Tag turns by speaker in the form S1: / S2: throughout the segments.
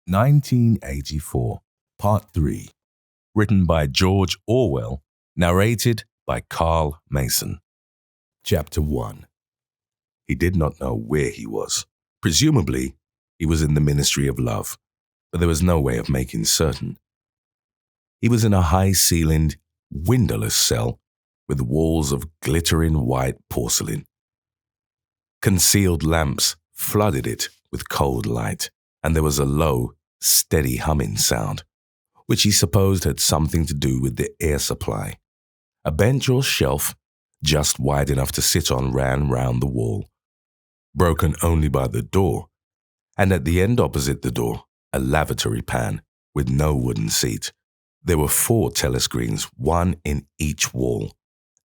S1: 1984, Part 3. Written by George Orwell, narrated by Carl Mason. Chapter 1. He did not know where he was. Presumably, he was in the Ministry of Love, but there was no way of making certain. He was in a high-ceilinged, windowless cell with walls of glittering white porcelain. Concealed lamps flooded it with cold light, and there was a low, steady humming sound, which he supposed had something to do with the air supply. A bench or shelf, just wide enough to sit on, ran round the wall, broken only by the door, and at the end opposite the door, a lavatory pan with no wooden seat. There were 4 telescreens, one in each wall.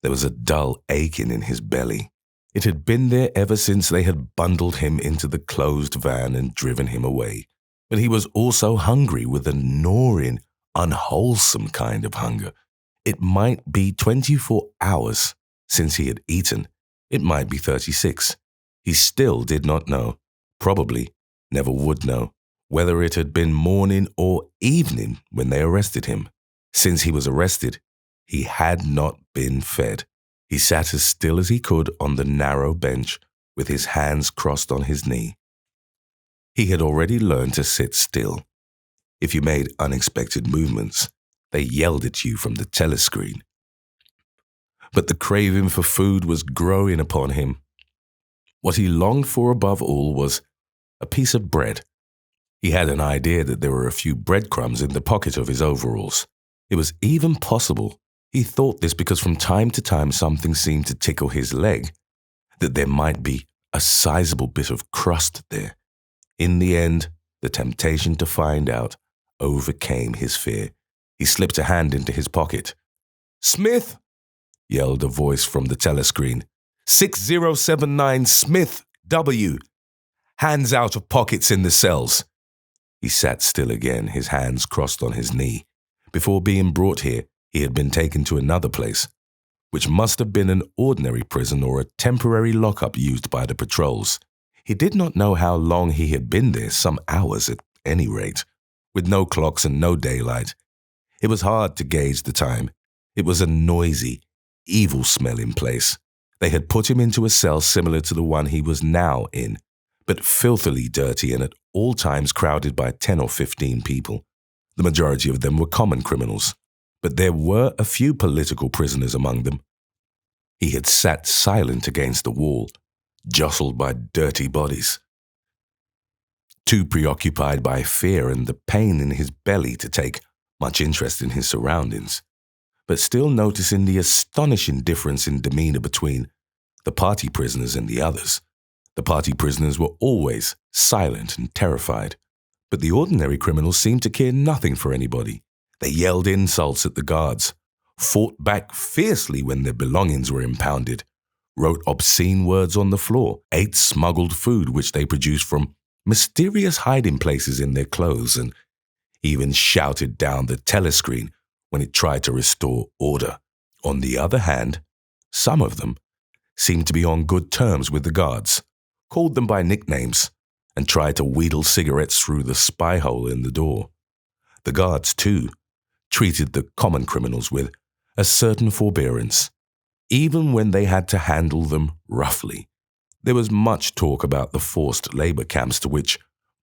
S1: There was a dull aching in his belly. It had been there ever since they had bundled him into the closed van and driven him away. But he was also hungry with a gnawing, unwholesome kind of hunger. It might be 24 hours since he had eaten. It might be 36. He still did not know, probably never would know, whether it had been morning or evening when they arrested him. Since he was arrested, he had not been fed. He sat as still as he could on the narrow bench with his hands crossed on his knee. He had already learned to sit still. If you made unexpected movements, they yelled at you from the telescreen. But the craving for food was growing upon him. What he longed for above all was a piece of bread. He had an idea that there were a few breadcrumbs in the pocket of his overalls. It was even possible, he thought this because from time to time something seemed to tickle his leg, that there might be a sizable bit of crust there. In the end, the temptation to find out overcame his fear. He slipped a hand into his pocket. "Smith!" yelled a voice from the telescreen. 6079 Smith W. Hands out of pockets in the cells. He sat still again, his hands crossed on his knee. Before being brought here, he had been taken to another place, which must have been an ordinary prison or a temporary lockup used by the patrols. He did not know how long he had been there, some hours at any rate, with no clocks and no daylight. It was hard to gauge the time. It was a noisy, evil-smelling place. They had put him into a cell similar to the one he was now in, but filthily dirty and at all times crowded by 10 or 15 people. The majority of them were common criminals, but there were a few political prisoners among them. He had sat silent against the wall, jostled by dirty bodies, too preoccupied by fear and the pain in his belly to take much interest in his surroundings, but still noticing the astonishing difference in demeanor between the party prisoners and the others. The party prisoners were always silent and terrified, but the ordinary criminals seemed to care nothing for anybody. They yelled insults at the guards, fought back fiercely when their belongings were impounded, wrote obscene words on the floor, ate smuggled food which they produced from mysterious hiding places in their clothes, and even shouted down the telescreen when it tried to restore order. On the other hand, some of them seemed to be on good terms with the guards, called them by nicknames, and tried to wheedle cigarettes through the spy hole in the door. The guards, too, treated the common criminals with a certain forbearance, even when they had to handle them roughly. There was much talk about the forced labor camps to which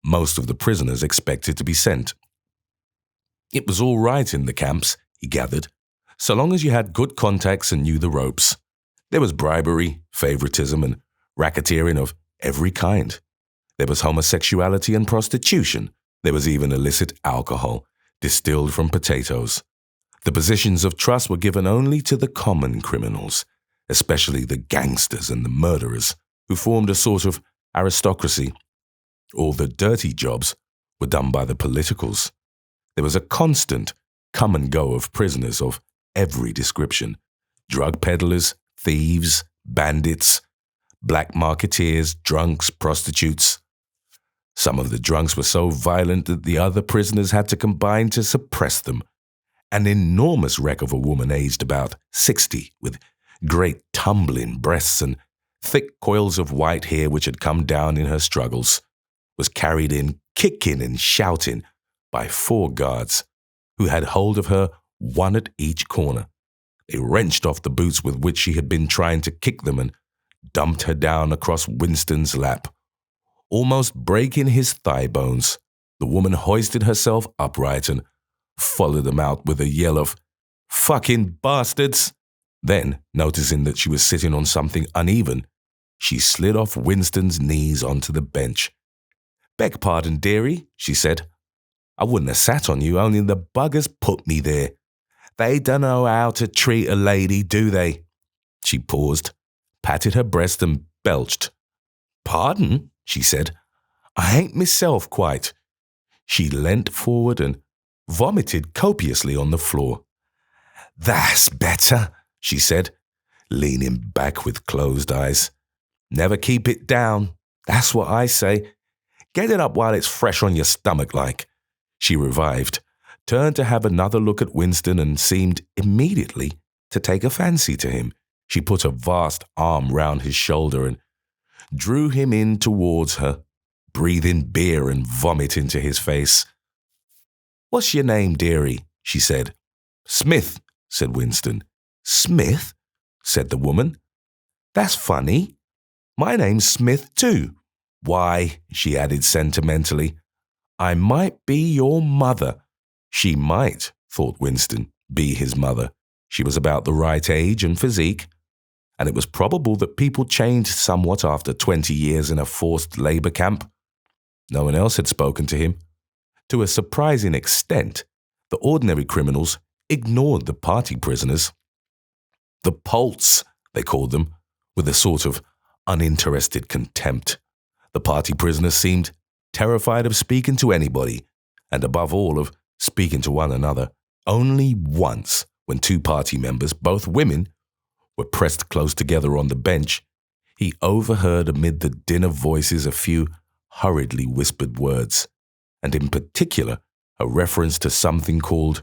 S1: most of the prisoners expected to be sent. It was all right in the camps, he gathered, so long as you had good contacts and knew the ropes. There was bribery, favoritism, and racketeering of every kind. There was homosexuality and prostitution. There was even illicit alcohol, distilled from potatoes. The positions of trust were given only to the common criminals, especially the gangsters and the murderers, who formed a sort of aristocracy. All the dirty jobs were done by the politicals. There was a constant come and go of prisoners of every description: drug peddlers, thieves, bandits, black marketeers, drunks, prostitutes. Some of the drunks were so violent that the other prisoners had to combine to suppress them. An enormous wreck of a woman aged about 60, with great tumbling breasts and thick coils of white hair which had come down in her struggles, was carried in kicking and shouting, by 4 guards, who had hold of her, one at each corner. They wrenched off the boots with which she had been trying to kick them and dumped her down across Winston's lap. Almost breaking his thigh bones, the woman hoisted herself upright and followed them out with a yell of, "Fucking bastards!" Then, noticing that she was sitting on something uneven, she slid off Winston's knees onto the bench. "Beg pardon, dearie," she said. "I wouldn't have sat on you, only the buggers put me there. They don't know how to treat a lady, do they?" She paused, patted her breast and belched. "Pardon?" she said. "I ain't myself quite." She leant forward and vomited copiously on the floor. "That's better," she said, leaning back with closed eyes. "Never keep it down. That's what I say. Get it up while it's fresh on your stomach like." She revived, turned to have another look at Winston and seemed immediately to take a fancy to him. She put a vast arm round his shoulder and drew him in towards her, breathing beer and vomit into his face. "What's your name, dearie?" she said. "Smith," said Winston. "Smith?" said the woman. "That's funny. My name's Smith too. Why," she added sentimentally, "I might be your mother." She might, thought Winston, be his mother. She was about the right age and physique, and it was probable that people changed somewhat after 20 years in a forced labour camp. No one else had spoken to him. To a surprising extent, the ordinary criminals ignored the party prisoners. The Polts, they called them, with a sort of uninterested contempt. The party prisoners seemed terrified of speaking to anybody, and above all of speaking to one another. Only once, when 2 party members, both women, were pressed close together on the bench, he overheard amid the din of voices a few hurriedly whispered words, and in particular a reference to something called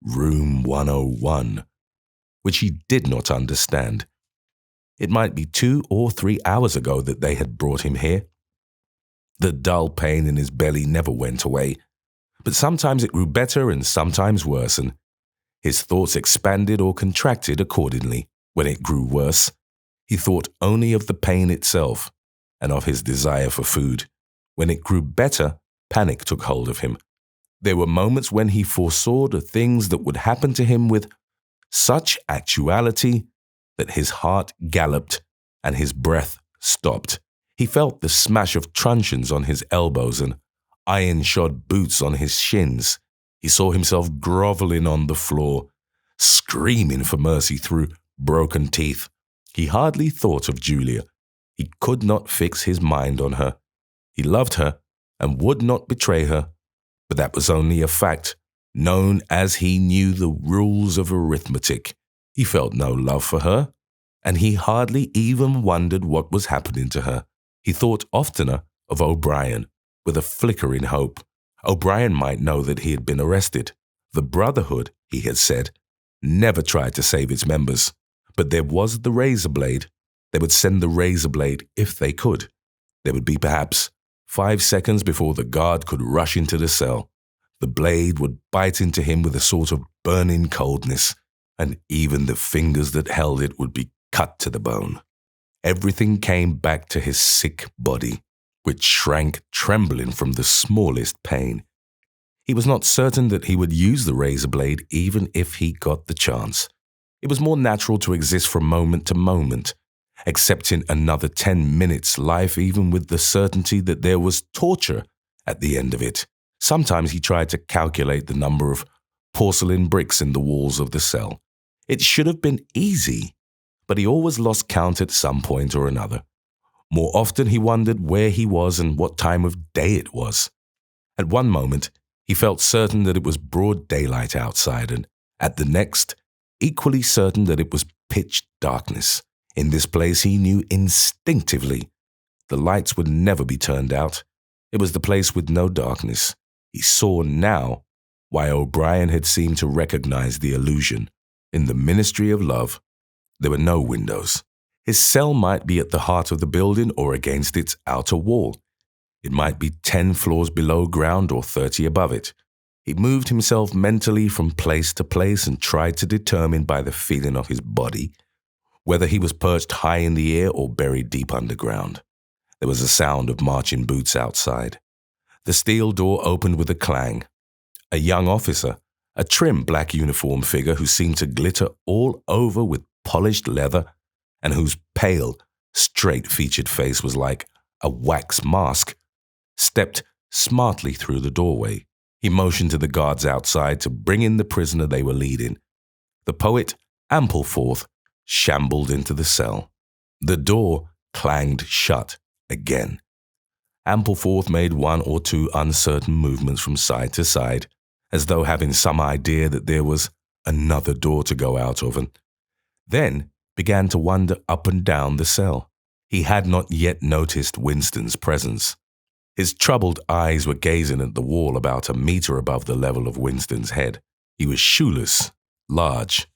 S1: Room 101, which he did not understand. It might be 2 or 3 hours ago that they had brought him here. The dull pain in his belly never went away, but sometimes it grew better and sometimes worse, and his thoughts expanded or contracted accordingly. When it grew worse, he thought only of the pain itself and of his desire for food. When it grew better, panic took hold of him. There were moments when he foresaw the things that would happen to him with such actuality that his heart galloped and his breath stopped. He felt the smash of truncheons on his elbows and iron-shod boots on his shins. He saw himself grovelling on the floor, screaming for mercy through broken teeth. He hardly thought of Julia. He could not fix his mind on her. He loved her and would not betray her, but that was only a fact, known as he knew the rules of arithmetic. He felt no love for her, and he hardly even wondered what was happening to her. He thought oftener of O'Brien, with a flickering hope. O'Brien might know that he had been arrested. The Brotherhood, he had said, never tried to save its members. But there was the razor blade. They would send the razor blade if they could. There would be perhaps 5 seconds before the guard could rush into the cell. The blade would bite into him with a sort of burning coldness, and even the fingers that held it would be cut to the bone. Everything came back to his sick body, which shrank trembling from the smallest pain. He was not certain that he would use the razor blade even if he got the chance. It was more natural to exist from moment to moment, accepting another 10 minutes life even with the certainty that there was torture at the end of it. Sometimes he tried to calculate the number of porcelain bricks in the walls of the cell. It should have been easy, but he always lost count at some point or another. More often he wondered where he was and what time of day it was. At one moment, he felt certain that it was broad daylight outside, and at the next, equally certain that it was pitch darkness. In this place, he knew instinctively the lights would never be turned out. It was the place with no darkness. He saw now why O'Brien had seemed to recognize the illusion. In the Ministry of Love, there were no windows. His cell might be at the heart of the building or against its outer wall. It might be 10 floors below ground or 30 above it. He moved himself mentally from place to place and tried to determine by the feeling of his body whether he was perched high in the air or buried deep underground. There was a sound of marching boots outside. The steel door opened with a clang. A young officer, a trim black uniform figure who seemed to glitter all over with polished leather and whose pale, straight-featured face was like a wax mask, stepped smartly through the doorway. He motioned to the guards outside to bring in the prisoner they were leading. The poet, Ampleforth, shambled into the cell. The door clanged shut again. Ampleforth made one or two uncertain movements from side to side, as though having some idea that there was another door to go out of, and then began to wander up and down the cell. He had not yet noticed Winston's presence. His troubled eyes were gazing at the wall about a meter above the level of Winston's head. He was shoeless, large.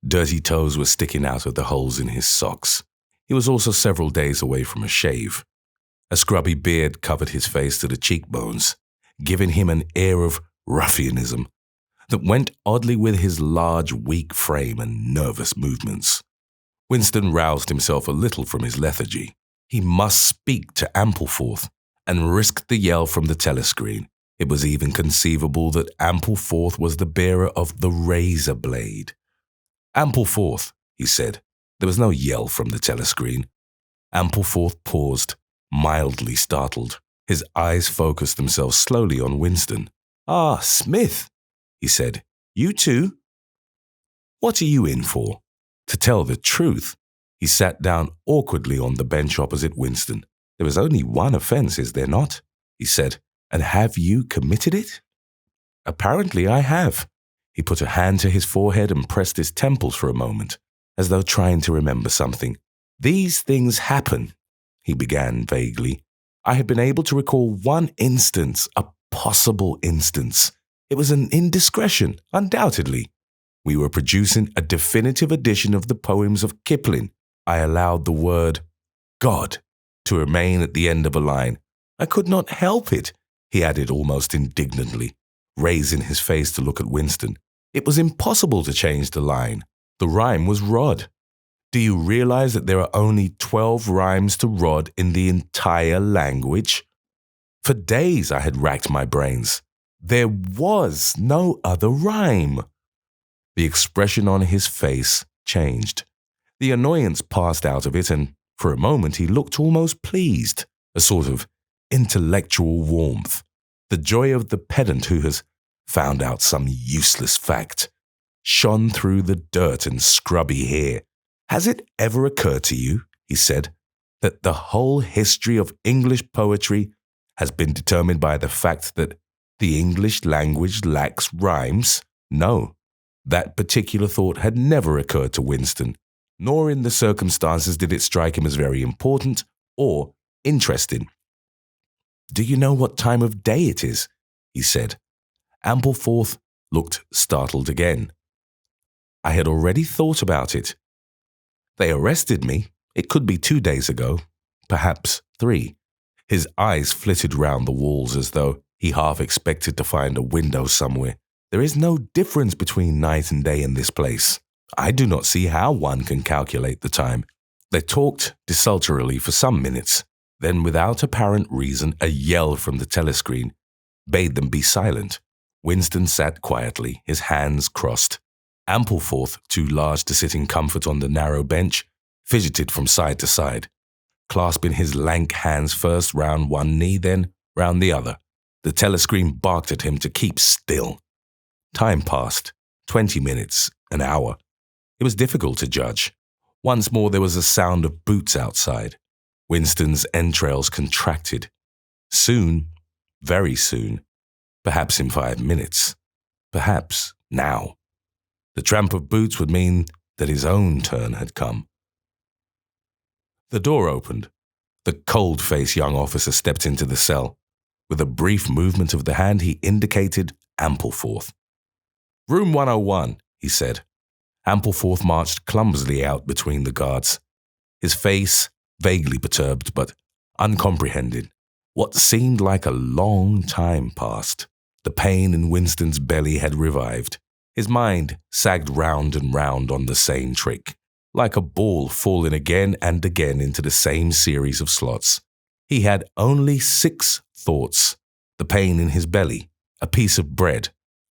S1: Dirty toes were sticking out of the holes in his socks. He was also several days away from a shave. A scrubby beard covered his face to the cheekbones, giving him an air of ruffianism that went oddly with his large, weak frame and nervous movements. Winston roused himself a little from his lethargy. He must speak to Ampleforth and risked the yell from the telescreen. It was even conceivable that Ampleforth was the bearer of the razor blade. "Ampleforth," he said. There was no yell from the telescreen. Ampleforth paused, mildly startled. His eyes focused themselves slowly on Winston. "Ah, Smith," he said. "You too? What are you in for?" To tell the truth, he sat down awkwardly on the bench opposite Winston. "There is only one offence, is there not?" he said. "And have you committed it?" "Apparently I have." He put a hand to his forehead and pressed his temples for a moment, as though trying to remember something. "These things happen," he began vaguely. "I had been able to recall one instance, a possible instance. It was an indiscretion, undoubtedly. We were producing a definitive edition of the poems of Kipling. I allowed the word God to remain at the end of a line. I could not help it," he added almost indignantly, raising his face to look at Winston. "It was impossible to change the line. The rhyme was Rod. Do you realize that there are only 12 rhymes to Rod in the entire language? For days I had racked my brains. There was no other rhyme." The expression on his face changed. The annoyance passed out of it, and for a moment he looked almost pleased, a sort of intellectual warmth. The joy of the pedant who has found out some useless fact shone through the dirt and scrubby hair. "Has it ever occurred to you," he said, "that the whole history of English poetry has been determined by the fact that the English language lacks rhymes?" No. That particular thought had never occurred to Winston, nor in the circumstances did it strike him as very important or interesting. "Do you know what time of day it is?" he said. Ampleforth looked startled again. "I had already thought about it. They arrested me. It could be 2 days ago, perhaps 3. His eyes flitted round the walls as though he half expected to find a window somewhere. "There is no difference between night and day in this place. I do not see how one can calculate the time." They talked desultorily for some minutes. Then, without apparent reason, a yell from the telescreen bade them be silent. Winston sat quietly, his hands crossed. Ampleforth, too large to sit in comfort on the narrow bench, fidgeted from side to side, clasping his lank hands first round one knee, then round the other. The telescreen barked at him to keep still. Time passed, 20 minutes, an hour. It was difficult to judge. Once more there was a sound of boots outside. Winston's entrails contracted. Soon, very soon, perhaps in 5 minutes, perhaps now, the tramp of boots would mean that his own turn had come. The door opened. The cold-faced young officer stepped into the cell. With a brief movement of the hand, he indicated Ampleforth. "Room 101, he said. Ampleforth marched clumsily out between the guards, his face vaguely perturbed but uncomprehending. What seemed like a long time passed. The pain in Winston's belly had revived. His mind sagged round and round on the same trick, like a ball falling again and again into the same series of slots. He had only 6 thoughts: the pain in his belly, a piece of bread,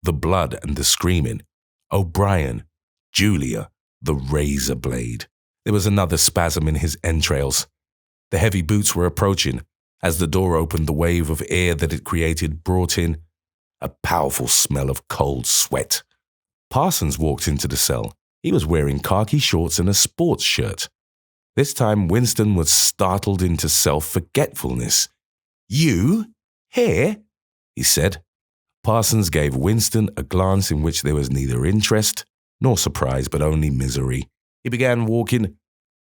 S1: the blood and the screaming, O'Brien, Julia, the razor blade. There was another spasm in his entrails. The heavy boots were approaching. As the door opened, the wave of air that it created brought in a powerful smell of cold sweat. Parsons walked into the cell. He was wearing khaki shorts and a sports shirt. This time Winston was startled into self-forgetfulness. "You? Here?" he said. Parsons gave Winston a glance in which there was neither interest nor surprise, but only misery. He began walking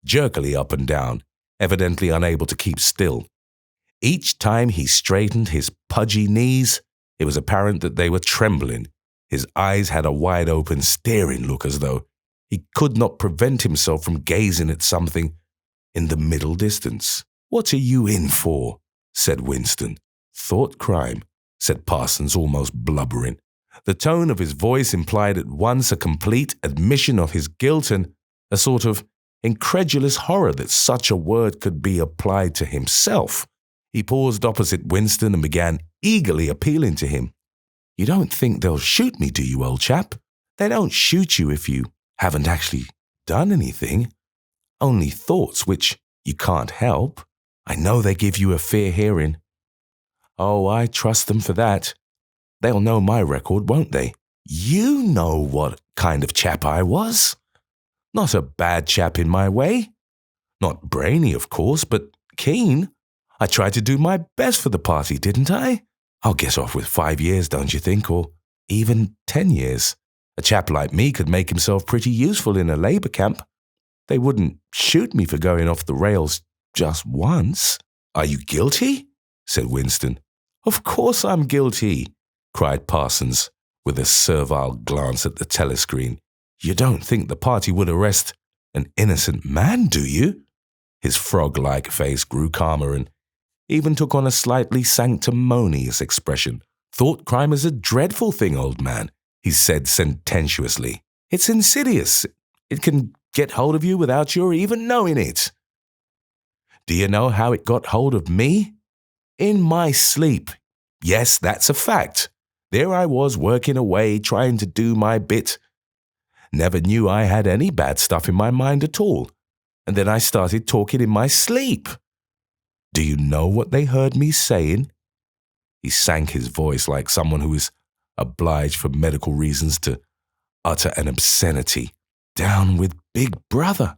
S1: jerkily up and down, evidently unable to keep still. Each time he straightened his pudgy knees, it was apparent that they were trembling. His eyes had a wide-open, staring look, as though he could not prevent himself from gazing at something in the middle distance. "What are you in for?" said Winston. "Thought crime," said Parsons, almost blubbering. The tone of his voice implied at once a complete admission of his guilt and a sort of incredulous horror that such a word could be applied to himself. He paused opposite Winston and began eagerly appealing to him. "You don't think they'll shoot me, do you, old chap? They don't shoot you if you haven't actually done anything. Only thoughts, which you can't help. I know they give you a fair hearing." "Oh, I trust them for that. They'll know my record, won't they?" "You know what kind of chap I was. Not a bad chap in my way. Not brainy, of course, but keen. I tried to do my best for the party, didn't I? I'll get off with 5 years, don't you think, or even 10 years. A chap like me could make himself pretty useful in a labour camp. They wouldn't shoot me for going off the rails just once." "Are you guilty?" said Winston. "Of course I'm guilty," cried Parsons, with a servile glance at the telescreen. "You don't think the party would arrest an innocent man, do you?" His frog-like face grew calmer and even took on a slightly sanctimonious expression. "Thought crime is a dreadful thing, old man," he said sententiously. "It's insidious. It can get hold of you without your even knowing it. Do you know how it got hold of me? In my sleep. Yes, that's a fact. There I was working away, trying to do my bit. Never knew I had any bad stuff in my mind at all. And then I started talking in my sleep. Do you know what they heard me saying?" He sank his voice like someone who is obliged for medical reasons to utter an obscenity. "Down with Big Brother.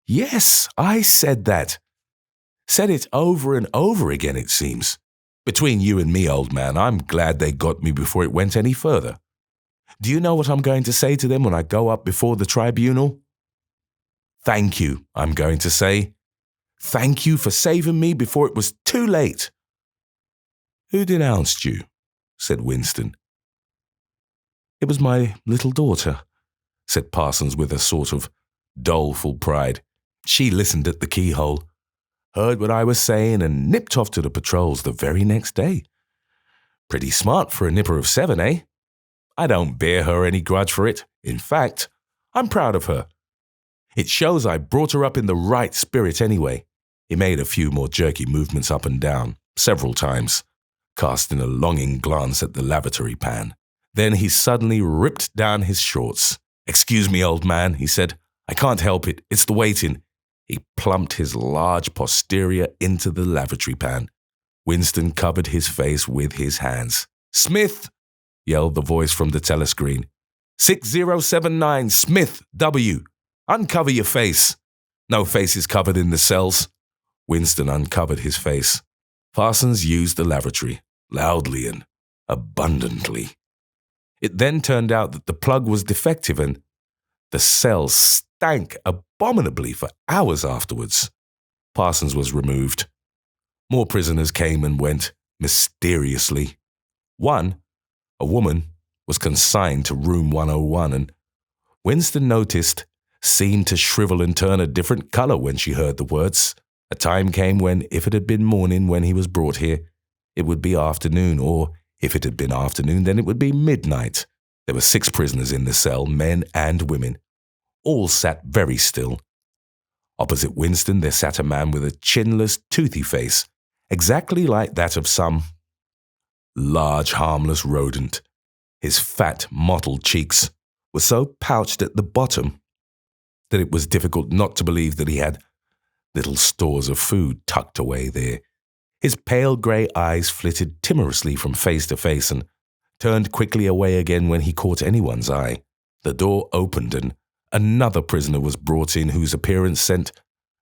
S1: Yes, I said that. Said it over and over again, it seems. Between you and me, old man, I'm glad they got me before it went any further. Do you know what I'm going to say to them when I go up before the tribunal? Thank you, I'm going to say. Thank you for saving me before it was too late." "Who denounced you?" said Winston. "It was my little daughter," said Parsons with a sort of doleful pride. "She listened at the keyhole, heard what I was saying, and nipped off to the patrols the very next day. Pretty smart for a nipper of 7, eh? I don't bear her any grudge for it. In fact, I'm proud of her. It shows I brought her up in the right spirit anyway." He made a few more jerky movements up and down, several times, casting a longing glance at the lavatory pan. Then he suddenly ripped down his shorts. "Excuse me, old man," he said. "I can't help it. It's the waiting." He plumped his large posterior into the lavatory pan. Winston covered his face with his hands. "Smith!" yelled the voice from the telescreen. 6079 Smith W. Uncover your face. No faces covered in the cells. Winston uncovered his face. Parsons used the lavatory, loudly and abundantly. It then turned out that the plug was defective and the cell stank abominably for hours afterwards. Parsons was removed. More prisoners came and went mysteriously. One, a woman, was consigned to room 101 and Winston noticed seemed to shrivel and turn a different color when she heard the words A time came when, if it had been morning when he was brought here, it would be afternoon, or if it had been afternoon, then it would be midnight. There were 6 prisoners in the cell, men and women. All sat very still. Opposite Winston there sat a man with a chinless, toothy face, exactly like that of some large, harmless rodent. His fat, mottled cheeks were so pouched at the bottom that it was difficult not to believe that he had little stores of food tucked away there. His pale grey eyes flitted timorously from face to face and turned quickly away again when he caught anyone's eye. The door opened and another prisoner was brought in whose appearance sent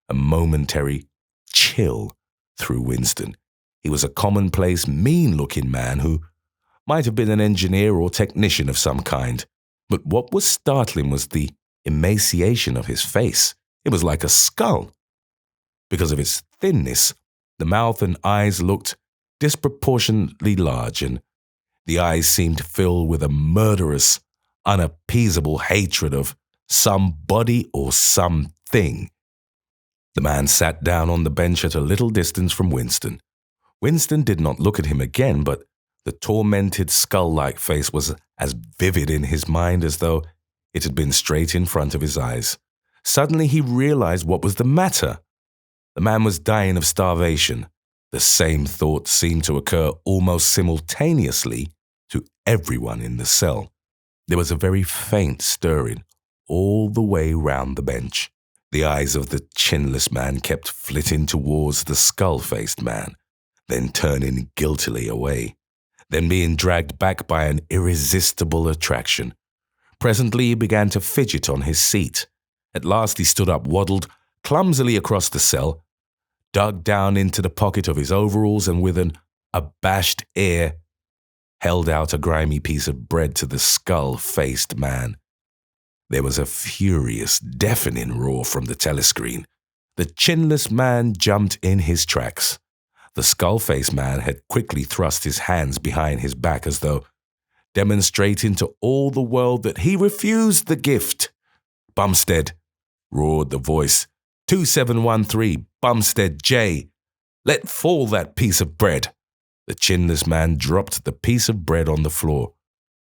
S1: a momentary chill through Winston. He was a commonplace, mean-looking man who might have been an engineer or technician of some kind. But what was startling was the emaciation of his face. It was like a skull. Because of its thinness, the mouth and eyes looked disproportionately large, and the eyes seemed filled with a murderous, unappeasable hatred of somebody or something. The man sat down on the bench at a little distance from Winston. Winston did not look at him again, but the tormented skull-like face was as vivid in his mind as though it had been straight in front of his eyes. Suddenly he realized what was the matter. The man was dying of starvation. The same thought seemed to occur almost simultaneously to everyone in the cell. There was a very faint stirring all the way round the bench. The eyes of the chinless man kept flitting towards the skull-faced man, then turning guiltily away, then being dragged back by an irresistible attraction. Presently he began to fidget on his seat. At last he stood up, waddled clumsily across the cell, dug down into the pocket of his overalls, and with an abashed air held out a grimy piece of bread to the skull-faced man. There was a furious, deafening roar from the telescreen. The chinless man jumped in his tracks. The skull-faced man had quickly thrust his hands behind his back as though demonstrating to all the world that he refused the gift. "Bumstead," roared the voice. 2713, Bumstead J. "Let fall that piece of bread." The chinless man dropped the piece of bread on the floor.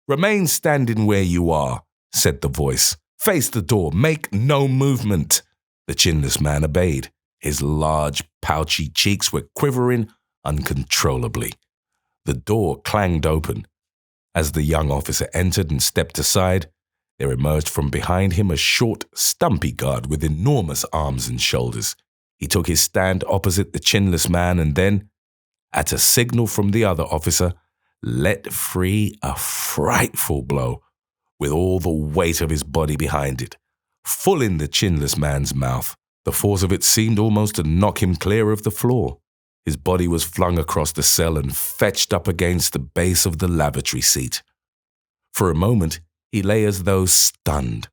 S1: "Remain standing where you are," said the voice. "Face the door. Make no movement." The chinless man obeyed. His large, pouchy cheeks were quivering uncontrollably. The door clanged open. As the young officer entered and stepped aside, there emerged from behind him a short, stumpy guard with enormous arms and shoulders. He took his stand opposite the chinless man and then, at a signal from the other officer, let free a frightful blow, with all the weight of his body behind it, full in the chinless man's mouth. The force of it seemed almost to knock him clear of the floor. His body was flung across the cell and fetched up against the base of the lavatory seat. For a moment, he lay as though stunned,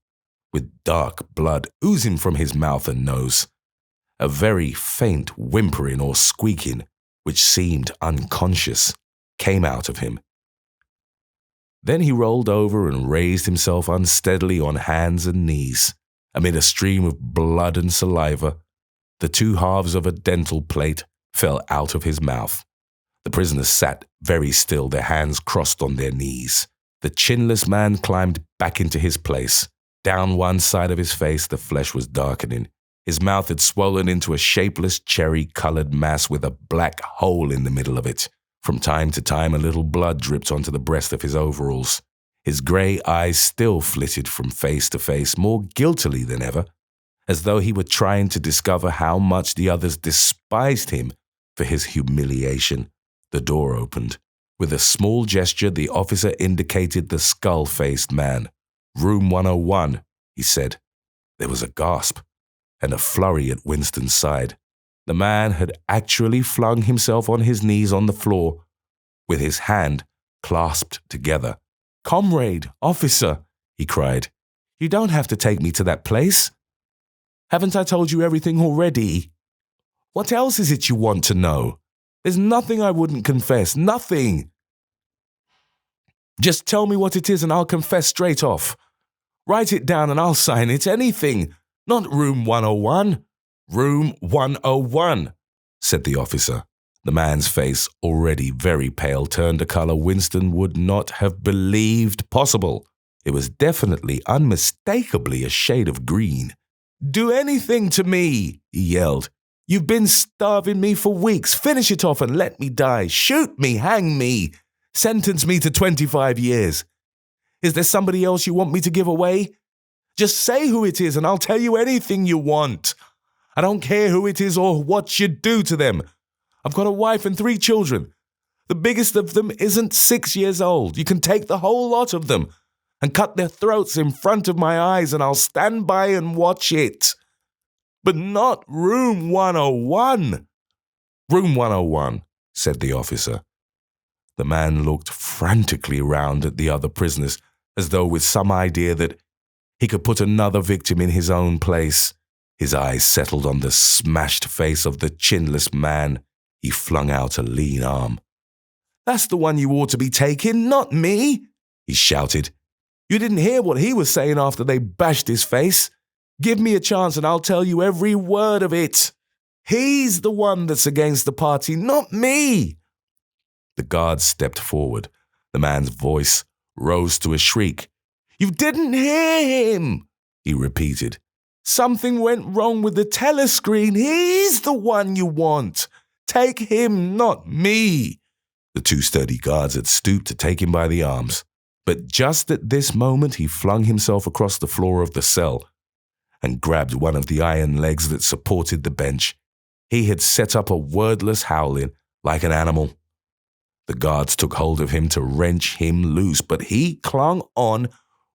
S1: with dark blood oozing from his mouth and nose. A very faint whimpering or squeaking, which seemed unconscious, came out of him. Then he rolled over and raised himself unsteadily on hands and knees. Amid a stream of blood and saliva, the 2 halves of a dental plate fell out of his mouth. The prisoners sat very still, their hands crossed on their knees. The chinless man climbed back into his place. Down one side of his face, the flesh was darkening. His mouth had swollen into a shapeless, cherry-colored mass with a black hole in the middle of it. From time to time, a little blood dripped onto the breast of his overalls. His grey eyes still flitted from face to face, more guiltily than ever, as though he were trying to discover how much the others despised him for his humiliation. The door opened. With a small gesture, the officer indicated the skull-faced man. "Room 101, he said. There was a gasp and a flurry at Winston's side. The man had actually flung himself on his knees on the floor, with his hand clasped together. "Comrade, officer," he cried, "you don't have to take me to that place. Haven't I told you everything already? What else is it you want to know? There's nothing I wouldn't confess, nothing. Just tell me what it is and I'll confess straight off. Write it down and I'll sign it, anything. Not room 101. Room 101, said the officer. The man's face, already very pale, turned a colour Winston would not have believed possible. It was definitely, unmistakably a shade of green. "Do anything to me," he yelled. "You've been starving me for weeks. Finish it off and let me die. Shoot me, hang me. Sentence me to 25 years. Is there somebody else you want me to give away? Just say who it is and I'll tell you anything you want. I don't care who it is or what you do to them. I've got a wife and 3 children. The biggest of them isn't 6 years old. You can take the whole lot of them and cut their throats in front of my eyes and I'll stand by and watch it. But not room 101. Room 101, said the officer. The man looked frantically round at the other prisoners, as though with some idea that he could put another victim in his own place. His eyes settled on the smashed face of the chinless man. He flung out a lean arm. "That's the one you ought to be taking, not me," he shouted. "You didn't hear what he was saying after they bashed his face. Give me a chance and I'll tell you every word of it. He's the one that's against the party, not me." The guard stepped forward. The man's voice rose to a shriek. "You didn't hear him," he repeated. "Something went wrong with the telescreen. He's the one you want. Take him, not me." The 2 sturdy guards had stooped to take him by the arms. But just at this moment he flung himself across the floor of the cell and grabbed one of the iron legs that supported the bench. He had set up a wordless howling like an animal. The guards took hold of him to wrench him loose, but he clung on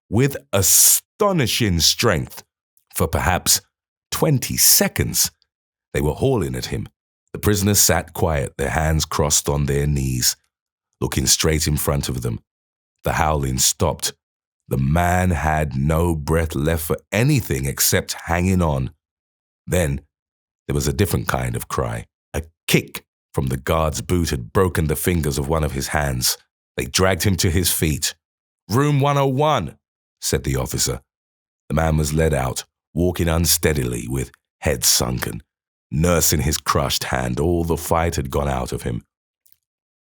S1: with astonishing strength. For perhaps 20 seconds, they were hauling at him. The prisoners sat quiet, their hands crossed on their knees, looking straight in front of them. The howling stopped. The man had no breath left for anything except hanging on. Then there was a different kind of cry. A kick from the guard's boot had broken the fingers of one of his hands. They dragged him to his feet. "Room 101, said the officer. The man was led out, walking unsteadily with head sunken, nursing his crushed hand. All the fight had gone out of him.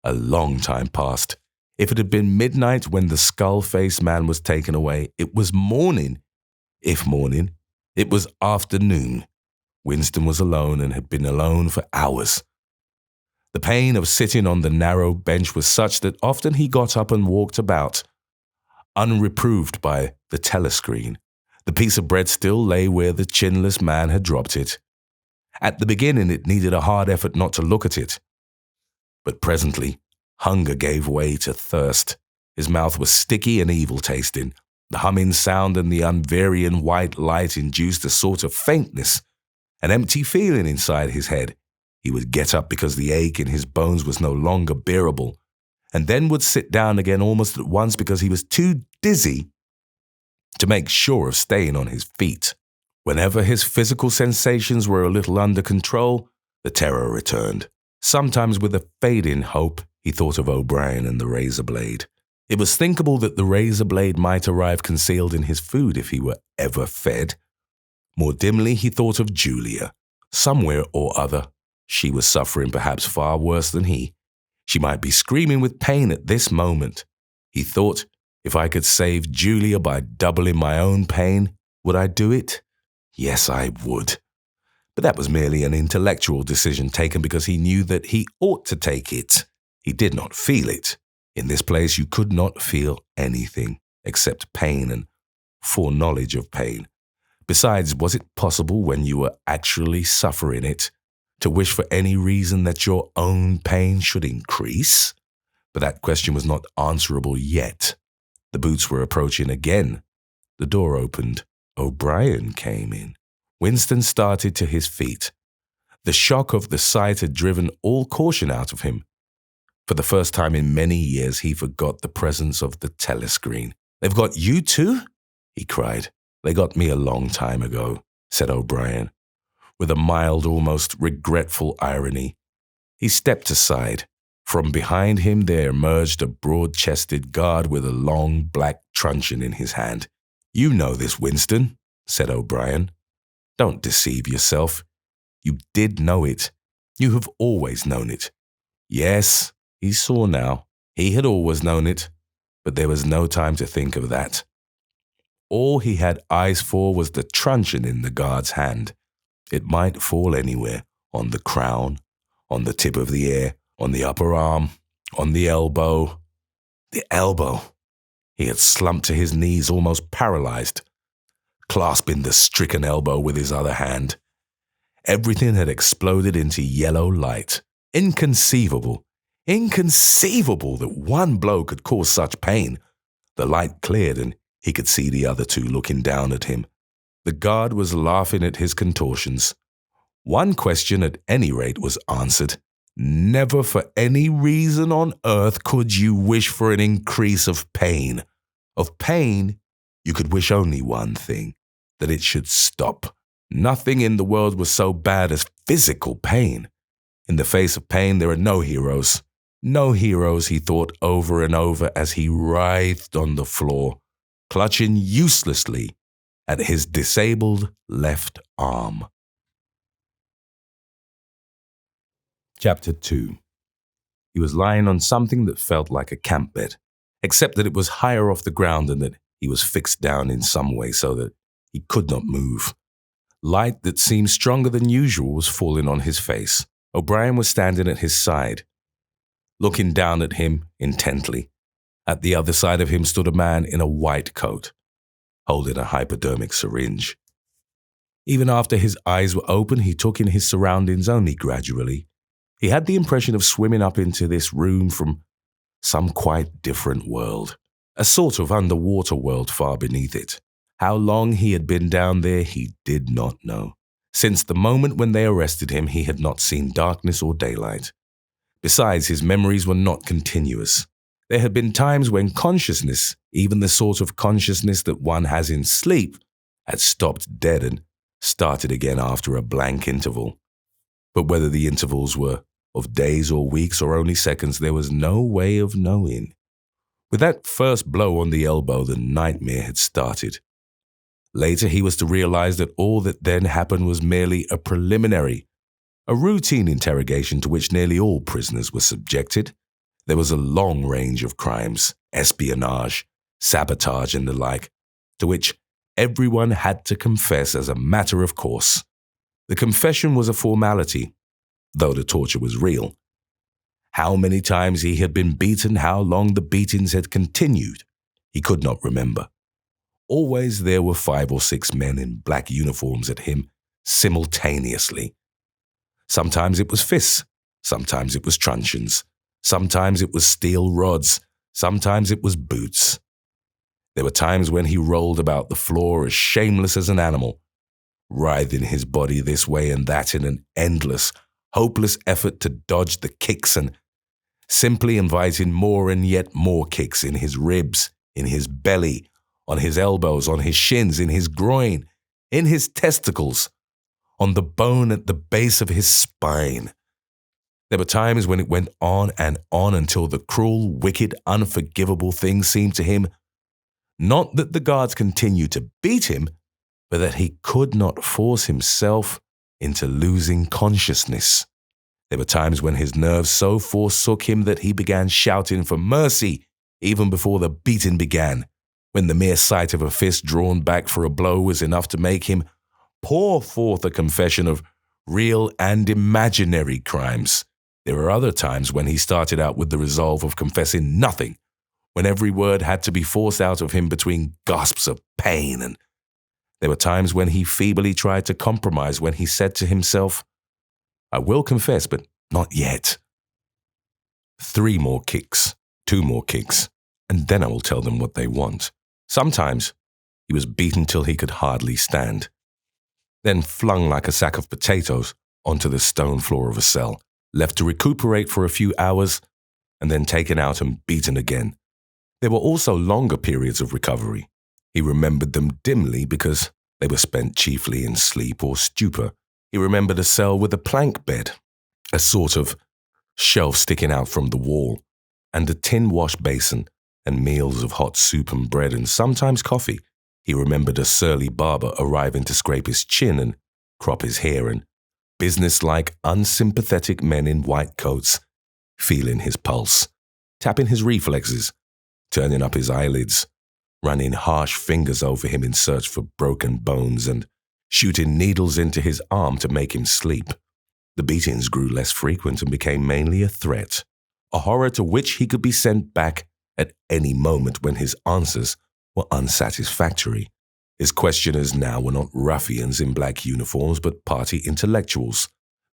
S1: A long time passed. If it had been midnight when the skull-faced man was taken away, it was morning. If morning, it was afternoon. Winston was alone and had been alone for hours. The pain of sitting on the narrow bench was such that often he got up and walked about, unreproved by the telescreen. The piece of bread still lay where the chinless man had dropped it. At the beginning, it needed a hard effort not to look at it. But presently, hunger gave way to thirst. His mouth was sticky and evil-tasting. The humming sound and the unvarying white light induced a sort of faintness, an empty feeling inside his head. He would get up because the ache in his bones was no longer bearable, and then would sit down again almost at once because he was too dizzy to make sure of staying on his feet. Whenever his physical sensations were a little under control, the terror returned. Sometimes with a fading hope, he thought of O'Brien and the razor blade. It was thinkable that the razor blade might arrive concealed in his food if he were ever fed. More dimly, he thought of Julia. Somewhere or other, she was suffering perhaps far worse than he. She might be screaming with pain at this moment. He thought, if I could save Julia by doubling my own pain, would I do it? Yes, I would. But that was merely an intellectual decision taken because he knew that he ought to take it. He did not feel it. In this place, you could not feel anything except pain and foreknowledge of pain. Besides, was it possible when you were actually suffering it to wish for any reason that your own pain should increase? But that question was not answerable yet. The boots were approaching again. The door opened. O'Brien came in. Winston started to his feet. The shock of the sight had driven all caution out of him. For the first time in many years, he forgot the presence of the telescreen. "They've got you too?" he cried. "They got me a long time ago," said O'Brien, with a mild, almost regretful irony. He stepped aside. From behind him there emerged a broad-chested guard with a long black truncheon in his hand. "You know this, Winston," said O'Brien. "Don't deceive yourself. You did know it. You have always known it. Yes, he saw now. He had always known it, but there was no time to think of that. All he had eyes for was the truncheon in the guard's hand. It might fall anywhere, on the crown, on the tip of the ear, on the upper arm, on the elbow. The elbow! He had slumped to his knees, almost paralyzed, clasping the stricken elbow with his other hand. Everything had exploded into yellow light. Inconceivable that one blow could cause such pain. The light cleared and he could see the other two looking down at him. The guard was laughing at his contortions. One question at any rate was answered. Never for any reason on earth could you wish for an increase of pain. Of pain, you could wish only one thing, that it should stop. Nothing in the world was so bad as physical pain. In the face of pain, there are no heroes. No heroes, he thought over and over as he writhed on the floor, clutching uselessly at his disabled left arm. Chapter 2. He was lying on something that felt like a camp bed, except that it was higher off the ground and that he was fixed down in some way so that he could not move. Light that seemed stronger than usual was falling on his face. O'Brien was standing at his side, looking down at him intently. At the other side of him stood a man in a white coat, holding a hypodermic syringe. Even after his eyes were open, he took in his surroundings only gradually. He had the impression of swimming up into this room from some quite different world, a sort of underwater world far beneath it. How long he had been down there, he did not know. Since the moment when they arrested him, he had not seen darkness or daylight. Besides, his memories were not continuous. There had been times when consciousness, even the sort of consciousness that one has in sleep, had stopped dead and started again after a blank interval. But whether the intervals were of days or weeks or only seconds, there was no way of knowing. With that first blow on the elbow, the nightmare had started. Later, he was to realize that all that then happened was merely a preliminary, a routine interrogation to which nearly all prisoners were subjected. There was a long range of crimes, espionage, sabotage, and the like, to which everyone had to confess as a matter of course. The confession was a formality, though the torture was real. How many times he had been beaten, how long the beatings had continued, he could not remember. Always there were 5 or 6 men in black uniforms at him simultaneously. Sometimes it was fists, sometimes it was truncheons, sometimes it was steel rods, sometimes it was boots. There were times when he rolled about the floor as shameless as an animal, writhing his body this way and that in an endless, hopeless effort to dodge the kicks and simply inviting more and yet more kicks in his ribs, in his belly, on his elbows, on his shins, in his groin, in his testicles, on the bone at the base of his spine. There were times when it went on and on until the cruel, wicked, unforgivable thing seemed to him not that the guards continued to beat him, but that he could not force himself into losing consciousness. There were times when his nerves so forsook him that he began shouting for mercy even before the beating began, when the mere sight of a fist drawn back for a blow was enough to make him pour forth a confession of real and imaginary crimes. There were other times when he started out with the resolve of confessing nothing, when every word had to be forced out of him between gasps of pain, and there were times when he feebly tried to compromise, when he said to himself, "I will confess, but not yet. 3 more kicks, 2 more kicks, and then I will tell them what they want." Sometimes he was beaten till he could hardly stand, then flung like a sack of potatoes onto the stone floor of a cell, left to recuperate for a few hours, and then taken out and beaten again. There were also longer periods of recovery. He remembered them dimly because they were spent chiefly in sleep or stupor. He remembered a cell with a plank bed, a sort of shelf sticking out from the wall, and a tin wash basin and meals of hot soup and bread and sometimes coffee. He remembered a surly barber arriving to scrape his chin and crop his hair and businesslike, unsympathetic men in white coats, feeling his pulse, tapping his reflexes, turning up his eyelids, running harsh fingers over him in search for broken bones and shooting needles into his arm to make him sleep. The beatings grew less frequent and became mainly a threat, a horror to which he could be sent back at any moment when his answers were unsatisfactory. His questioners now were not ruffians in black uniforms, but party intellectuals,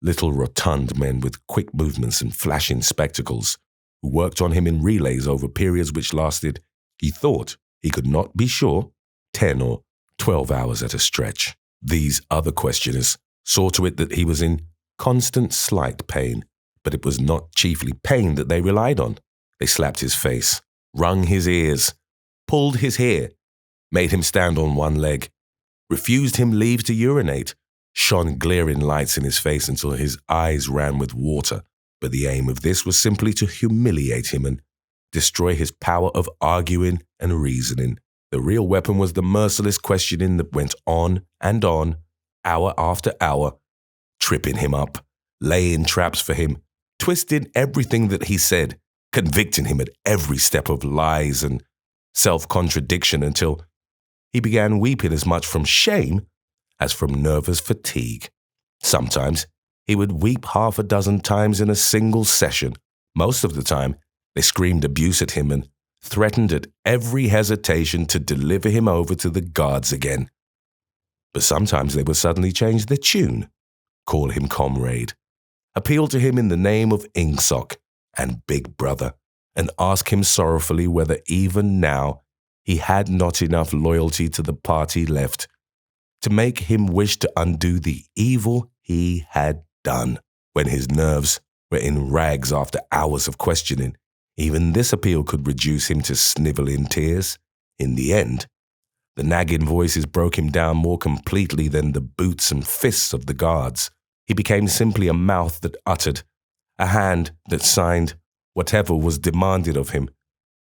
S1: little rotund men with quick movements and flashing spectacles, who worked on him in relays over periods which lasted, he thought, he could not be sure, 10 or 12 hours at a stretch. These other questioners saw to it that he was in constant slight pain, but it was not chiefly pain that they relied on. They slapped his face, wrung his ears, pulled his hair, made him stand on one leg, refused him leave to urinate, shone glaring lights in his face until his eyes ran with water. But the aim of this was simply to humiliate him and destroy his power of arguing and reasoning. The real weapon was the merciless questioning that went on, hour after hour, tripping him up, laying traps for him, twisting everything that he said, convicting him at every step of lies and self-contradiction until he began weeping as much from shame as from nervous fatigue. Sometimes he would weep half a dozen times in a single session. Most of the time, they screamed abuse at him and threatened at every hesitation to deliver him over to the guards again. But sometimes they would suddenly change their tune, call him comrade, appeal to him in the name of Ingsoc and Big Brother, and ask him sorrowfully whether even now he had not enough loyalty to the party left to make him wish to undo the evil he had done. When his nerves were in rags after hours of questioning, even this appeal could reduce him to snivelling tears. In the end, the nagging voices broke him down more completely than the boots and fists of the guards. He became simply a mouth that uttered, a hand that signed whatever was demanded of him.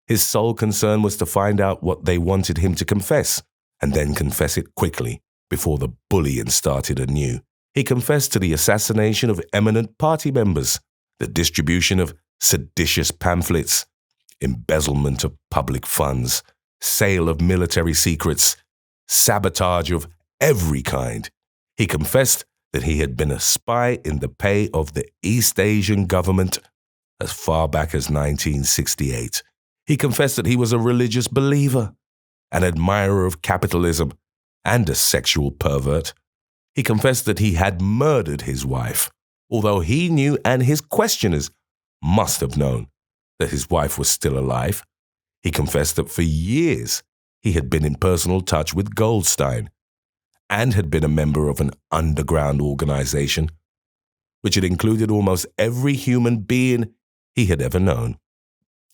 S1: His sole concern was to find out what they wanted him to confess, and then confess it quickly before the bullying started anew. He confessed to the assassination of eminent party members, the distribution of seditious pamphlets, embezzlement of public funds, sale of military secrets, sabotage of every kind. He confessed that he had been a spy in the pay of the East Asian government as far back as 1968. He confessed that he was a religious believer, an admirer of capitalism, and a sexual pervert. He confessed that he had murdered his wife, although he knew and his questioners must have known that his wife was still alive. He confessed that for years he had been in personal touch with Goldstein and had been a member of an underground organization which had included almost every human being he had ever known.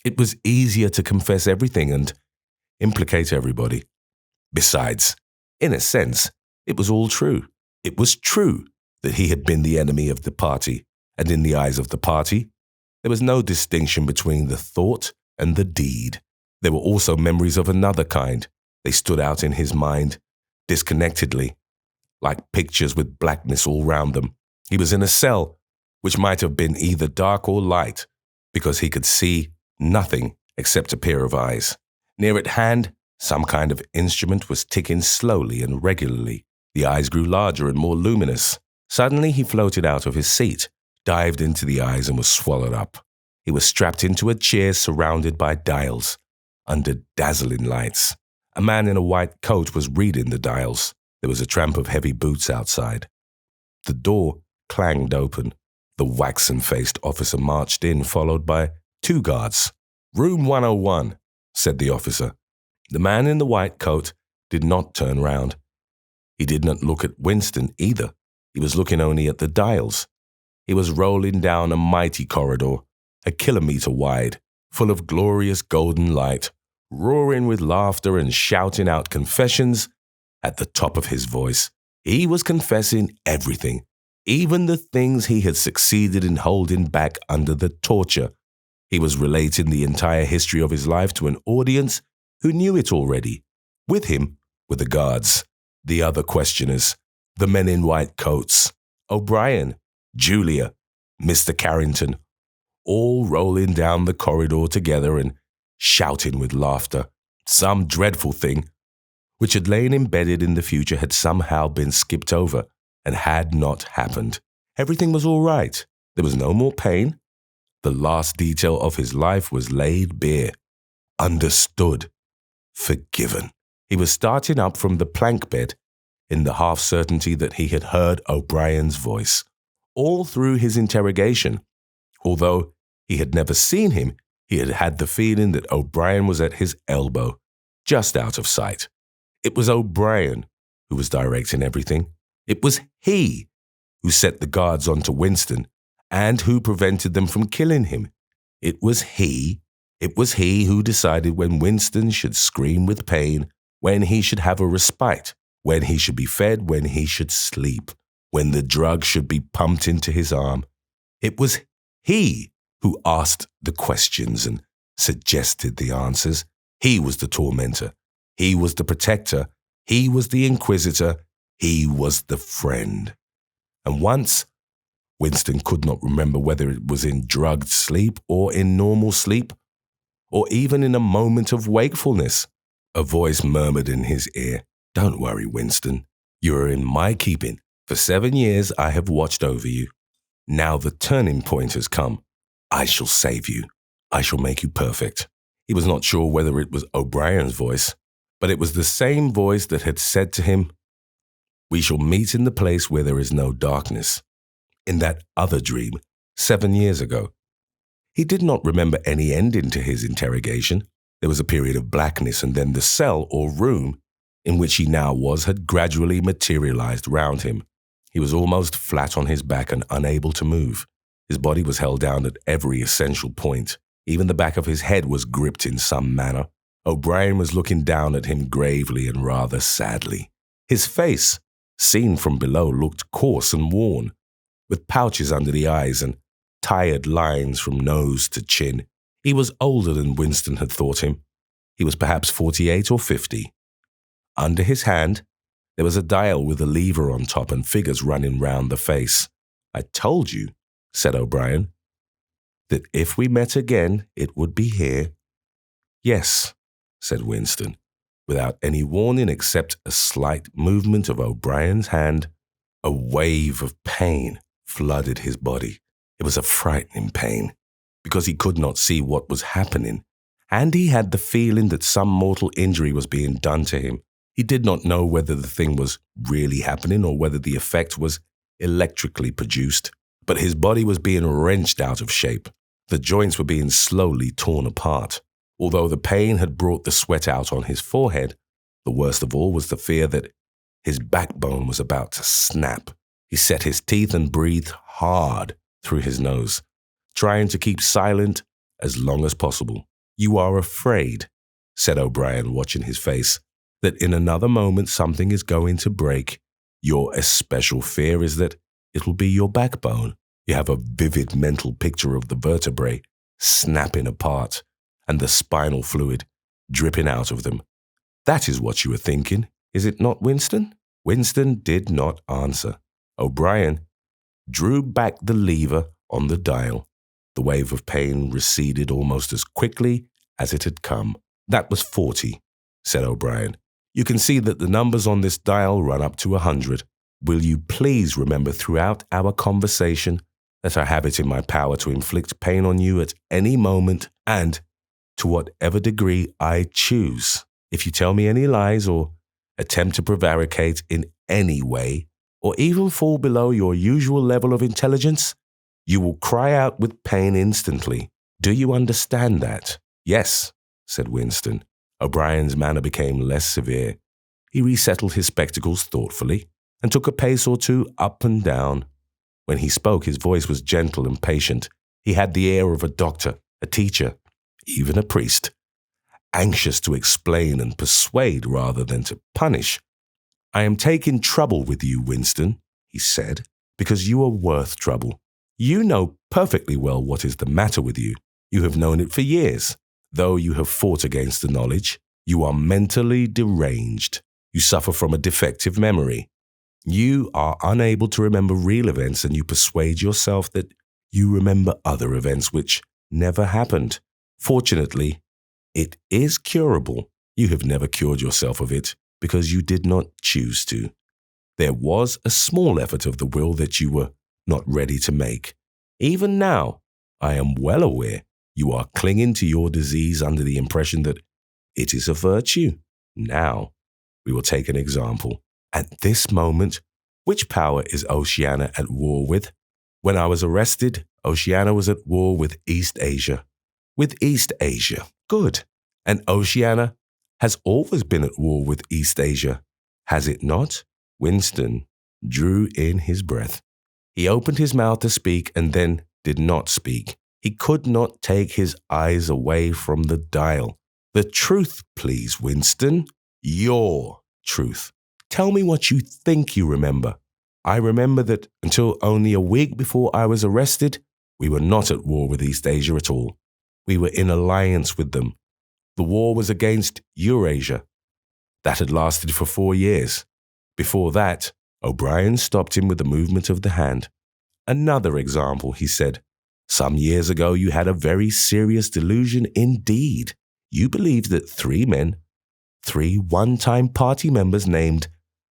S1: It was easier to confess everything and implicate everybody. Besides, in a sense, it was all true. It was true that he had been the enemy of the party, and in the eyes of the party, there was no distinction between the thought and the deed. There were also memories of another kind. They stood out in his mind, disconnectedly, like pictures with blackness all round them. He was in a cell, which might have been either dark or light, because he could see nothing except a pair of eyes. Near at hand, some kind of instrument was ticking slowly and regularly. The eyes grew larger and more luminous. Suddenly he floated out of his seat, dived into the eyes and was swallowed up. He was strapped into a chair surrounded by dials, under dazzling lights. A man in a white coat was reading the dials. There was a tramp of heavy boots outside. The door clanged open. The waxen-faced officer marched in, followed by 2 guards. "Room 101, said the officer. The man in the white coat did not turn round. He did not look at Winston either. He was looking only at the dials. He was rolling down a mighty corridor, a kilometre wide, full of glorious golden light, roaring with laughter and shouting out confessions at the top of his voice. He was confessing everything, even the things he had succeeded in holding back under the torture. He was relating the entire history of his life to an audience who knew it already. With him were the guards, the other questioners, the men in white coats, O'Brien, Julia, Mr. Carrington, all rolling down the corridor together and shouting with laughter. Some dreadful thing, which had lain embedded in the future, had somehow been skipped over and had not happened. Everything was all right. There was no more pain. The last detail of his life was laid bare, understood, forgiven. He was starting up from the plank bed in the half-certainty that he had heard O'Brien's voice. All through his interrogation, although he had never seen him, he had had the feeling that O'Brien was at his elbow, just out of sight. It was O'Brien who was directing everything. It was he who set the guards onto Winston and who prevented them from killing him. It was he who decided when Winston should scream with pain, when he should have a respite, when he should be fed, when he should sleep, when the drug should be pumped into his arm. It was he who asked the questions and suggested the answers. He was the tormentor. He was the protector. He was the inquisitor. He was the friend. And once, Winston could not remember whether it was in drugged sleep or in normal sleep, or even in a moment of wakefulness, a voice murmured in his ear, "Don't worry, Winston. You are in my keeping. For 7 years I have watched over you. Now the turning point has come. I shall save you. I shall make you perfect." He was not sure whether it was O'Brien's voice, but it was the same voice that had said to him, "We shall meet in the place where there is no darkness," in that other dream 7 years ago. He did not remember any ending to his interrogation. There was a period of blackness, and then the cell or room in which he now was had gradually materialized round him. He was almost flat on his back and unable to move. His body was held down at every essential point. Even the back of his head was gripped in some manner. O'Brien was looking down at him gravely and rather sadly. His face, seen from below, looked coarse and worn, with pouches under the eyes and tired lines from nose to chin. He was older than Winston had thought him. He was perhaps 48 or 50. Under his hand, there was a dial with a lever on top and figures running round the face. "I told you," said O'Brien, "that if we met again, it would be here." "Yes," said Winston, without any warning except a slight movement of O'Brien's hand. A wave of pain flooded his body. It was a frightening pain, because he could not see what was happening, and he had the feeling that some mortal injury was being done to him. He did not know whether the thing was really happening or whether the effect was electrically produced, but his body was being wrenched out of shape. The joints were being slowly torn apart. Although the pain had brought the sweat out on his forehead, the worst of all was the fear that his backbone was about to snap. He set his teeth and breathed hard through his nose, trying to keep silent as long as possible. "You are afraid," said O'Brien, watching his face, "that in another moment something is going to break. Your especial fear is that it will be your backbone. You have a vivid mental picture of the vertebrae snapping apart and the spinal fluid dripping out of them. That is what you are thinking, is it not, Winston?" Winston did not answer. O'Brien drew back the lever on the dial. The wave of pain receded almost as quickly as it had come. "That was 40, said O'Brien. "You can see that the numbers on this dial run up to 100. Will you please remember throughout our conversation that I have it in my power to inflict pain on you at any moment and to whatever degree I choose. If you tell me any lies or attempt to prevaricate in any way, or even fall below your usual level of intelligence, you will cry out with pain instantly. Do you understand that?" "Yes," said Winston. O'Brien's manner became less severe. He resettled his spectacles thoughtfully and took a pace or two up and down. When he spoke, his voice was gentle and patient. He had the air of a doctor, a teacher, even a priest, anxious to explain and persuade rather than to punish. "I am taking trouble with you, Winston," he said, "because you are worth trouble. You know perfectly well what is the matter with you. You have known it for years. Though you have fought against the knowledge, you are mentally deranged. You suffer from a defective memory. You are unable to remember real events, and you persuade yourself that you remember other events which never happened. Fortunately, it is curable. You have never cured yourself of it because you did not choose to. There was a small effort of the will that you were not ready to make. Even now, I am well aware you are clinging to your disease under the impression that it is a virtue. Now, we will take an example. At this moment, which power is Oceania at war with? When I was arrested, Oceania was at war with East Asia. With East Asia. Good. And Oceania has always been at war with East Asia, has it not? Winston drew in his breath. He opened his mouth to speak and then did not speak. He could not take his eyes away from the dial. The truth, please, Winston. Your truth. Tell me what you think you remember. I remember that until only a week before I was arrested, we were not at war with East Asia at all. We were in alliance with them. The war was against Eurasia. That had lasted for 4 years. Before that, O'Brien stopped him with a movement of the hand. Another example, he said. Some years ago you had a very serious delusion indeed. You believed that 3 men, 3 one-time party members named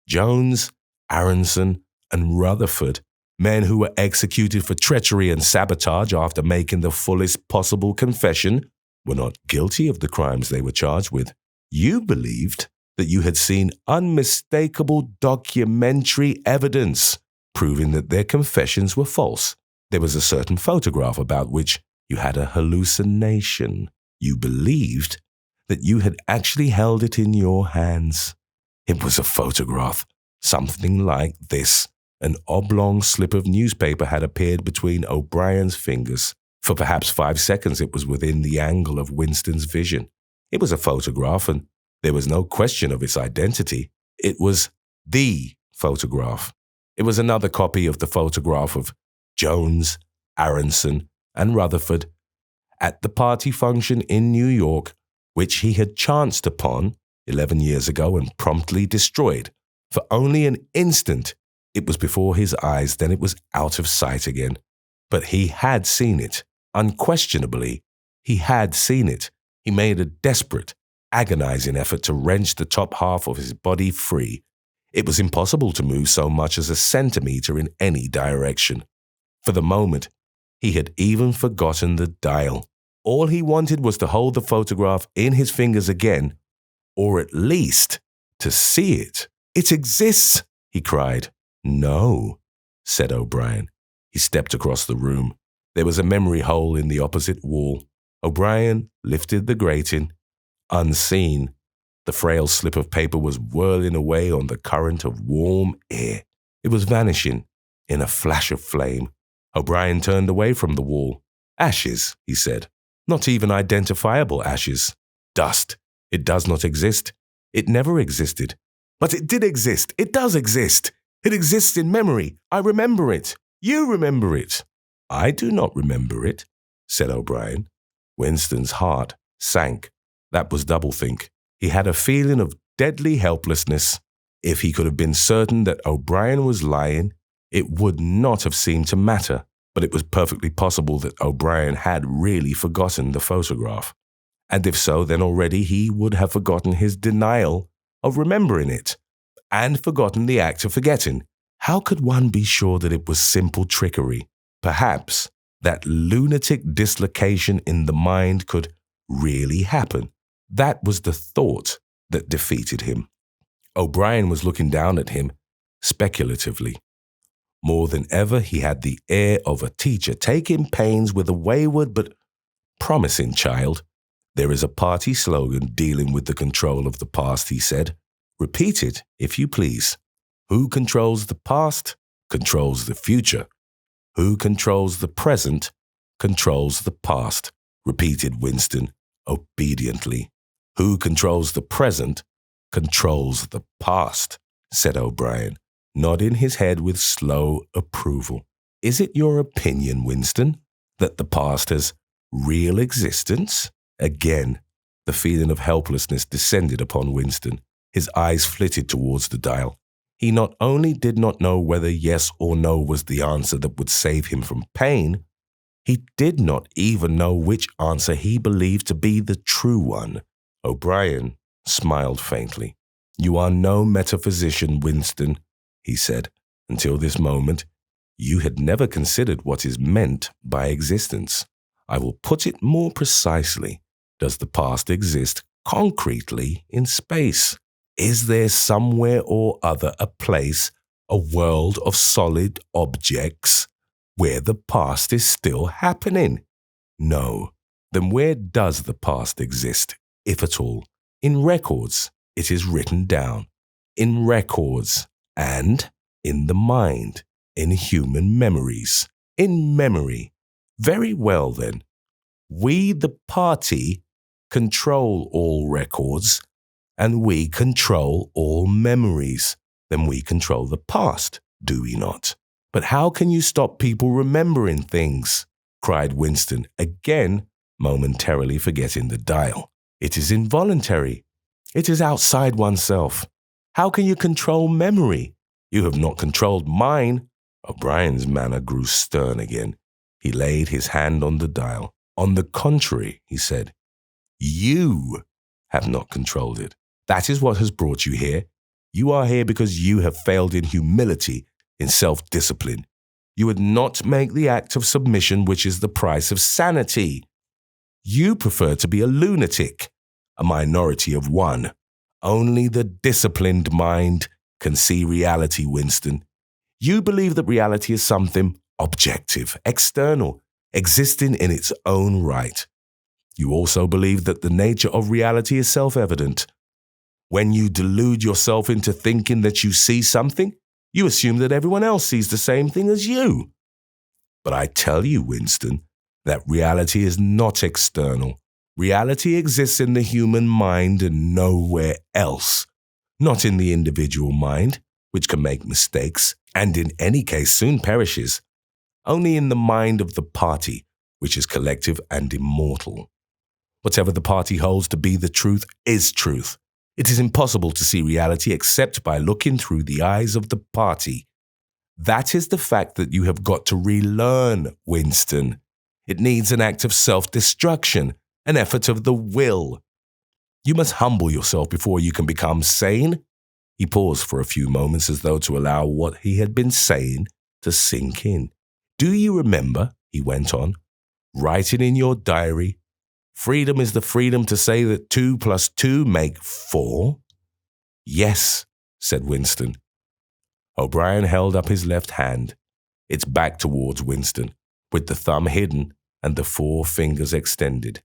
S1: Jones, Aronson, and Rutherford, men who were executed for treachery and sabotage after making the fullest possible confession, were not guilty of the crimes they were charged with. You believed that you had seen unmistakable documentary evidence proving that their confessions were false. There was a certain photograph about which you had a hallucination. You believed that you had actually held it in your hands. It was a photograph, something like this. An oblong slip of newspaper had appeared between O'Brien's fingers. For perhaps 5 seconds it was within the angle of Winston's vision. It was a photograph, and there was no question of its identity. It was the photograph. It was another copy of the photograph of Jones, Aronson, and Rutherford at the party function in New York, which he had chanced upon 11 years ago and promptly destroyed. For only an instant it was before his eyes, then it was out of sight again. But he had seen it. Unquestionably, he had seen it. He made a desperate, agonizing effort to wrench the top half of his body free. It was impossible to move so much as a centimeter in any direction. For the moment, he had even forgotten the dial. All he wanted was to hold the photograph in his fingers again, or at least to see it. It exists, he cried. No, said O'Brien. He stepped across the room. There was a memory hole in the opposite wall. O'Brien lifted the grating. Unseen, the frail slip of paper was whirling away on the current of warm air. It was vanishing in a flash of flame. O'Brien turned away from the wall. Ashes, he said. Not even identifiable ashes. Dust. It does not exist. It never existed. But it did exist. It does exist. It exists in memory. I remember it. You remember it. I do not remember it, said O'Brien. Winston's heart sank. That was doublethink. He had a feeling of deadly helplessness. If he could have been certain that O'Brien was lying, it would not have seemed to matter. But it was perfectly possible that O'Brien had really forgotten the photograph. And if so, then already he would have forgotten his denial of remembering it, and forgotten the act of forgetting. How could one be sure that it was simple trickery? Perhaps that lunatic dislocation in the mind could really happen. That was the thought that defeated him. O'Brien was looking down at him speculatively. More than ever, he had the air of a teacher taking pains with a wayward but promising child. There is a party slogan dealing with the control of the past, he said. Repeat it, if you please. Who controls the past, controls the future. Who controls the present, controls the past, repeated Winston obediently. Who controls the present, controls the past, said O'Brien, nodding his head with slow approval. Is it your opinion, Winston, that the past has real existence? Again, the feeling of helplessness descended upon Winston. His eyes flitted towards the dial. He not only did not know whether yes or no was the answer that would save him from pain, he did not even know which answer he believed to be the true one. O'Brien smiled faintly. "You are no metaphysician, Winston," he said. "Until this moment, you had never considered what is meant by existence. I will put it more precisely. Does the past exist concretely in space? Is there somewhere or other a place, a world of solid objects, where the past is still happening? No. Then where does the past exist, if at all? In records. It is written down. In records. And in the mind. In human memories. In memory. Very well then. We, the party, control all records, and we control all memories. Then we control the past, do we not? But how can you stop people remembering things?" cried Winston, again momentarily forgetting the dial. "It is involuntary. It is outside oneself. How can you control memory? You have not controlled mine." O'Brien's manner grew stern again. He laid his hand on the dial. "On the contrary," he said, "you have not controlled it. That is what has brought you here. You are here because you have failed in humility, in self-discipline. You would not make the act of submission which is the price of sanity. You prefer to be a lunatic, a minority of one. Only the disciplined mind can see reality, Winston. You believe that reality is something objective, external, existing in its own right. You also believe that the nature of reality is self-evident. When you delude yourself into thinking that you see something, you assume that everyone else sees the same thing as you. But I tell you, Winston, that reality is not external. Reality exists in the human mind and nowhere else. Not in the individual mind, which can make mistakes, and in any case soon perishes. Only in the mind of the party, which is collective and immortal. Whatever the party holds to be the truth is truth. It is impossible to see reality except by looking through the eyes of the party. That is the fact that you have got to relearn, Winston. It needs an act of self-destruction, an effort of the will. You must humble yourself before you can become sane." He paused for a few moments as though to allow what he had been saying to sink in. "Do you remember," he went on, "writing in your diary, 'Freedom is the freedom to say that 2 + 2 make 4'? "Yes," said Winston. O'Brien held up his left hand, its back towards Winston, with the thumb hidden and the 4 fingers extended.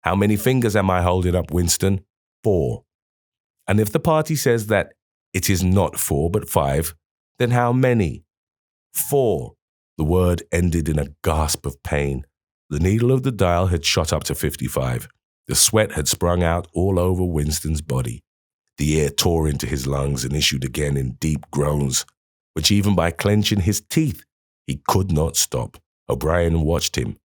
S1: "How many fingers am I holding up, Winston?" 4. "And if the party says that it is not 4 but 5, then how many?" 4. The word ended in a gasp of pain. The needle of the dial had shot up to 55. The sweat had sprung out all over Winston's body. The air tore into his lungs and issued again in deep groans, which even by clenching his teeth, he could not stop. O'Brien watched him.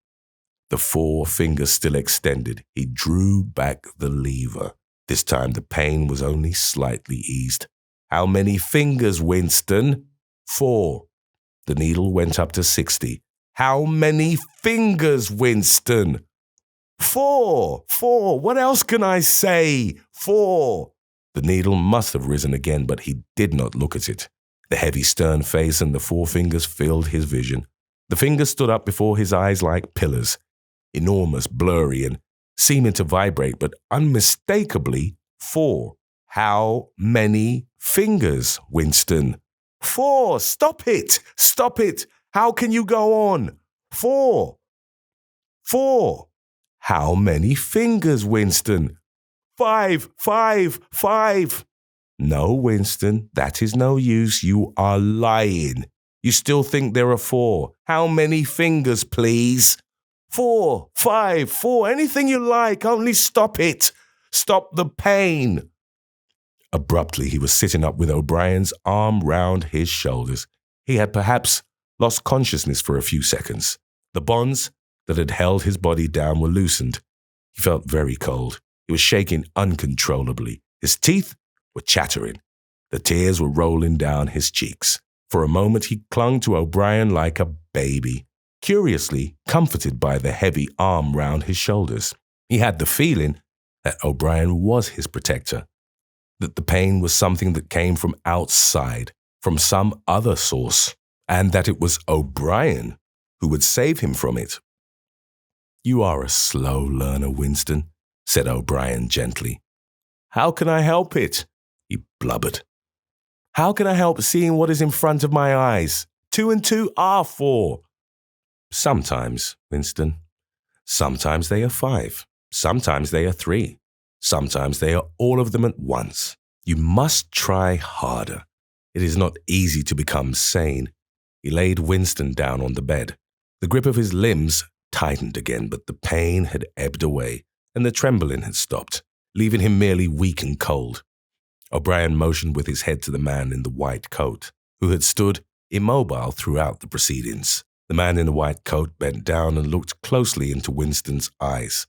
S1: The 4 fingers still extended, he drew back the lever. This time the pain was only slightly eased. "How many fingers, Winston?" 4. The needle went up to 60. "How many fingers, Winston?" 4. 4. What else can I say? 4. The needle must have risen again, but he did not look at it. The heavy, stern face and the 4 fingers filled his vision. The fingers stood up before his eyes like pillars, enormous, blurry, and seeming to vibrate, but unmistakably 4. "How many fingers, Winston?" 4. Stop it! Stop it! How can you go on? 4. 4. "How many fingers, Winston?" 5. 5. 5. "No, Winston, that is no use. You are lying. You still think there are 4. How many fingers, please?" 4. 5. 4. Anything you like, only stop it. Stop the pain. Abruptly, he was sitting up with O'Brien's arm round his shoulders. He had perhaps lost consciousness for a few seconds. The bonds that had held his body down were loosened. He felt very cold. He was shaking uncontrollably. His teeth were chattering. The tears were rolling down his cheeks. For a moment he clung to O'Brien like a baby, curiously comforted by the heavy arm round his shoulders. He had the feeling that O'Brien was his protector, that the pain was something that came from outside, from some other source, and that it was O'Brien who would save him from it. "You are a slow learner, Winston," said O'Brien gently. "How can I help it?" he blubbered. "How can I help seeing what is in front of my eyes? 2 and 2 are 4. Sometimes, Winston. Sometimes they are 5. Sometimes they are 3. Sometimes they are all of them at once. You must try harder. It is not easy to become sane." He laid Winston down on the bed. The grip of his limbs tightened again, but the pain had ebbed away, and the trembling had stopped, leaving him merely weak and cold. O'Brien motioned with his head to the man in the white coat, who had stood immobile throughout the proceedings. The man in the white coat bent down and looked closely into Winston's eyes,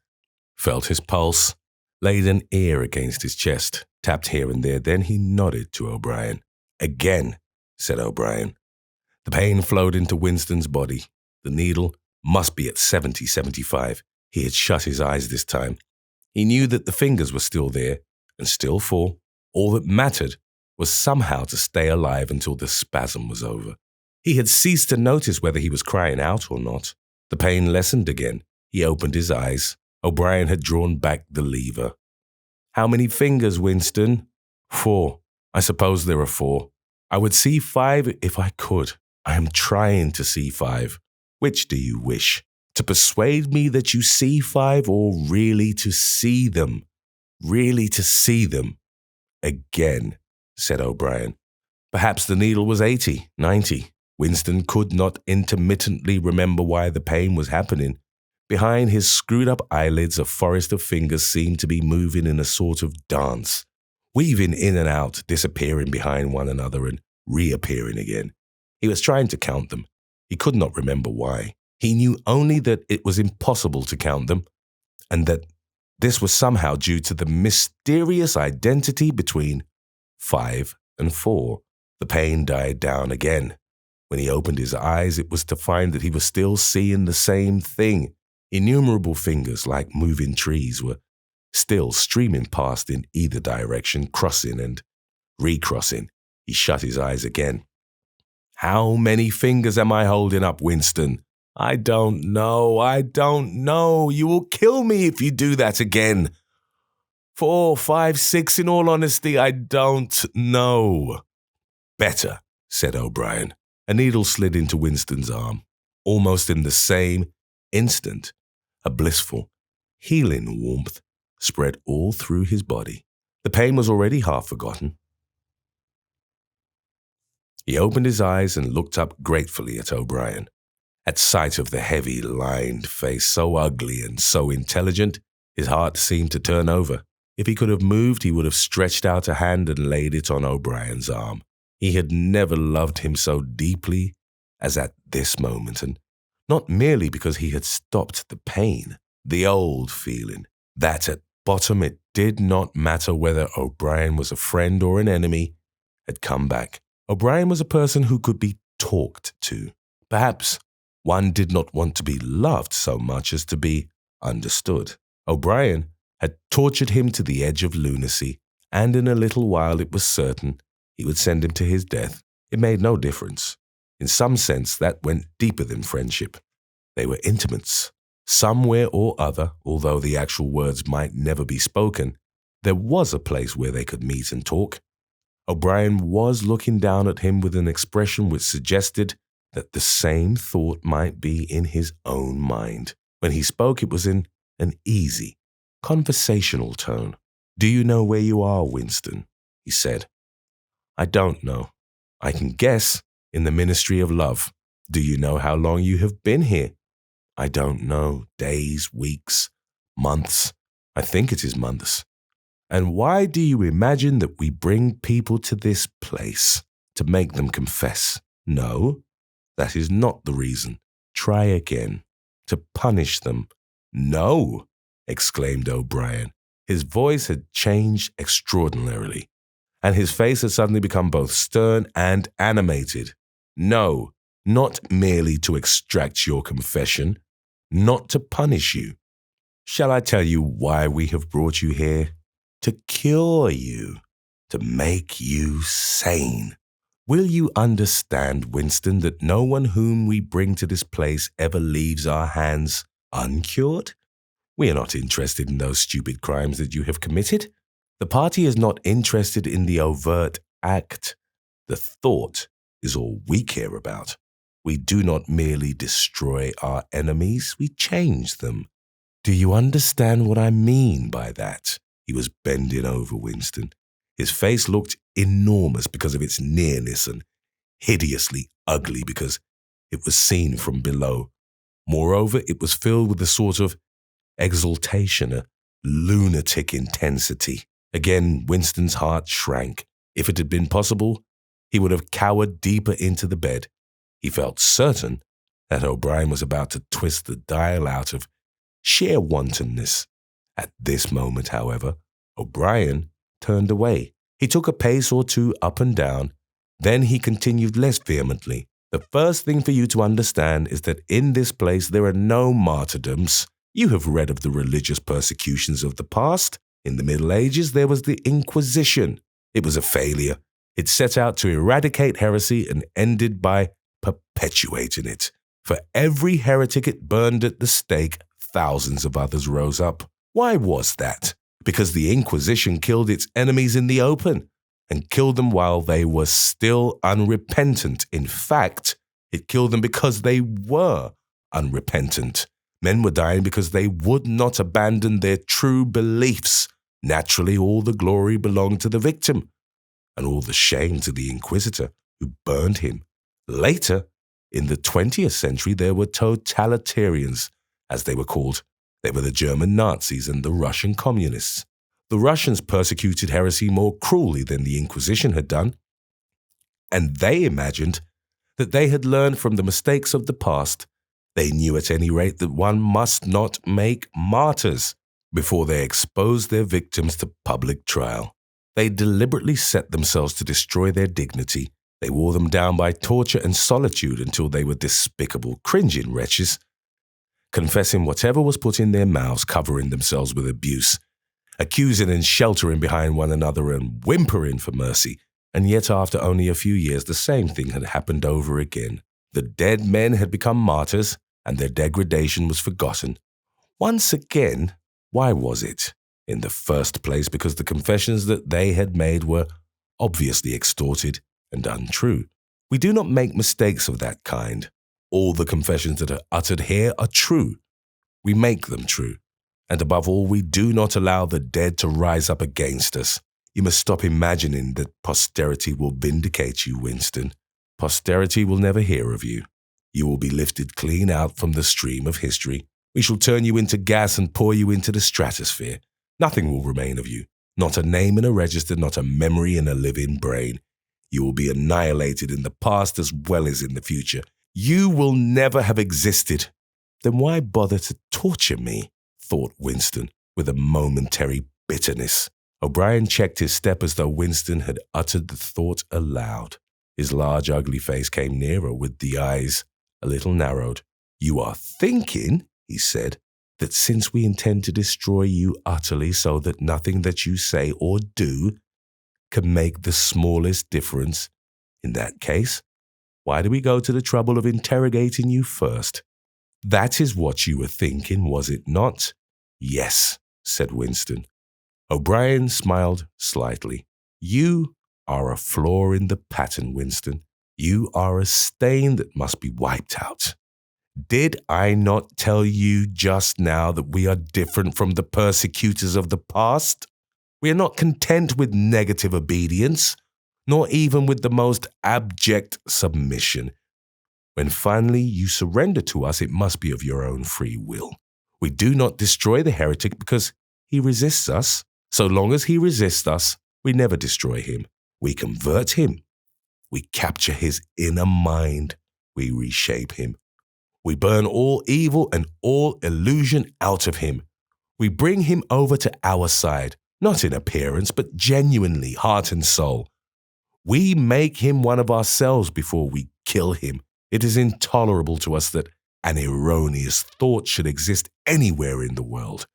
S1: felt his pulse, laid an ear against his chest, tapped here and there. Then he nodded to O'Brien. "Again," said O'Brien. The pain flowed into Winston's body. The needle must be at 70, 75. He had shut his eyes this time. He knew that the fingers were still there, and still 4. All that mattered was somehow to stay alive until the spasm was over. He had ceased to notice whether he was crying out or not. The pain lessened again. He opened his eyes. O'Brien had drawn back the lever. "How many fingers, Winston?" 4. "I suppose there are 4. I would see 5 if I could. I am trying to see 5. Which do you wish? To persuade me that you see 5, or really to see them? Really to see them?" "Again," said O'Brien. Perhaps the needle was 80, 90. Winston could not intermittently remember why the pain was happening. Behind his screwed-up eyelids, a forest of fingers seemed to be moving in a sort of dance, weaving in and out, disappearing behind one another and reappearing again. He was trying to count them. He could not remember why. He knew only that it was impossible to count them, and that this was somehow due to the mysterious identity between 5 and 4. The pain died down again. When he opened his eyes, it was to find that he was still seeing the same thing. Innumerable fingers, like moving trees, were still streaming past in either direction, crossing and recrossing. He shut his eyes again. "How many fingers am I holding up, Winston?" "I don't know. I don't know. You will kill me if you do that again." 4, 5, 6, in all honesty, I don't know." "Better," said O'Brien. A needle slid into Winston's arm. Almost in the same instant, a blissful, healing warmth spread all through his body. The pain was already half forgotten. He opened his eyes and looked up gratefully at O'Brien. At sight of the heavy, lined face, so ugly and so intelligent, his heart seemed to turn over. If he could have moved, he would have stretched out a hand and laid it on O'Brien's arm. He had never loved him so deeply as at this moment, and not merely because he had stopped the pain, the old feeling, that at bottom it did not matter whether O'Brien was a friend or an enemy, had come back. O'Brien was a person who could be talked to. Perhaps one did not want to be loved so much as to be understood. O'Brien had tortured him to the edge of lunacy, and in a little while it was certain he would send him to his death. It made no difference. In some sense, that went deeper than friendship. They were intimates. Somewhere or other, although the actual words might never be spoken, there was a place where they could meet and talk. O'Brien was looking down at him with an expression which suggested that the same thought might be in his own mind. When he spoke, it was in an easy, conversational tone. "Do you know where you are, Winston?" he said. "I don't know. I can guess, in the ministry of love." "Do you know how long you have been here?" "I don't know. Days, weeks, months. I think it is months." "And why do you imagine that we bring people to this place? To make them confess?" "No, that is not the reason." "Try again." "To punish them." "No," exclaimed O'Brien. His voice had changed extraordinarily. and his face had suddenly become both stern and animated. No, not merely to extract your confession, not to punish you. Shall I tell you why we have brought you here? To cure you, to make you sane. Will you understand, Winston, that no one whom we bring to this place ever leaves our hands uncured? We are not interested in those stupid crimes that you have committed. The party is not interested in the overt act. The thought is all we care about. We do not merely destroy our enemies, we change them. Do you understand what I mean by that? He was bending over Winston. His face looked enormous because of its nearness and hideously ugly because it was seen from below. Moreover, it was filled with a sort of exultation, a lunatic intensity. Again, Winston's heart shrank. If it had been possible, he would have cowered deeper into the bed. He felt certain that O'Brien was about to twist the dial out of sheer wantonness. At this moment, however, O'Brien turned away. He took a pace or two up and down. Then he continued less vehemently. The first thing for you to understand is that in this place there are no martyrdoms. You have read of the religious persecutions of the past. In the Middle Ages, there was the Inquisition. It was a failure. It set out to eradicate heresy and ended by perpetuating it. For every heretic it burned at the stake, thousands of others rose up. Why was that? Because the Inquisition killed its enemies in the open and killed them while they were still unrepentant. In fact, it killed them because they were unrepentant. Men were dying because they would not abandon their true beliefs. Naturally, all the glory belonged to the victim, and all the shame to the inquisitor who burned him. Later, in the 20th century, there were totalitarians, as they were called. They were the German Nazis and the Russian communists. The Russians persecuted heresy more cruelly than the Inquisition had done, and they imagined that they had learned from the mistakes of the past. They knew at any rate that one must not make martyrs before they exposed their victims to public trial. They deliberately set themselves to destroy their dignity. They wore them down by torture and solitude until they were despicable, cringing wretches, confessing whatever was put in their mouths, covering themselves with abuse, accusing and sheltering behind one another and whimpering for mercy. And yet after only a few years, the same thing had happened over again. The dead men had become martyrs, and their degradation was forgotten. Once again, why was it? In the first place, because the confessions that they had made were obviously extorted and untrue. We do not make mistakes of that kind. All the confessions that are uttered here are true. We make them true. And above all, we do not allow the dead to rise up against us. You must stop imagining that posterity will vindicate you, Winston. Posterity will never hear of you. You will be lifted clean out from the stream of history. We shall turn you into gas and pour you into the stratosphere. Nothing will remain of you. Not a name in a register, not a memory in a living brain. You will be annihilated in the past as well as in the future. You will never have existed. Then why bother to torture me? Thought Winston, with a momentary bitterness. O'Brien checked his step as though Winston had uttered the thought aloud. His large, ugly face came nearer, with the eyes a little narrowed. You are thinking, he said, that since we intend to destroy you utterly so that nothing that you say or do can make the smallest difference, in that case, why do we go to the trouble of interrogating you first? That is what you were thinking, was it not? Yes, said Winston. O'Brien smiled slightly. You are a flaw in the pattern, Winston. You are a stain that must be wiped out. Did I not tell you just now that we are different from the persecutors of the past? We are not content with negative obedience, nor even with the most abject submission. When finally you surrender to us, it must be of your own free will. We do not destroy the heretic because he resists us. So long as he resists us, we never destroy him. We convert him. We capture his inner mind. We reshape him. We burn all evil and all illusion out of him. We bring him over to our side. not in appearance, but genuinely, heart and soul. We make him one of ourselves before we kill him. It is intolerable to us that an erroneous thought should exist anywhere in the world,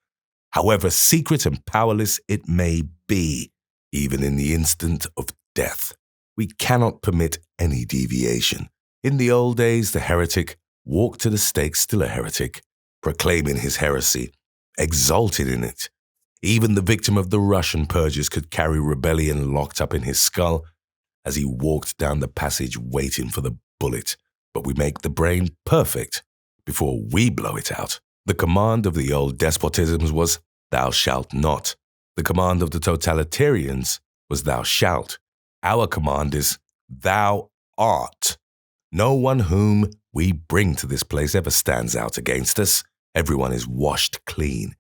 S1: however secret and powerless it may be, even in the instant of death. We cannot permit any deviation. In the old days, the heretic walked to the stake still a heretic, proclaiming his heresy, exalted in it. Even the victim of the Russian purges could carry rebellion locked up in his skull as he walked down the passage waiting for the bullet. But we make the brain perfect before we blow it out. The command of the old despotisms was, "Thou shalt not." The command of the totalitarians was, "Thou shalt." Our command is, "Thou art." No one whom we bring to this place ever stands out against us. Everyone is washed clean.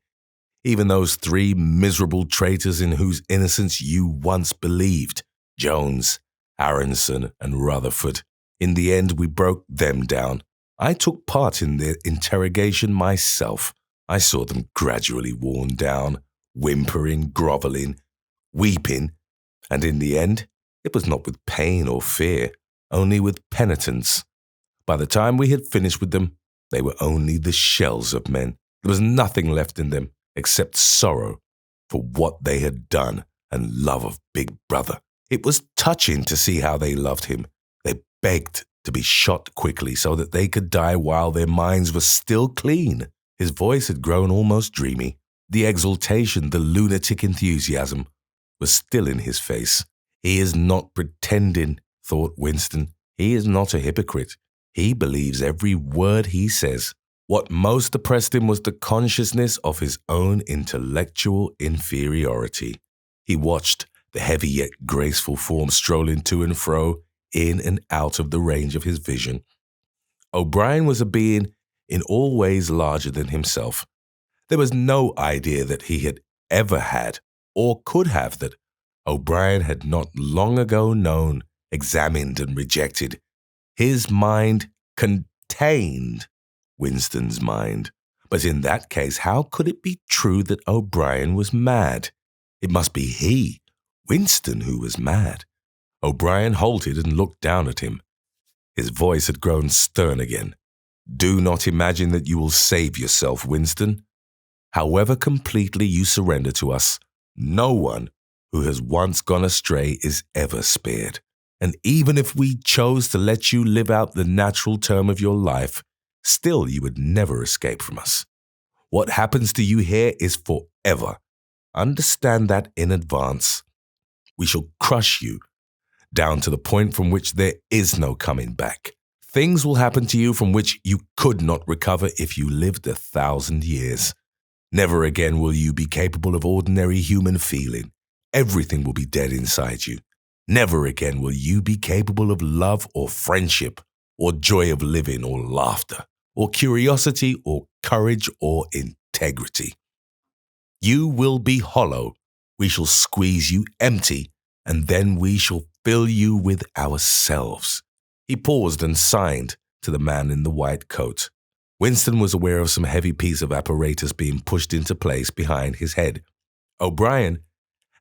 S1: Even those three miserable traitors in whose innocence you once believed, Jones, Aronson, and Rutherford. In the end, we broke them down. I took part in their interrogation myself. I saw them gradually worn down, whimpering, grovelling, weeping, and in the end, it was not with pain or fear, only with penitence. By the time we had finished with them, they were only the shells of men. There was nothing left in them except sorrow for what they had done and love of Big Brother. It was touching to see how they loved him. They begged to be shot quickly so that they could die while their minds were still clean. His voice had grown almost dreamy. The exultation, the lunatic enthusiasm was still in his face. He is not pretending, thought Winston. He is not a hypocrite. He believes every word he says. What most oppressed him was the consciousness of his own intellectual inferiority. He watched the heavy yet graceful form strolling to and fro, in and out of the range of his vision. O'Brien was a being in all ways larger than himself. There was no idea that he had ever had, or could have, that O'Brien had not long ago known, examined, and rejected. His mind contained Winston's mind. But in that case, how could it be true that O'Brien was mad? It must be he, Winston, who was mad. O'Brien halted and looked down at him. His voice had grown stern again. "Do not imagine that you will save yourself, Winston. However completely you surrender to us, no one who has once gone astray is ever spared. And even if we chose to let you live out the natural term of your life, still you would never escape from us. What happens to you here is forever. Understand that in advance. We shall crush you down to the point from which there is no coming back. Things will happen to you from which you could not recover if you lived 1,000 years. Never again will you be capable of ordinary human feeling. Everything will be dead inside you. Never again will you be capable of love or friendship, or joy of living or laughter, or curiosity or courage or integrity. You will be hollow. We shall squeeze you empty, and then we shall fill you with ourselves." He paused and signed to the man in the white coat. Winston was aware of some heavy piece of apparatus being pushed into place behind his head. O'Brien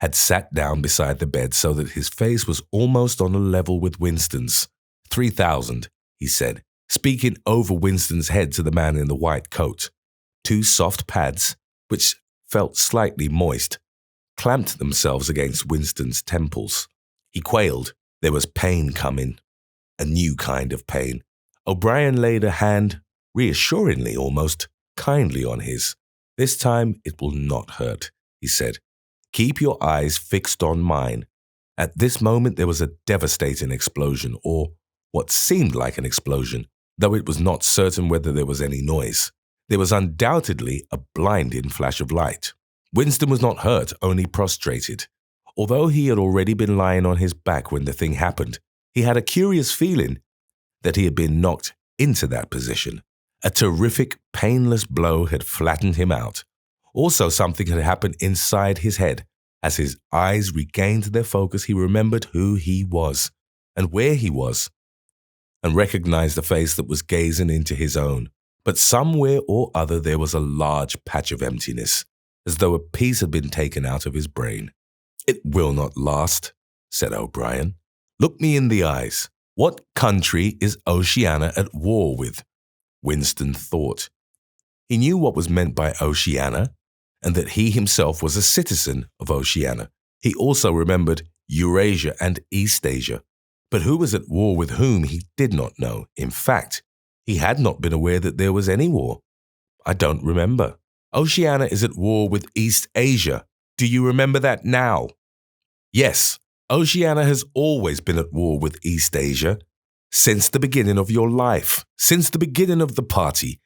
S1: had sat down beside the bed so that his face was almost on a level with Winston's. 3,000, he said, speaking over Winston's head to the man in the white coat. Two soft pads, which felt slightly moist, clamped themselves against Winston's temples. He quailed. There was pain coming, a new kind of pain. O'Brien laid a hand, reassuringly, almost kindly, on his. "This time it will not hurt," he said. "Keep your eyes fixed on mine." At this moment there was a devastating explosion, or what seemed like an explosion, though it was not certain whether there was any noise. There was undoubtedly a blinding flash of light. Winston was not hurt, only prostrated. Although he had already been lying on his back when the thing happened, he had a curious feeling that he had been knocked into that position. A terrific, painless blow had flattened him out. Also, something had happened inside his head. As his eyes regained their focus, he remembered who he was and where he was, and recognized the face that was gazing into his own. But somewhere or other there was a large patch of emptiness. as though a piece had been taken out of his brain. "It will not last," said O'Brien. "Look me in the eyes. What country is Oceania at war with?" Winston thought. He knew what was meant by Oceania, and that he himself was a citizen of Oceania. He also remembered Eurasia and Eastasia. But who was at war with whom he did not know. In fact, he had not been aware that there was any war. "I don't remember." "Oceania is at war with East Asia. Do you remember that now?" "Yes, Oceania has always been at war with East Asia. Since the beginning of your life, since the beginning of the party,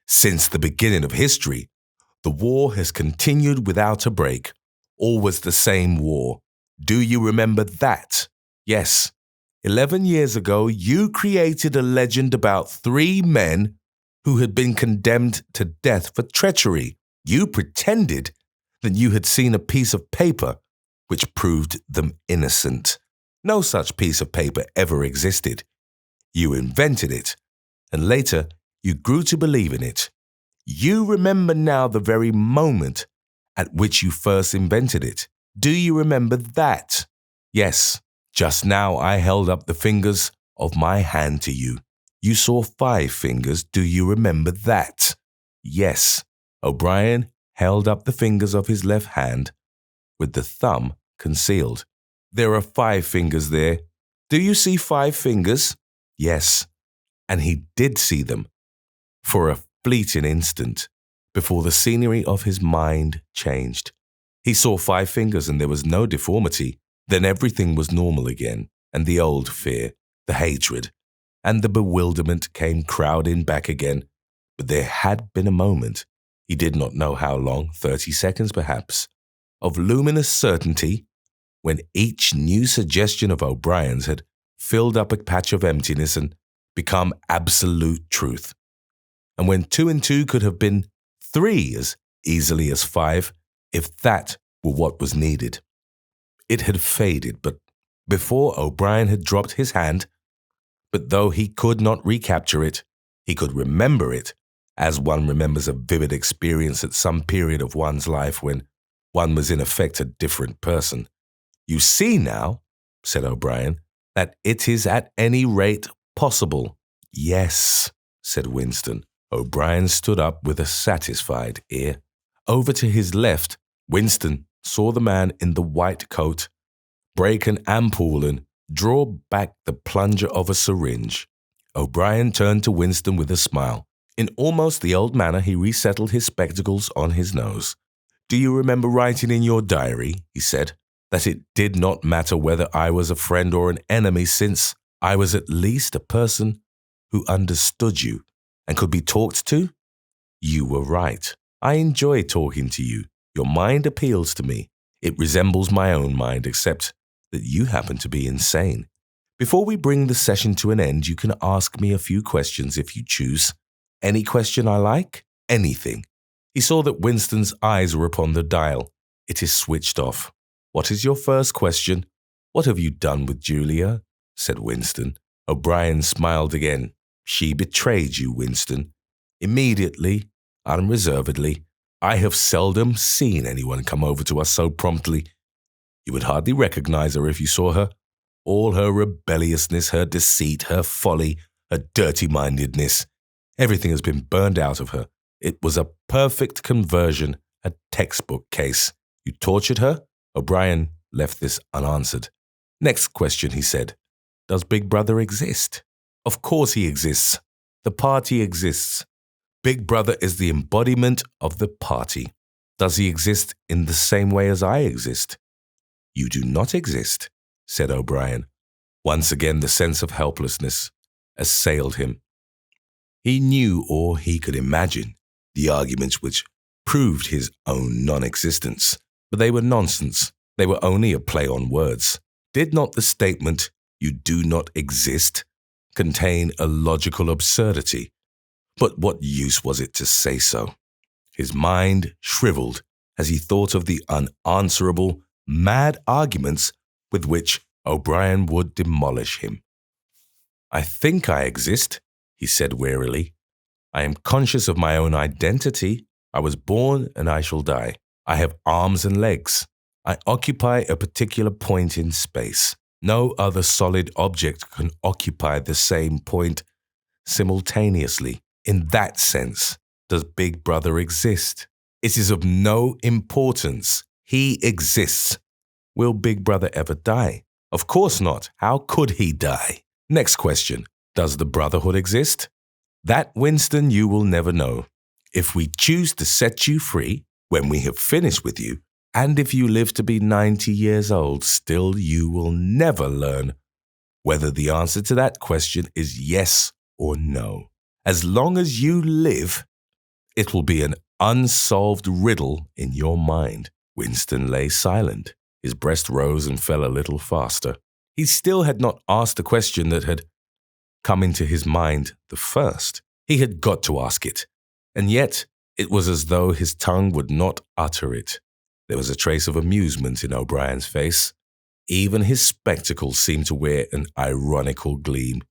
S1: since the beginning of history, the war has continued without a break. Always the same war. Do you remember that?" "Yes. 11 years ago, you created a legend about 3 men who had been condemned to death for treachery. You pretended that you had seen a piece of paper which proved them innocent. No such piece of paper ever existed. You invented it, and later you grew to believe in it. You remember now the very moment at which you first invented it. Do you remember that?" "Yes. Just now I held up the fingers of my hand to you. You saw 5 fingers. Do you remember that?" "Yes." O'Brien held up the fingers of his left hand, with the thumb concealed. "There are 5 fingers there. Do you see 5 fingers?" "Yes." And he did see them, for a fleeting instant, before the scenery of his mind changed. He saw 5 fingers and there was no deformity. Then everything was normal again, and the old fear, the hatred, and the bewilderment came crowding back again. But there had been a moment, he did not know how long, 30 seconds perhaps, of luminous certainty, when each new suggestion of O'Brien's had filled up a patch of emptiness and become absolute truth. And when 2 and 2 could have been 3 as easily as 5, if that were what was needed. It had faded, but before O'Brien had dropped his hand, but though he could not recapture it, he could remember it, as one remembers a vivid experience at some period of one's life when one was in effect a different person. "You see now," said O'Brien, "that it is at any rate possible." "Yes," said Winston. O'Brien stood up with a satisfied air. Over to his left, Winston saw the man in the white coat break an ampoule and draw back the plunger of a syringe. O'Brien turned to Winston with a smile. In almost the old manner, he resettled his spectacles on his nose. "Do you remember writing in your diary," he said, "that it did not matter whether I was a friend or an enemy, since I was at least a person who understood you and could be talked to?" "You were right. I enjoy talking to you. Your mind appeals to me. It resembles my own mind, except that you happen to be insane. Before we bring the session to an end, you can ask me a few questions if you choose. Any question I like? Anything." He saw that Winston's eyes were upon the dial. "It is switched off. What is your first question?" "What have you done with Julia?" said Winston. O'Brien smiled again. "She betrayed you, Winston. Immediately, unreservedly. I have seldom seen anyone come over to us so promptly. You would hardly recognize her if you saw her. All her rebelliousness, her deceit, her folly, her dirty-mindedness, everything has been burned out of her. It was a perfect conversion, a textbook case. You tortured her?" O'Brien left this unanswered. "Next question," he said. "Does Big Brother exist?" "Of course he exists. The party exists. Big Brother is the embodiment of the party. Does he exist in the same way as I exist?" "You do not exist," said O'Brien. Once again the sense of helplessness assailed him. He knew, or he could imagine, the arguments which proved his own non-existence, but they were nonsense. They were only a play on words. Did not the statement, "You do not exist," contain a logical absurdity? But what use was it to say so? His mind shriveled as he thought of the unanswerable, mad arguments with which O'Brien would demolish him. "I think I exist," he said wearily. "I am conscious of my own identity. I was born and I shall die. I have arms and legs. I occupy a particular point in space. No other solid object can occupy the same point simultaneously. In that sense, does Big Brother exist? It is of no importance. He exists. Will Big Brother ever die? Of course not. How could he die? Next question. Does the Brotherhood exist? That, Winston, you will never know. If we choose to set you free when we have finished with you, and if you live to be 90 years old, still you will never learn whether the answer to that question is yes or no. As long as you live, it will be an unsolved riddle in your mind. Winston lay silent. His breast rose and fell a little faster. He still had not asked the question that had come into his mind the first. He had got to ask it, and yet it was as though his tongue would not utter it. There was a trace of amusement in O'Brien's face. Even his spectacles seemed to wear an ironical gleam.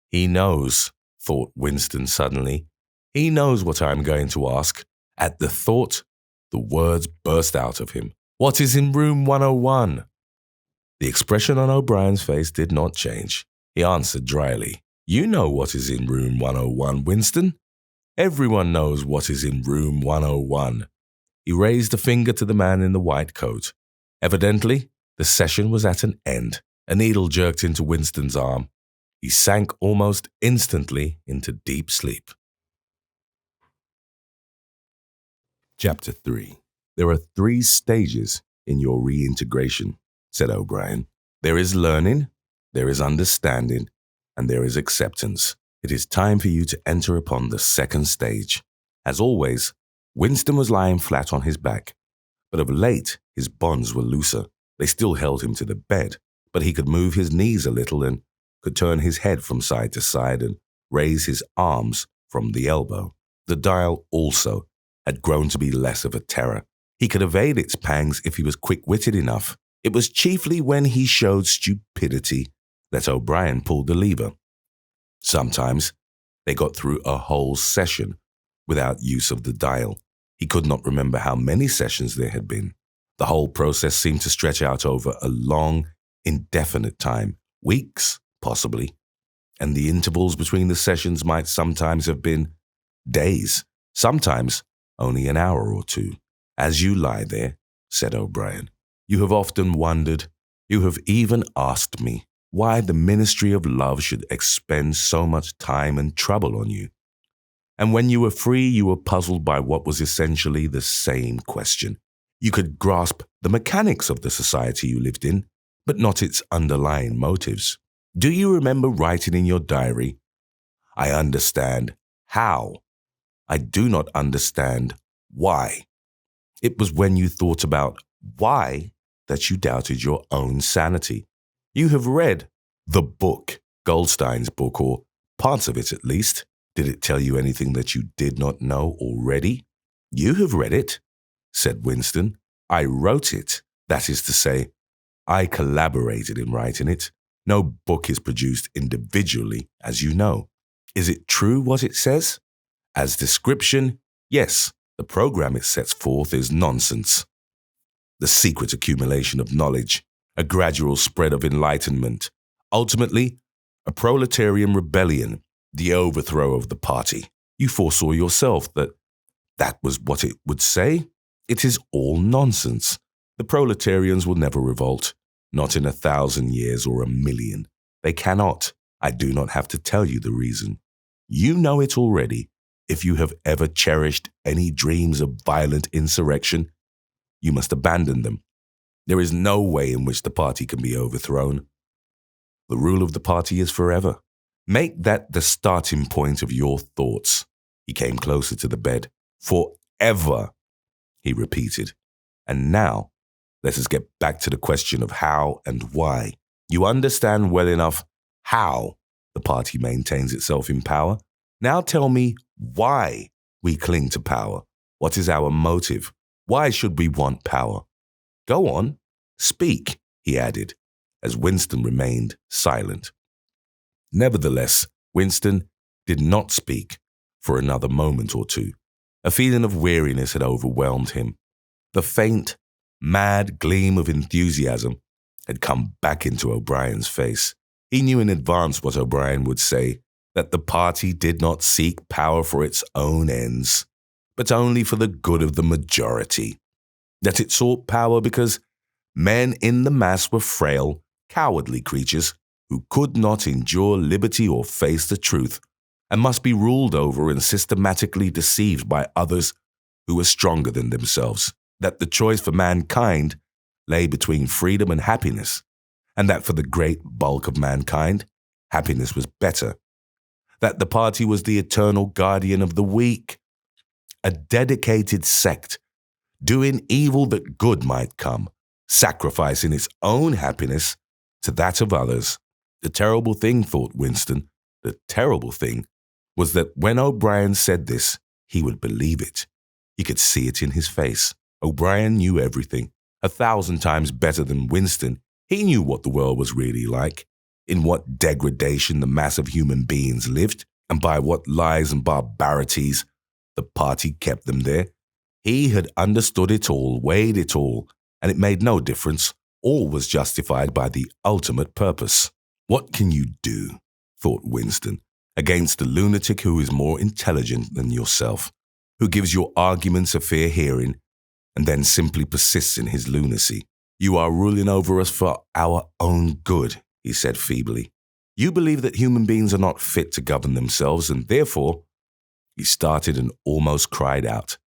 S1: He knows, thought Winston suddenly. He knows what I am going to ask. At the thought, the words burst out of him. What is in room 101? The expression on O'Brien's face did not change. He answered dryly, You know what is in room 101, Winston. Everyone knows what is in room 101. He raised a finger to the man in the white coat. Evidently, the session was at an end. A needle jerked into Winston's arm. He sank almost instantly into deep sleep. Chapter 3. There are 3 stages in your reintegration, said O'Brien. There is learning, there is understanding, and there is acceptance. It is time for you to enter upon the 2nd stage. As always, Winston was lying flat on his back, but of late his bonds were looser. They still held him to the bed, but he could move his knees a little and could turn his head from side to side and raise his arms from the elbow. The dial also had grown to be less of a terror. He could evade its pangs if he was quick-witted enough. It was chiefly when he showed stupidity that O'Brien pulled the lever. Sometimes they got through a whole session without use of the dial. He could not remember how many sessions there had been. The whole process seemed to stretch out over a long, indefinite time, weeks, possibly, and the intervals between the sessions might sometimes have been days, sometimes only an hour or 2. As you lie there, said O'Brien, you have often wondered, you have even asked me, why the Ministry of Love should expend so much time and trouble on you. And when you were free, you were puzzled by what was essentially the same question. You could grasp the mechanics of the society you lived in, but not its underlying motives. Do you remember writing in your diary, I understand how. I do not understand why. It was when you thought about why that you doubted your own sanity. You have read the book, Goldstein's book, or parts of it at least. Did it tell you anything that you did not know already? You have read it, said Winston. I wrote it. That is to say, I collaborated in writing it. No book is produced individually, as you know. Is it true what it says? As description, yes, the program it sets forth is nonsense. The secret accumulation of knowledge, a gradual spread of enlightenment, ultimately, a proletarian rebellion, the overthrow of the party. You foresaw yourself that that was what it would say. It is all nonsense. The proletarians will never revolt, not in 1,000 years or 1,000,000. They cannot. I do not have to tell you the reason. You know it already. If you have ever cherished any dreams of violent insurrection, you must abandon them. There is no way in which the party can be overthrown. The rule of the party is forever. Make that the starting point of your thoughts. He came closer to the bed. Forever, he repeated. And now, let us get back to the question of how and why. You understand well enough how the party maintains itself in power. Now tell me why we cling to power. What is our motive? Why should we want power? Go on, speak, he added, as Winston remained silent. Nevertheless, Winston did not speak for another moment or 2. A feeling of weariness had overwhelmed him. The faint, mad gleam of enthusiasm had come back into O'Brien's face. He knew in advance what O'Brien would say, that the party did not seek power for its own ends, but only for the good of the majority. That it sought power because men in the mass were frail, cowardly creatures who could not endure liberty or face the truth, and must be ruled over and systematically deceived by others who were stronger than themselves. That the choice for mankind lay between freedom and happiness, and that for the great bulk of mankind, happiness was better. That the party was the eternal guardian of the weak, a dedicated sect, doing evil that good might come, sacrificing its own happiness to that of others. The terrible thing, thought Winston, the terrible thing was that when O'Brien said this, he would believe it. He could see it in his face. O'Brien knew everything, 1,000 times better than Winston. He knew what the world was really like, in what degradation the mass of human beings lived, and by what lies and barbarities the party kept them there. He had understood it all, weighed it all, and it made no difference. All was justified by the ultimate purpose. What can you do, thought Winston, against a lunatic who is more intelligent than yourself, who gives your arguments a fair hearing, and then simply persists in his lunacy? You are ruling over us for our own good, he said feebly. You believe that human beings are not fit to govern themselves, and therefore, he started and almost cried out.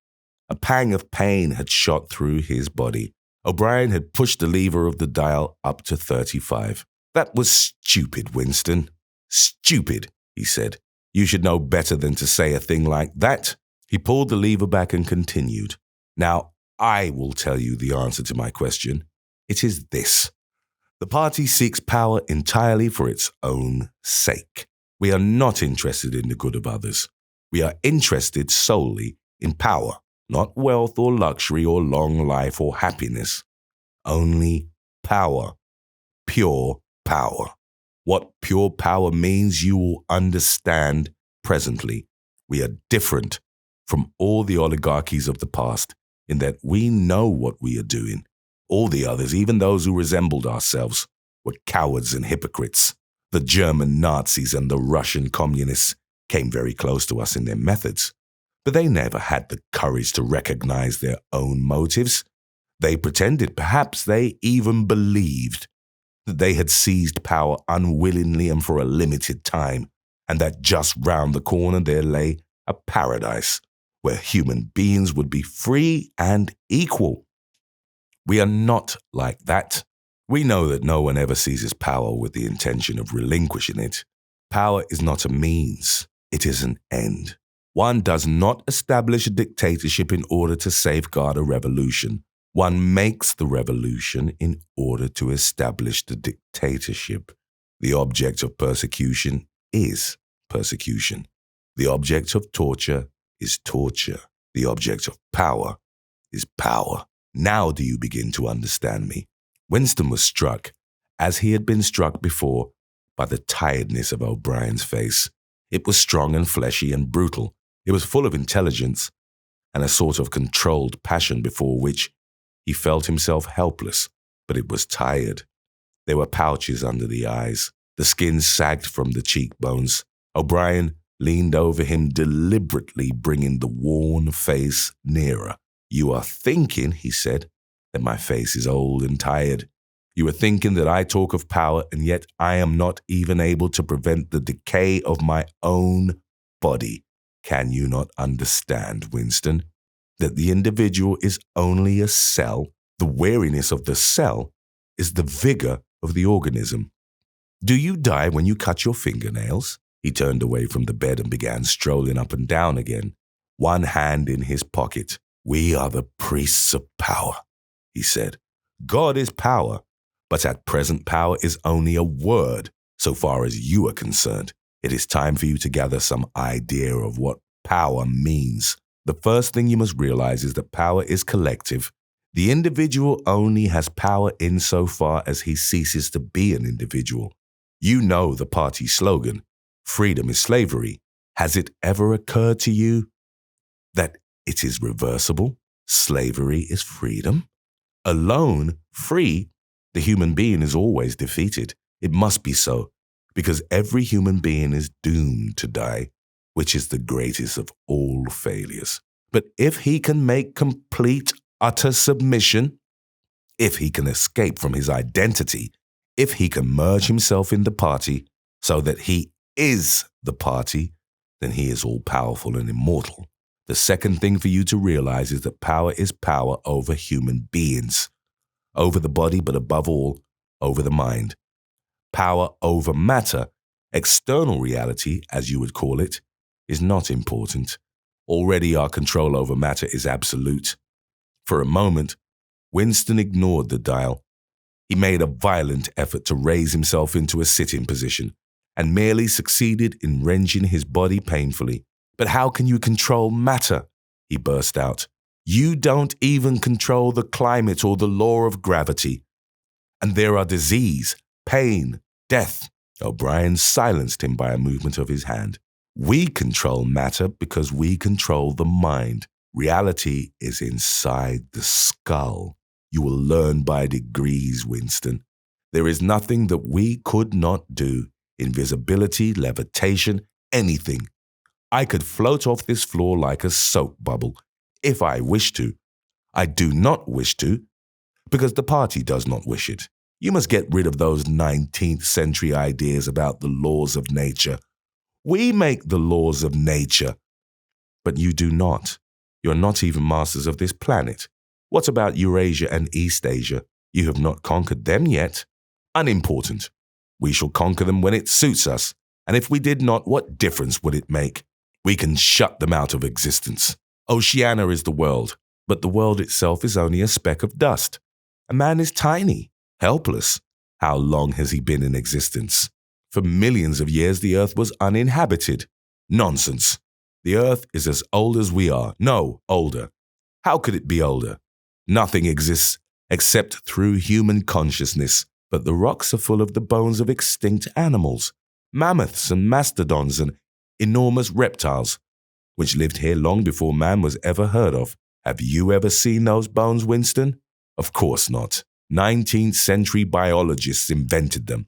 S1: A pang of pain had shot through his body. O'Brien had pushed the lever of the dial up to 35. That was stupid, Winston. Stupid, he said. You should know better than to say a thing like that. He pulled the lever back and continued. Now, I will tell you the answer to my question. It is this. The party seeks power entirely for its own sake. We are not interested in the good of others. We are interested solely in power, not wealth or luxury or long life or happiness. Only power. Pure power. What pure power means you will understand presently. We are different from all the oligarchies of the past in that we know what we are doing. All the others, even those who resembled ourselves, were cowards and hypocrites. The German Nazis and the Russian communists came very close to us in their methods, but they never had the courage to recognize their own motives. They pretended, perhaps they even believed, that they had seized power unwillingly and for a limited time, and that just round the corner there lay a paradise where human beings would be free and equal. We are not like that. We know that no one ever seizes power with the intention of relinquishing it. Power is not a means, it is an end. One does not establish a dictatorship in order to safeguard a revolution. One makes the revolution in order to establish the dictatorship. The object of persecution is persecution. The object of torture is torture. The object of power is power. Now do you begin to understand me? Winston was struck, as he had been struck before, by the tiredness of O'Brien's face. It was strong and fleshy and brutal. It was full of intelligence and a sort of controlled passion before which he felt himself helpless, but it was tired. There were pouches under the eyes. The skin sagged from the cheekbones. O'Brien leaned over him, deliberately bringing the worn face nearer. You are thinking, he said, that my face is old and tired. You are thinking that I talk of power, and yet I am not even able to prevent the decay of my own body. Can you not understand, Winston, that the individual is only a cell? The weariness of the cell is the vigor of the organism. Do you die when you cut your fingernails? He turned away from the bed and began strolling up and down again, one hand in his pocket. We are the priests of power, he said. God is power, but at present power is only a word so far as you are concerned. It is time for you to gather some idea of what power means. The first thing you must realize is that power is collective. The individual only has power insofar as he ceases to be an individual. You know the party slogan, freedom is slavery. Has it ever occurred to you that it is reversible? slavery is freedom? Alone, free, the human being is always defeated. It must be so, because every human being is doomed to die, which is the greatest of all failures. But if he can make complete, utter submission, if he can escape from his identity, if he can merge himself in the party so that he is the party, then he is all-powerful and immortal. The second thing for you to realize is that power is power over human beings, over the body, but above all, over the mind. Power over matter, external reality, as you would call it, is not important. Already our control over matter is absolute. For a moment, Winston ignored the dial. He made a violent effort to raise himself into a sitting position and merely succeeded in wrenching his body painfully. But how can you control matter? He burst out. You don't even control the climate or the law of gravity. And there are disease, pain, death. O'Brien silenced him by a movement of his hand. We control matter because we control the mind. Reality is inside the skull. You will learn by degrees, Winston. There is nothing that we could not do. Invisibility, levitation, anything. I could float off this floor like a soap bubble, if I wish to. I do not wish to, because the party does not wish it. You must get rid of those 19th century ideas about the laws of nature. We make the laws of nature. But you do not. You are not even masters of this planet. What about Eurasia and East Asia? You have not conquered them yet. Unimportant. We shall conquer them when it suits us. And if we did not, what difference would it make? We can shut them out of existence. Oceania is the world, but the world itself is only a speck of dust. A man is tiny, helpless. How long has he been in existence? For millions of years, the earth was uninhabited. Nonsense. The earth is as old as we are. No, older. How could it be older? Nothing exists except through human consciousness, but the rocks are full of the bones of extinct animals, mammoths and mastodons and enormous reptiles, which lived here long before man was ever heard of. Have you ever seen those bones, Winston? Of course not. 19th century biologists invented them.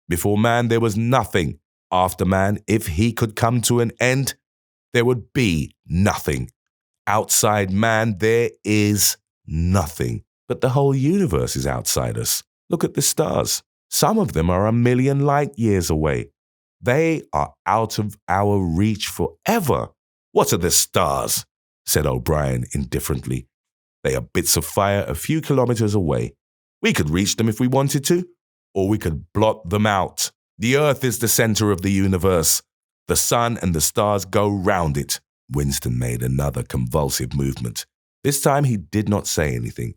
S1: Before man, there was nothing. After man, if he could come to an end, there would be nothing. Outside man, there is nothing. But the whole universe is outside us. Look at the stars. Some of them are 1,000,000 light years away. They are out of our reach forever. What are the stars? Said O'Brien indifferently. They are bits of fire a few kilometers away. We could reach them if we wanted to, or we could blot them out. The earth is the center of the universe. The sun and the stars go round it. Winston made another convulsive movement. This time he did not say anything.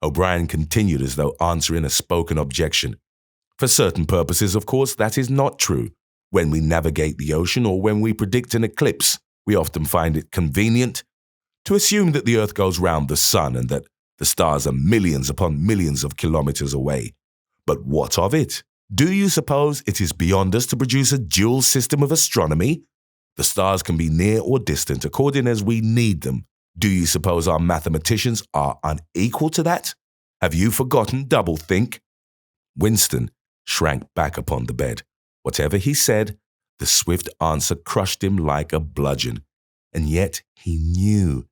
S1: O'Brien continued as though answering a spoken objection. For certain purposes, of course, that is not true. When we navigate the ocean or when we predict an eclipse, we often find it convenient to assume that the earth goes round the sun and that the stars are millions upon millions of kilometers away. But what of it? Do you suppose it is beyond us to produce a dual system of astronomy? The stars can be near or distant according as we need them. Do you suppose our mathematicians are unequal to that? Have you forgotten doublethink? Winston shrank back upon the bed. Whatever he said, the swift answer crushed him like a bludgeon. And yet he knew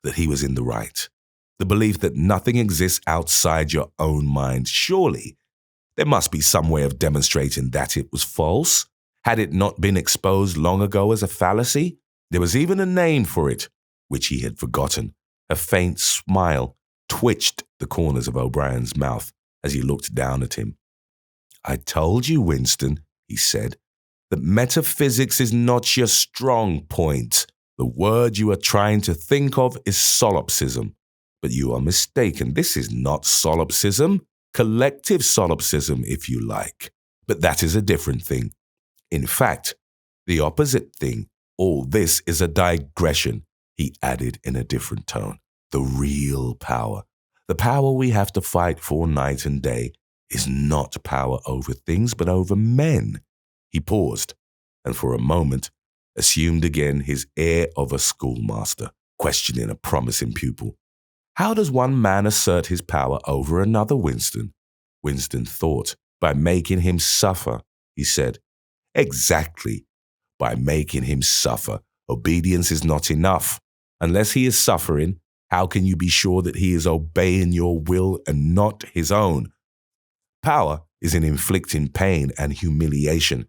S1: that he was in the right. The belief that nothing exists outside your own mind. Surely, there must be some way of demonstrating that it was false. Had it not been exposed long ago as a fallacy? There was even a name for it, which he had forgotten. A faint smile twitched the corners of O'Brien's mouth as he looked down at him. I told you, Winston, he said, that metaphysics is not your strong point. The word you are trying to think of is solipsism. But you are mistaken. This is not solipsism. Collective solipsism, if you like. But that is a different thing. In fact, the opposite thing. All this is a digression, he added in a different tone. The real power, the power we have to fight for night and day, is not power over things, but over men. He paused, and for a moment assumed again his air of a schoolmaster. questioning a promising pupil. How does one man assert his power over another, Winston? Winston thought. By making him suffer, he said. Exactly. By making him suffer. Obedience is not enough. Unless he is suffering, how can you be sure that he is obeying your will and not his own? Power is in inflicting pain and humiliation.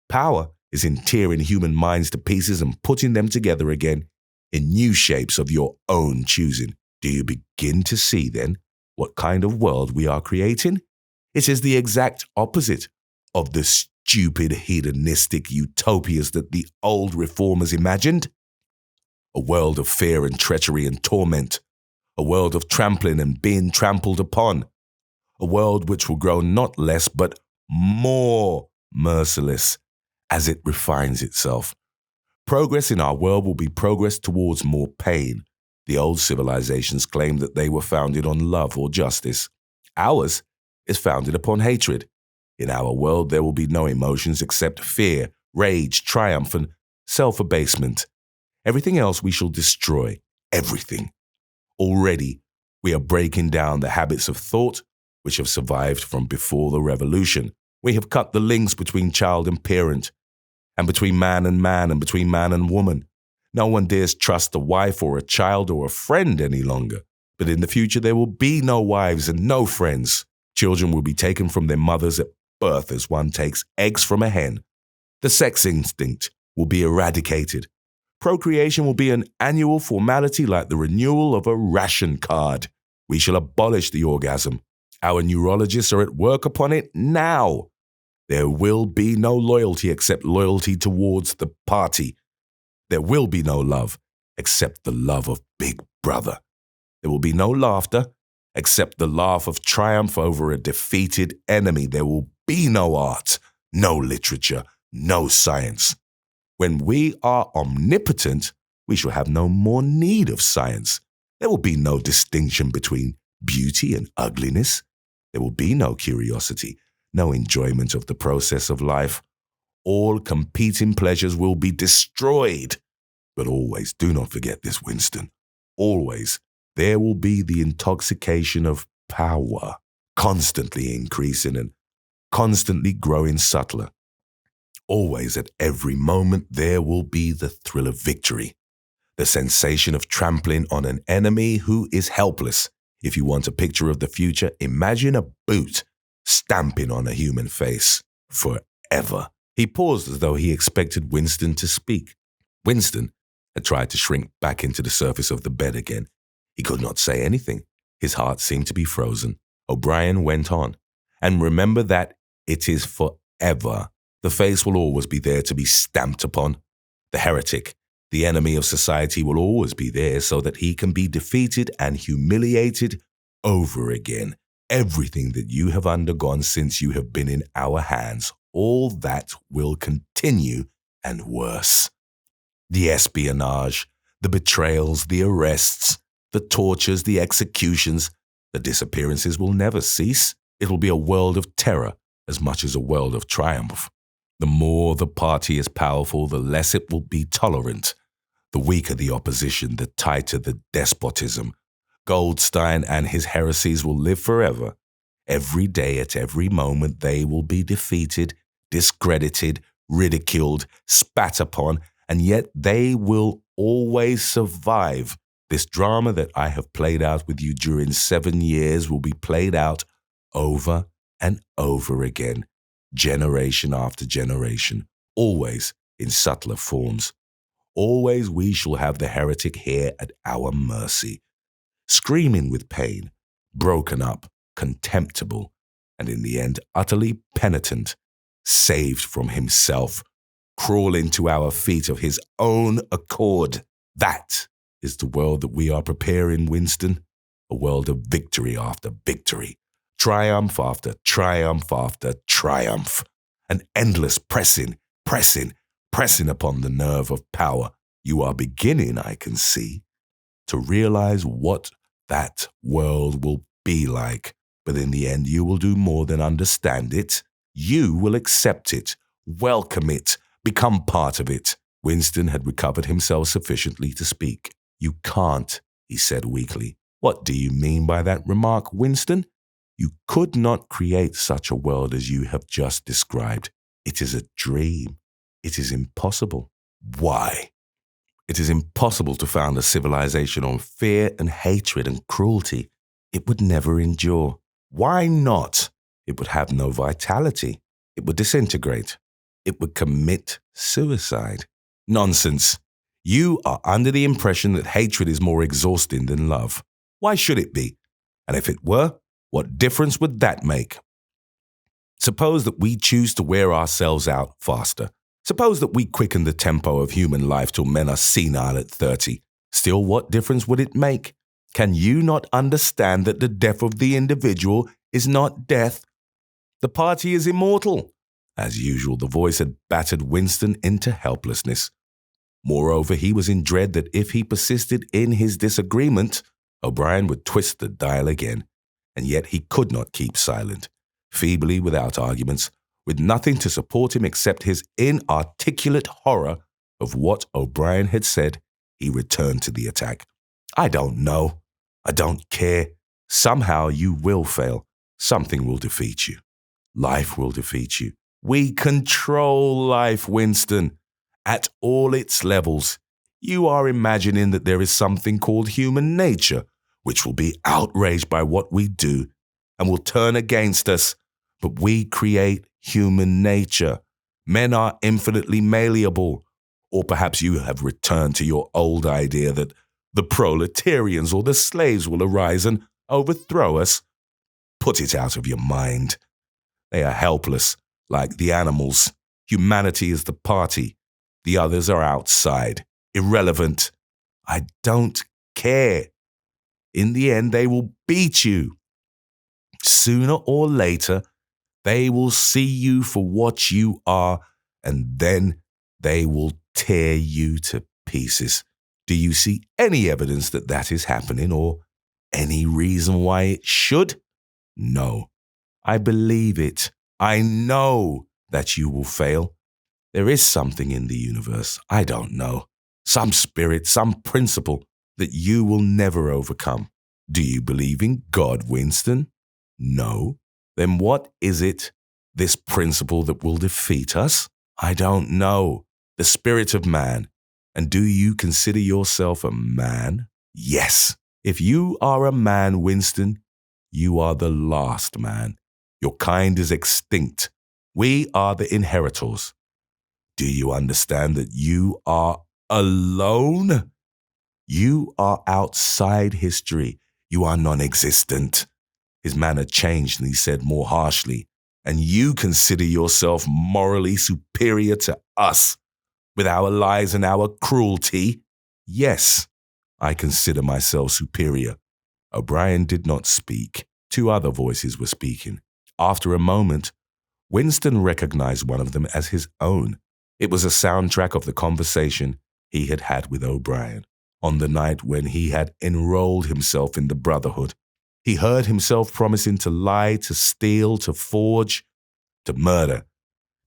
S1: Power is in tearing human minds to pieces and putting them together again in new shapes of your own choosing. Do you begin to see, then, what kind of world we are creating? It is the exact opposite of the stupid hedonistic utopias that the old reformers imagined. A world of fear and treachery and torment. A world of trampling and being trampled upon. A world which will grow not less but more merciless as it refines itself. Progress in our world will be progress towards more pain. The old civilizations claimed that they were founded on love or justice. Ours is founded upon hatred. In our world, there will be no emotions except fear, rage, triumph, and self-abasement. Everything else we shall destroy. Everything. Already, we are breaking down the habits of thought which have survived from before the revolution. We have cut the links between child and parent, and between man, and between man and woman. No one dares trust a wife or a child or a friend any longer. But in the future, there will be no wives and no friends. Children will be taken from their mothers at birth as one takes eggs from a hen. The sex instinct will be eradicated. Procreation will be an annual formality like the renewal of a ration card. We shall abolish the orgasm. Our neurologists are at work upon it now. There will be no loyalty except loyalty towards the party. There will be no love except the love of Big Brother. There will be no laughter except the laugh of triumph over a defeated enemy. There will be no art, no literature, no science. When we are omnipotent, we shall have no more need of science. There will be no distinction between beauty and ugliness. There will be no curiosity, no enjoyment of the process of life. All competing pleasures will be destroyed. But always, do not forget this, Winston, always, there will be the intoxication of power, constantly increasing and constantly growing subtler. Always, at every moment, there will be the thrill of victory, the sensation of trampling on an enemy who is helpless. If you want a picture of the future, imagine a boot stamping on a human face forever. He paused as though he expected Winston to speak. Winston had tried to shrink back into the surface of the bed again. He could not say anything. His heart seemed to be frozen. O'Brien went on. And remember that it is forever. The face will always be there to be stamped upon. The heretic, the enemy of society, will always be there so that he can be defeated and humiliated over again. Everything that you have undergone since you have been in our hands, all that will continue and worse. The espionage, the betrayals, the arrests, the tortures, the executions, the disappearances will never cease. It will be a world of terror as much as a world of triumph. The more the party is powerful, the less it will be tolerant. The weaker the opposition, the tighter the despotism. Goldstein and his heresies will live forever. Every day, at every moment, they will be defeated, discredited, ridiculed, spat upon, and yet they will always survive. This drama that I have played out with you during 7 years will be played out over and over again, generation after generation, always in subtler forms. Always we shall have the heretic here at our mercy, screaming with pain, broken up, contemptible, and in the end utterly penitent, saved from himself, crawling to our feet of his own accord. That is the world that we are preparing, Winston, a world of victory after victory, triumph after triumph after triumph, an endless pressing upon the nerve of power. You are beginning, I can see, to realize what that world will be like. But in the end, you will do more than understand it. You will accept it, welcome it, become part of it. Winston had recovered himself sufficiently to speak. You can't, he said weakly. What do you mean by that remark, Winston? You could not create such a world as you have just described. It is a dream. It is impossible. Why? It is impossible to found a civilization on fear and hatred and cruelty. It would never endure. Why not? It would have no vitality. It would disintegrate. It would commit suicide. Nonsense. You are under the impression that hatred is more exhausting than love. Why should it be? And if it were, what difference would that make? Suppose that we choose to wear ourselves out faster. Suppose that we quicken the tempo of human life till men are senile at 30. Still, what difference would it make? Can you not understand that the death of the individual is not death? The party is immortal. As usual, the voice had battered Winston into helplessness. Moreover, he was in dread that if he persisted in his disagreement, O'Brien would twist the dial again. And yet he could not keep silent. Feebly, without arguments, with nothing to support him except his inarticulate horror of what O'Brien had said, he returned to the attack. I don't know. I don't care. Somehow you will fail. Something will defeat you. Life will defeat you. We control life, Winston, at all its levels. You are imagining that there is something called human nature, which will be outraged by what we do and will turn against us. But we create human nature. Men are infinitely malleable. Or perhaps you have returned to your old idea that the proletarians or the slaves will arise and overthrow us. Put it out of your mind. They are helpless, like the animals. Humanity is the party. The others are outside, irrelevant. I don't care. In the end, they will beat you. Sooner or later, they will see you for what you are, and then they will tear you to pieces. Do you see any evidence that that is happening, or any reason why it should? No. I believe it. I know that you will fail. There is something in the universe, I don't know, some spirit, some principle that you will never overcome. Do you believe in God, Winston? No. Then what is it, this principle that will defeat us? I don't know. The spirit of man. And do you consider yourself a man? Yes. If you are a man, Winston, you are the last man. Your kind is extinct. We are the inheritors. Do you understand that you are alone? You are outside history. You are non-existent. His manner changed and he said more harshly, and you consider yourself morally superior to us with our lies and our cruelty? Yes, I consider myself superior. O'Brien did not speak. Two other voices were speaking. After a moment, Winston recognized one of them as his own. It was a soundtrack of the conversation he had had with O'Brien on the night when he had enrolled himself in the Brotherhood. He heard himself promising to lie, to steal, to forge, to murder,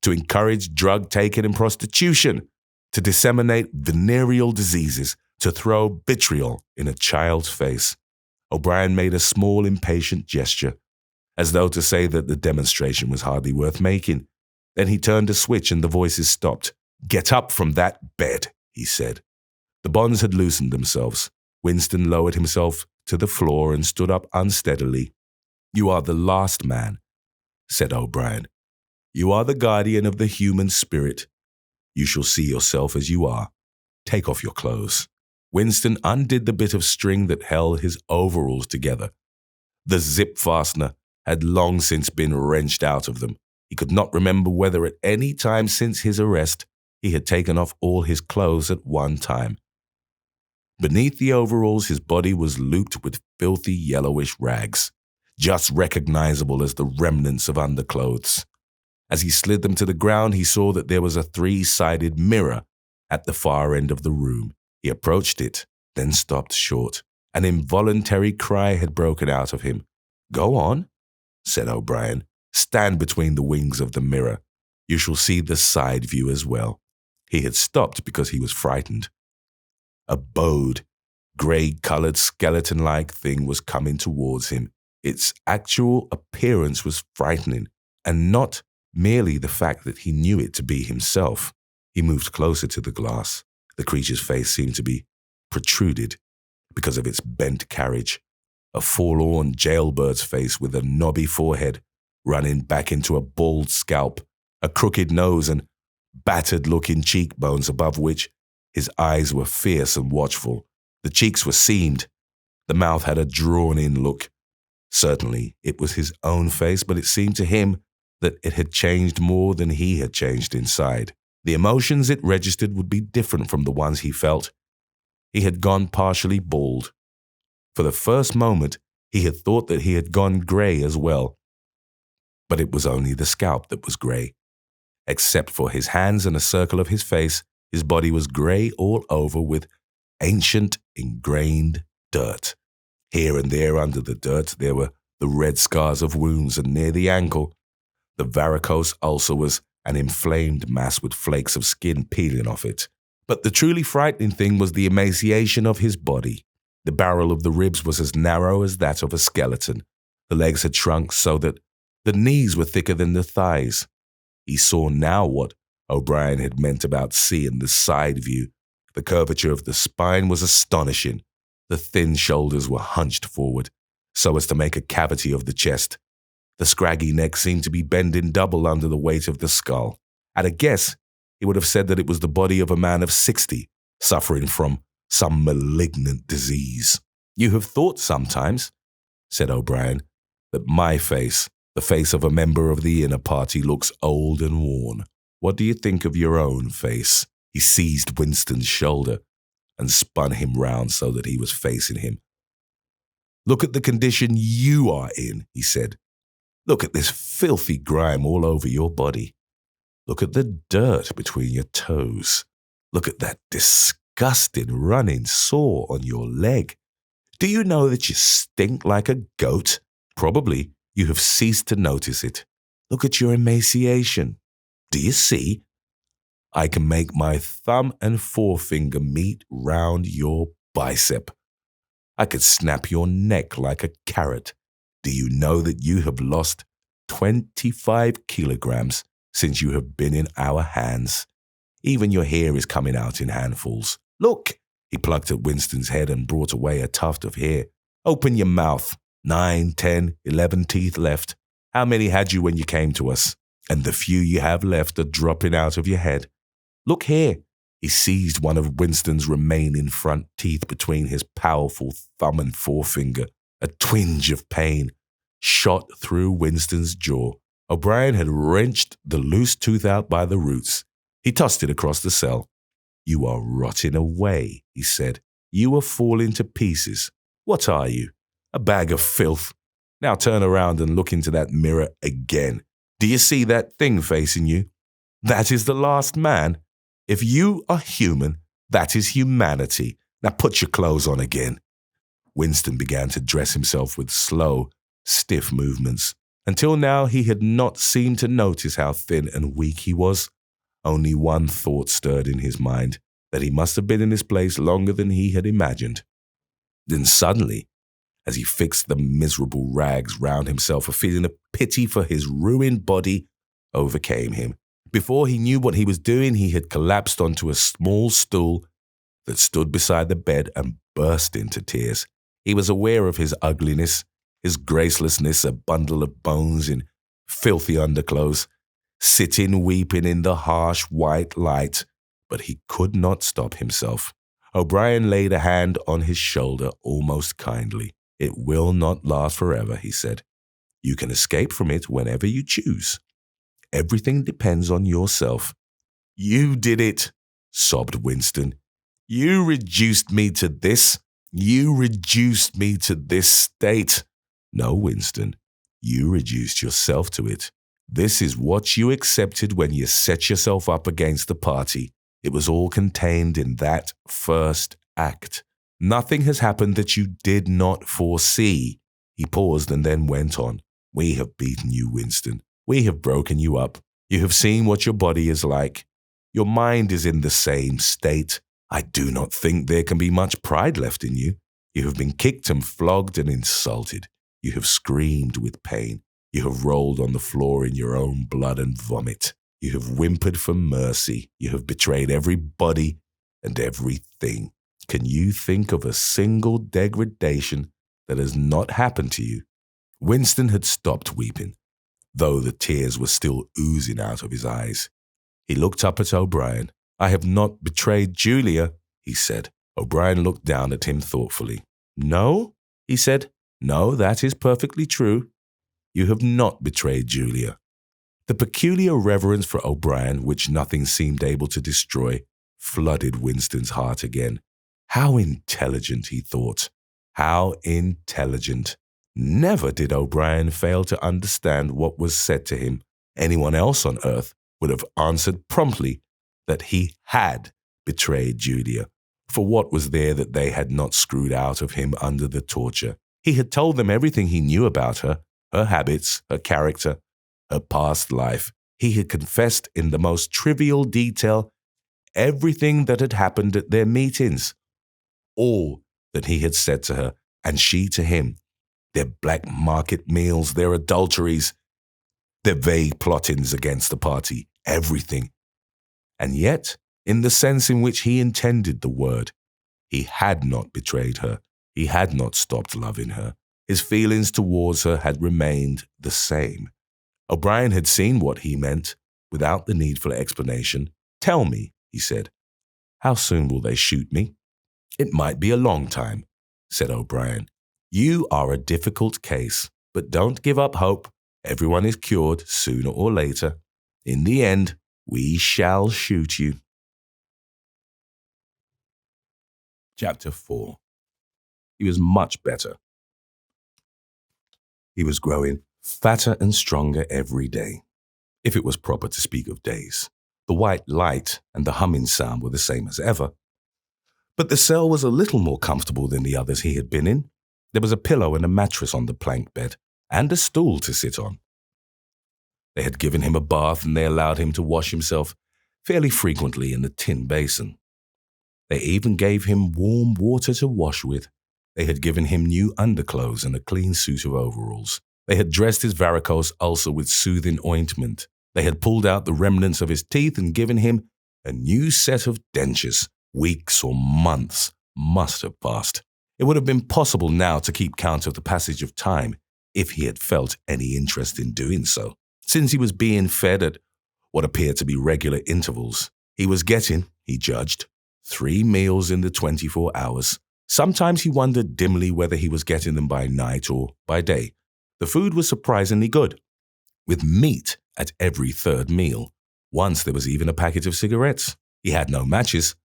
S1: to encourage drug taking and prostitution, to disseminate venereal diseases, to throw vitriol in a child's face. O'Brien made a small, impatient gesture, as though to say that the demonstration was hardly worth making. Then he turned a switch and the voices stopped. "Get up from that bed," he said. The bonds had loosened themselves. Winston lowered himself to the floor and stood up unsteadily. "You are the last man," said O'Brien. "You are the guardian of the human spirit. You shall see yourself as you are. Take off your clothes." Winston undid the bit of string that held his overalls together. The zip fastener had long since been wrenched out of them. He could not remember whether at any time since his arrest he had taken off all his clothes at one time. Beneath the overalls, his body was looped with filthy yellowish rags, just recognizable as the remnants of underclothes. As he slid them to the ground, he saw that there was a three-sided mirror at the far end of the room. He approached it, then stopped short. An involuntary cry had broken out of him. "Go on," said O'Brien. "Stand between the wings of the mirror. You shall see the side view as well." He had stopped because he was frightened. A bowed, grey-coloured skeleton-like thing was coming towards him. Its actual appearance was frightening, and not merely the fact that he knew it to be himself. He moved closer to the glass. The creature's face seemed to be protruded because of its bent carriage, a forlorn jailbird's face with a knobby forehead running back into a bald scalp, a crooked nose and battered-looking cheekbones above which his eyes were fierce and watchful. The cheeks were seamed. The mouth had a drawn-in look. Certainly, it was his own face, but it seemed to him that it had changed more than he had changed inside. The emotions it registered would be different from the ones he felt. He had gone partially bald. For the first moment, he had thought that he had gone grey as well. But it was only the scalp that was grey. Except for his hands and a circle of his face, his body was grey all over with ancient, ingrained dirt. Here and there under the dirt, there were the red scars of wounds, and near the ankle, the varicose ulcer was an inflamed mass with flakes of skin peeling off it. But the truly frightening thing was the emaciation of his body. The barrel of the ribs was as narrow as that of a skeleton. The legs had shrunk so that the knees were thicker than the thighs. He saw now what O'Brien had meant about seeing the side view. The curvature of the spine was astonishing. The thin shoulders were hunched forward, so as to make a cavity of the chest. The scraggy neck seemed to be bending double under the weight of the skull. At a guess, he would have said that it was the body of a man of 60, suffering from some malignant disease. "You have thought sometimes," said O'Brien, "that my face, the face of a member of the inner party, looks old and worn. What do you think of your own face?" He seized Winston's shoulder and spun him round so that he was facing him. "Look at the condition you are in," he said. "Look at this filthy grime all over your body. Look at the dirt between your toes. Look at that disgusting running sore on your leg. Do you know that you stink like a goat? Probably you have ceased to notice it. Look at your emaciation. Do you see? I can make my thumb and forefinger meet round your bicep. I could snap your neck like a carrot. Do you know that you have lost 25 kilograms since you have been in our hands? Even your hair is coming out in handfuls. Look!" He plucked at Winston's head and brought away a tuft of hair. "Open your mouth. 9, 10, 11 teeth left. How many had you when you came to us? And the few you have left are dropping out of your head. Look here." He seized one of Winston's remaining front teeth between his powerful thumb and forefinger. A twinge of pain shot through Winston's jaw. O'Brien had wrenched the loose tooth out by the roots. He tossed it across the cell. "You are rotting away," he said. "You are falling to pieces. What are you? A bag of filth. Now turn around and look into that mirror again. Do you see that thing facing you? That is the last man. If you are human, that is humanity. Now put your clothes on again." Winston began to dress himself with slow, stiff movements. Until now, he had not seemed to notice how thin and weak he was. Only one thought stirred in his mind, that he must have been in this place longer than he had imagined. Then suddenly, as he fixed the miserable rags round himself, a feeling of pity for his ruined body overcame him. Before he knew what he was doing, he had collapsed onto a small stool that stood beside the bed and burst into tears. He was aware of his ugliness, his gracelessness, a bundle of bones in filthy underclothes, sitting weeping in the harsh white light, but he could not stop himself. O'Brien laid a hand on his shoulder almost kindly. "It will not last forever," he said. "You can escape from it whenever you choose. Everything depends on yourself." "You did it," sobbed Winston. "You reduced me to this. You reduced me to this state." "No, Winston, you reduced yourself to it. This is what you accepted when you set yourself up against the party. It was all contained in that first act. Nothing has happened that you did not foresee." He paused and then went on. "We have beaten you, Winston. We have broken you up. You have seen what your body is like. Your mind is in the same state. I do not think there can be much pride left in you. You have been kicked and flogged and insulted. You have screamed with pain. You have rolled on the floor in your own blood and vomit. You have whimpered for mercy. You have betrayed everybody and everything. Can you think of a single degradation that has not happened to you? Winston had stopped weeping, though the tears were still oozing out of his eyes. He looked up at O'Brien. I have not betrayed Julia, he said. O'Brien looked down at him thoughtfully. No, he said. No, that is perfectly true. You have not betrayed Julia. The peculiar reverence for O'Brien, which nothing seemed able to destroy, flooded Winston's heart again. How intelligent, he thought. How intelligent. Never did O'Brien fail to understand what was said to him. Anyone else on earth would have answered promptly that he had betrayed Julia. For what was there that they had not screwed out of him under the torture? He had told them everything he knew about her habits, her character, her past life. He had confessed in the most trivial detail everything that had happened at their meetings. All that he had said to her, and she to him. Their black market meals, their adulteries, their vague plottings against the party, everything. And yet, in the sense in which he intended the word, he had not betrayed her. He had not stopped loving her. His feelings towards her had remained the same. O'Brien had seen what he meant without the need for explanation. Tell me, he said, how soon will they shoot me? It might be a long time, said O'Brien. You are a difficult case, but don't give up hope. Everyone is cured sooner or later. In the end, we shall shoot you. Chapter 4. He was much better. He was growing fatter and stronger every day, if it was proper to speak of days. The white light and the humming sound were the same as ever. But the cell was a little more comfortable than the others he had been in. There was a pillow and a mattress on the plank bed, and a stool to sit on. They had given him a bath, and they allowed him to wash himself fairly frequently in the tin basin. They even gave him warm water to wash with. They had given him new underclothes and a clean suit of overalls. They had dressed his varicose ulcer with soothing ointment. They had pulled out the remnants of his teeth and given him a new set of dentures. Weeks or months must have passed. It would have been possible now to keep count of the passage of time if he had felt any interest in doing so. Since he was being fed at what appeared to be regular intervals, he was getting, he judged, 3 meals in the 24 hours. Sometimes he wondered dimly whether he was getting them by night or by day. The food was surprisingly good, with meat at every third meal. Once there was even a packet of cigarettes. He had no matches,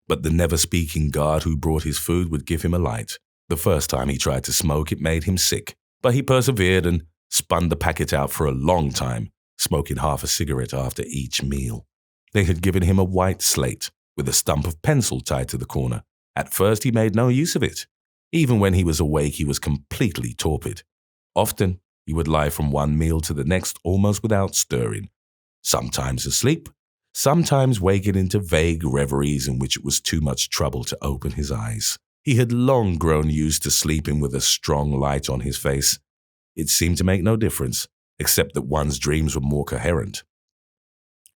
S1: but the never-speaking guard who brought his food would give him a light. The first time he tried to smoke, it made him sick, but he persevered and spun the packet out for a long time, smoking half a cigarette after each meal. They had given him a white slate with a stump of pencil tied to the corner. At first he made no use of it. Even when he was awake, he was completely torpid. Often he would lie from one meal to the next almost without stirring, sometimes asleep, sometimes waking into vague reveries in which it was too much trouble to open his eyes. He had long grown used to sleeping with a strong light on his face. It seemed to make no difference, except that one's dreams were more coherent.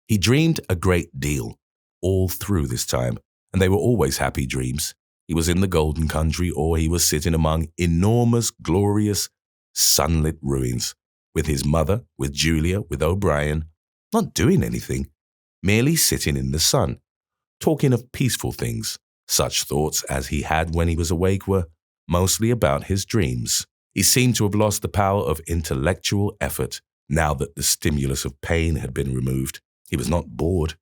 S1: He dreamed a great deal, all through this time, and they were always happy dreams. He was in the Golden Country, or he was sitting among enormous, glorious, sunlit ruins, with his mother, with Julia, with O'Brien, not doing anything, merely sitting in the sun, talking of peaceful things. Such thoughts as he had when he was awake were mostly about his dreams. He seemed to have lost the power of intellectual effort now that the stimulus of pain had been removed. He was not bored.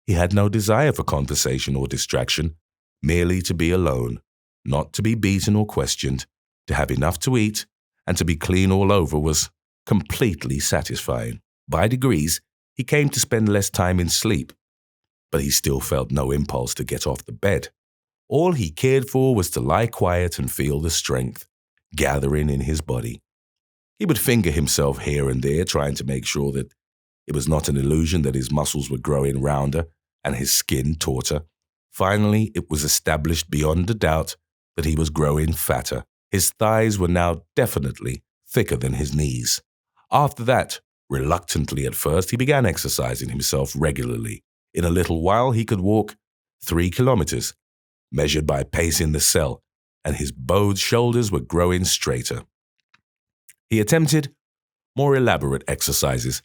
S1: He had no desire for conversation or distraction, merely to be alone, not to be beaten or questioned, to have enough to eat, and to be clean all over was completely satisfying. By degrees, he came to spend less time in sleep, but he still felt no impulse to get off the bed. All he cared for was to lie quiet and feel the strength gathering in his body. He would finger himself here and there, trying to make sure that it was not an illusion that his muscles were growing rounder and his skin tauter. Finally, it was established beyond a doubt that he was growing fatter. His thighs were now definitely thicker than his knees. After that, reluctantly at first, he began exercising himself regularly. In a little while, he could walk 3 kilometers, measured by pace in the cell, and his bowed shoulders were growing straighter. He attempted more elaborate exercises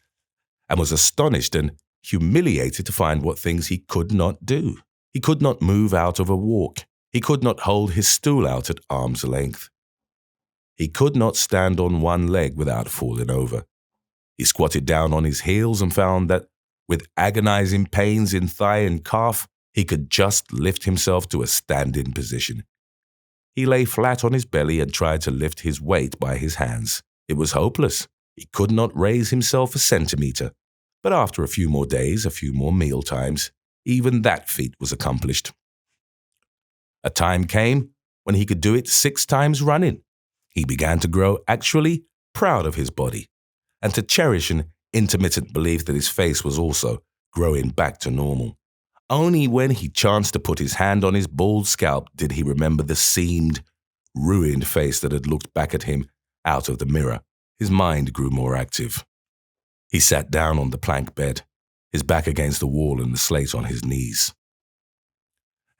S1: and was astonished and humiliated to find what things he could not do. He could not move out of a walk. He could not hold his stool out at arm's length. He could not stand on one leg without falling over. He squatted down on his heels and found that, with agonizing pains in thigh and calf, he could just lift himself to a standing position. He lay flat on his belly and tried to lift his weight by his hands. It was hopeless. He could not raise himself a centimeter. But after a few more days, a few more meal times, even that feat was accomplished. A time came when he could do it 6 times running. He began to grow actually proud of his body and to cherish an intermittent belief that his face was also growing back to normal. Only when he chanced to put his hand on his bald scalp did he remember the seamed, ruined face that had looked back at him out of the mirror. His mind grew more active. He sat down on the plank bed, his back against the wall and the slate on his knees,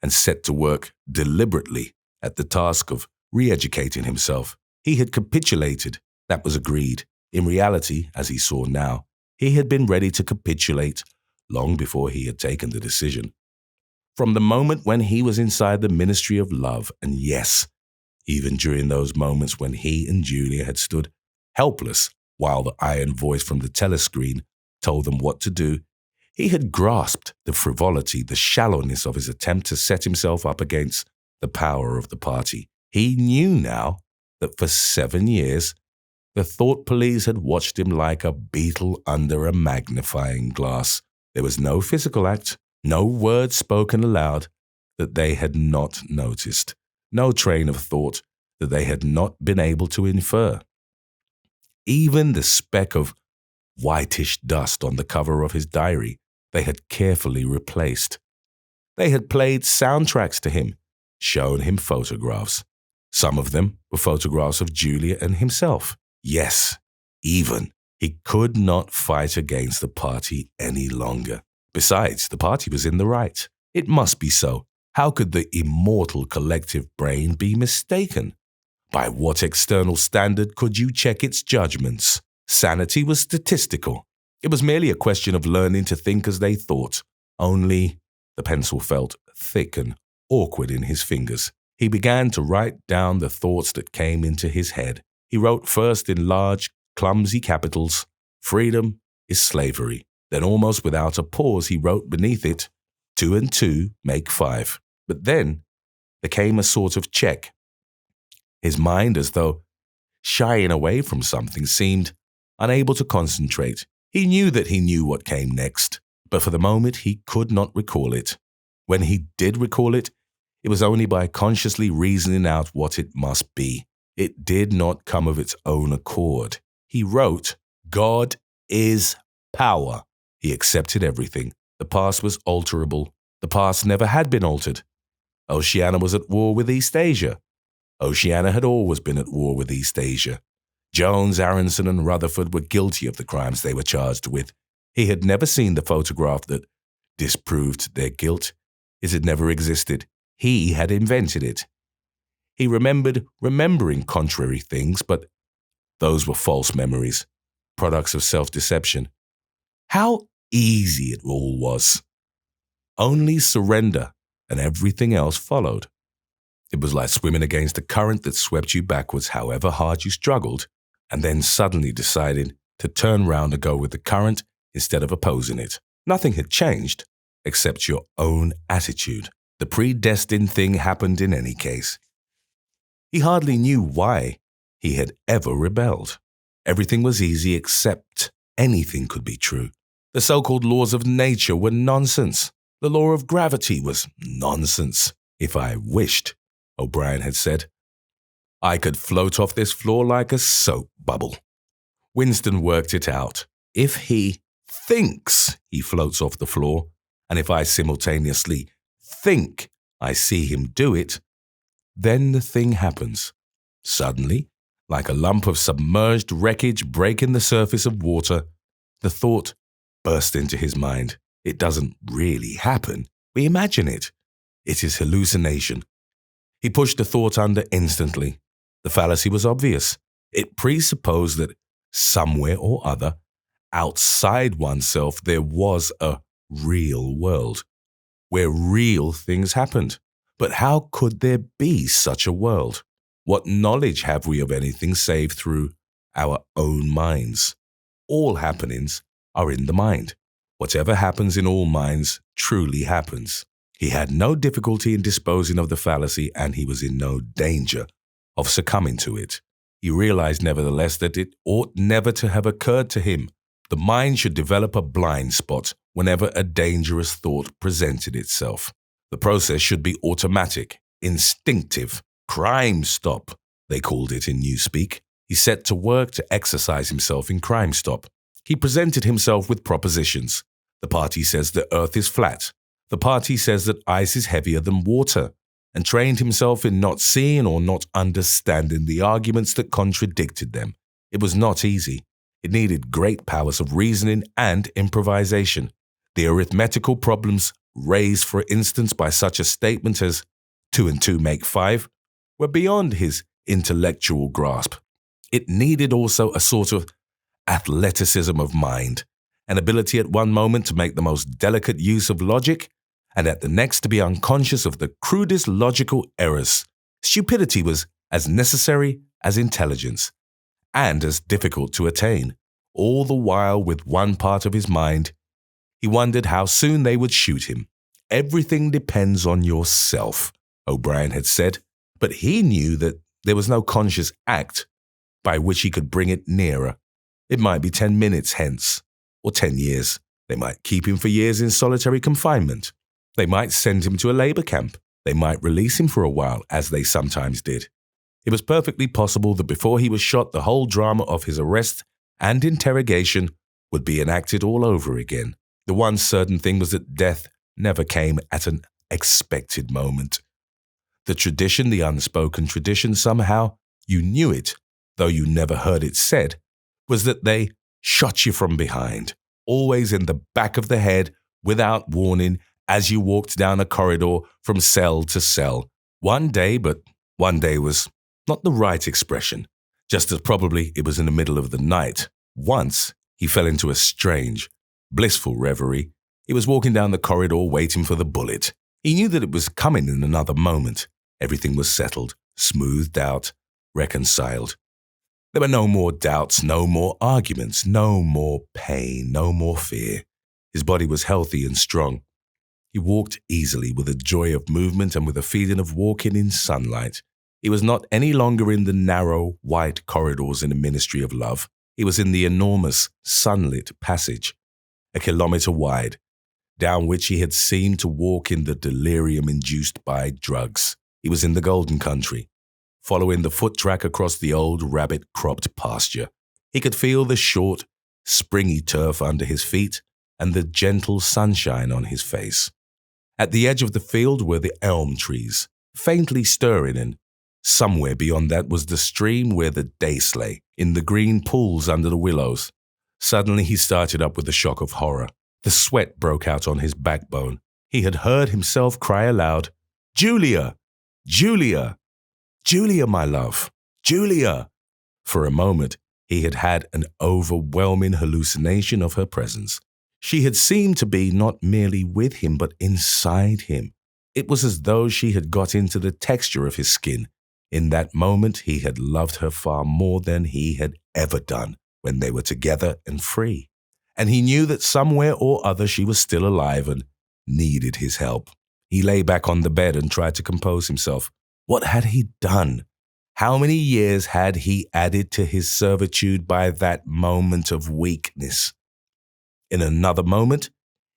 S1: and set to work deliberately at the task of re-educating himself. He had capitulated, that was agreed. In reality, as he saw now, he had been ready to capitulate long before he had taken the decision. From the moment when he was inside the Ministry of Love, and yes, even during those moments when he and Julia had stood helpless while the iron voice from the telescreen told them what to do, he had grasped the frivolity, the shallowness of his attempt to set himself up against the power of the party. He knew now that for 7 years, the thought police had watched him like a beetle under a magnifying glass. There was no physical act, no word spoken aloud that they had not noticed, no train of thought that they had not been able to infer. Even the speck of whitish dust on the cover of his diary they had carefully replaced. They had played soundtracks to him, shown him photographs. Some of them were photographs of Julia and himself. Yes, even he could not fight against the party any longer. Besides, the party was in the right. It must be so. How could the immortal collective brain be mistaken? By what external standard could you check its judgments? Sanity was statistical. It was merely a question of learning to think as they thought. Only the pencil felt thick and awkward in his fingers. He began to write down the thoughts that came into his head. He wrote first in large, clumsy capitals, "Freedom is slavery." Then almost without a pause he wrote beneath it, 2 and 2 make 5. But then there came a sort of check. His mind, as though shying away from something, seemed unable to concentrate. He knew that he knew what came next, but for the moment he could not recall it. When he did recall it, it was only by consciously reasoning out what it must be. It did not come of its own accord. He wrote, "God is power." He accepted everything. The past was alterable. The past never had been altered. Oceania was at war with East Asia. Oceania had always been at war with East Asia. Jones, Aronson, and Rutherford were guilty of the crimes they were charged with. He had never seen the photograph that disproved their guilt. It had never existed. He had invented it. He remembered remembering contrary things, but those were false memories, products of self-deception. How easy it all was. Only surrender, and everything else followed. It was like swimming against a current that swept you backwards however hard you struggled, and then suddenly decided to turn round and go with the current instead of opposing it. Nothing had changed, except your own attitude. The predestined thing happened in any case. He hardly knew why he had ever rebelled. Everything was easy except anything could be true. The so-called laws of nature were nonsense. The law of gravity was nonsense. If I wished, O'Brien had said, I could float off this floor like a soap bubble. Winston worked it out. If he thinks he floats off the floor, and if I simultaneously think I see him do it, then the thing happens. Suddenly, like a lump of submerged wreckage breaking the surface of water, the thought burst into his mind. It doesn't really happen. We imagine it. It is hallucination. He pushed the thought under instantly. The fallacy was obvious. It presupposed that somewhere or other, outside oneself, there was a real world, where real things happened. But how could there be such a world? What knowledge have we of anything save through our own minds? All happenings are in the mind. Whatever happens in all minds truly happens. He had no difficulty in disposing of the fallacy, and he was in no danger of succumbing to it. He realized nevertheless that it ought never to have occurred to him. The mind should develop a blind spot whenever a dangerous thought presented itself. The process should be automatic, instinctive, crime stop, they called it in Newspeak. He set to work to exercise himself in crime stop. He presented himself with propositions. The party says the earth is flat. The party says that ice is heavier than water, and trained himself in not seeing or not understanding the arguments that contradicted them. It was not easy. It needed great powers of reasoning and improvisation. The arithmetical problems raised, for instance, by such a statement as 2 and 2 make 5 were beyond his intellectual grasp. It needed also a sort of athleticism of mind, an ability at one moment to make the most delicate use of logic, and at the next to be unconscious of the crudest logical errors. Stupidity was as necessary as intelligence, and as difficult to attain. All the while, with one part of his mind, he wondered how soon they would shoot him. Everything depends on yourself, O'Brien had said, but he knew that there was no conscious act by which he could bring it nearer. It might be 10 minutes hence, or 10 years. They might keep him for years in solitary confinement. They might send him to a labor camp. They might release him for a while, as they sometimes did. It was perfectly possible that before he was shot, the whole drama of his arrest and interrogation would be enacted all over again. The one certain thing was that death never came at an expected moment. The tradition, the unspoken tradition, somehow you knew it, though you never heard it said, was that they shot you from behind, always in the back of the head, without warning, as you walked down a corridor from cell to cell. One day was not the right expression, just as probably it was in the middle of the night. Once, he fell into a strange, blissful reverie. He was walking down the corridor waiting for the bullet. He knew that it was coming in another moment. Everything was settled, smoothed out, reconciled. There were no more doubts, no more arguments, no more pain, no more fear. His body was healthy and strong. He walked easily with a joy of movement and with a feeling of walking in sunlight. He was not any longer in the narrow, white corridors in the Ministry of Love. He was in the enormous, sunlit passage, a kilometre wide, down which he had seemed to walk in the delirium induced by drugs. He was in the Golden Country, following the foot track across the old rabbit-cropped pasture. He could feel the short, springy turf under his feet and the gentle sunshine on his face. At the edge of the field were the elm trees, faintly stirring, and somewhere beyond that was the stream where the dace lay, in the green pools under the willows. Suddenly he started up with a shock of horror. The sweat broke out on his backbone. He had heard himself cry aloud, "Julia! Julia! Julia, my love! Julia!" For a moment, he had had an overwhelming hallucination of her presence. She had seemed to be not merely with him, but inside him. It was as though she had got into the texture of his skin. In that moment, he had loved her far more than he had ever done when they were together and free. And he knew that somewhere or other she was still alive and needed his help. He lay back on the bed and tried to compose himself. What had he done? How many years had he added to his servitude by that moment of weakness? In another moment,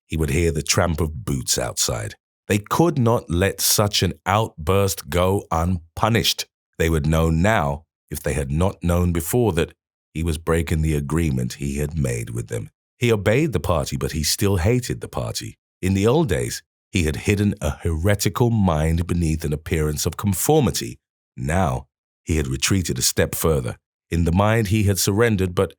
S1: he would hear the tramp of boots outside. They could not let such an outburst go unpunished. They would know now, if they had not known before, that he was breaking the agreement he had made with them. He obeyed the party, but he still hated the party. In the old days, He had hidden a heretical mind beneath an appearance of conformity. Now, he had retreated a step further. In the mind he had surrendered, but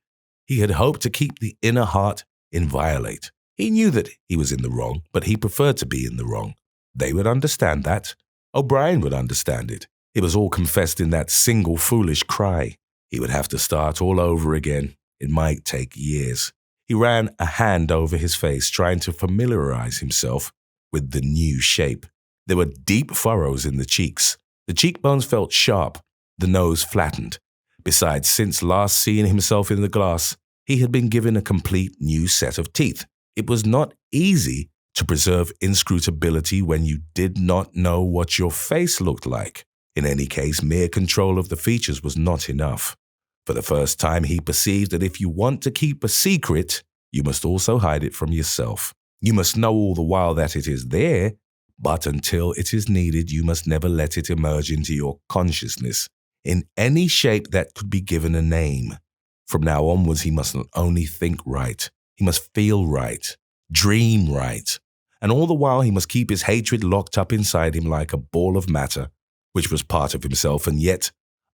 S1: he had hoped to keep the inner heart inviolate. He knew that he was in the wrong, but he preferred to be in the wrong. They would understand that. O'Brien would understand it. It was all confessed in that single foolish cry. He would have to start all over again. It might take years. He ran a hand over his face, trying to familiarize himself with the new shape. There were deep furrows in the cheeks. The cheekbones felt sharp, the nose flattened. Besides, since last seeing himself in the glass, he had been given a complete new set of teeth. It was not easy to preserve inscrutability when you did not know what your face looked like. In any case, mere control of the features was not enough. For the first time, he perceived that if you want to keep a secret, you must also hide it from yourself. You must know all the while that it is there, but until it is needed, you must never let it emerge into your consciousness in any shape that could be given a name. From now onwards, he must not only think right, he must feel right, dream right, and all the while he must keep his hatred locked up inside him like a ball of matter, which was part of himself and yet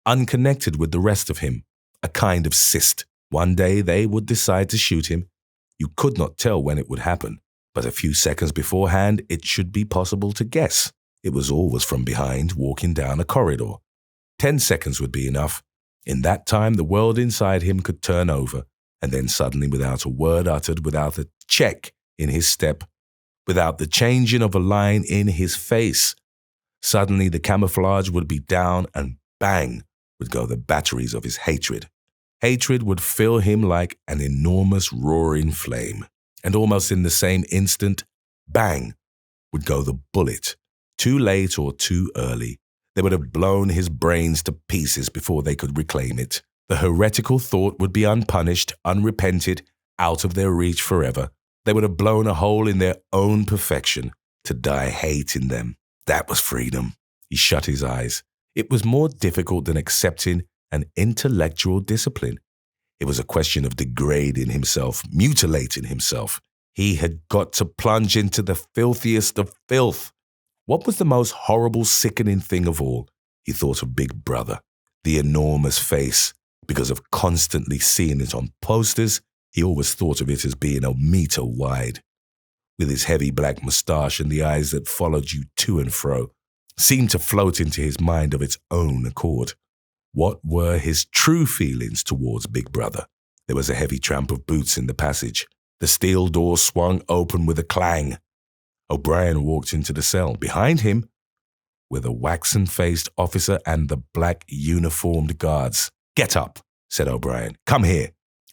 S1: unconnected with the rest of him, a kind of cyst. One day they would decide to shoot him. You could not tell when it would happen, but a few seconds beforehand it should be possible to guess. It was always from behind, walking down a corridor. 10 seconds would be enough. In that time, the world inside him could turn over, and then suddenly, without a word uttered, without a check in his step, without the changing of a line in his face, suddenly the camouflage would be down and bang would go the batteries of his hatred. Hatred would fill him like an enormous roaring flame, and almost in the same instant, bang would go the bullet. Too late or too early, they would have blown his brains to pieces before they could reclaim it. The heretical thought would be unpunished, unrepented, out of their reach forever. They would have blown a hole in their own perfection, to die hating them. That was freedom. He shut his eyes. It was more difficult than accepting an intellectual discipline. It was a question of degrading himself, mutilating himself. He had got to plunge into the filthiest of filth. What was the most horrible, sickening thing of all? He thought of Big Brother, the enormous face. Because of constantly seeing it on posters, he always thought of it as being a meter wide. With his heavy black moustache and the eyes that followed you to and fro, seemed to float into his mind of its own accord. What were his true feelings towards Big Brother? There was a heavy tramp of boots in the passage. The steel door swung open with a clang. O'Brien walked into the cell. Behind him were the waxen-faced officer and the black uniformed guards. "Get up," said O'Brien. "Come here."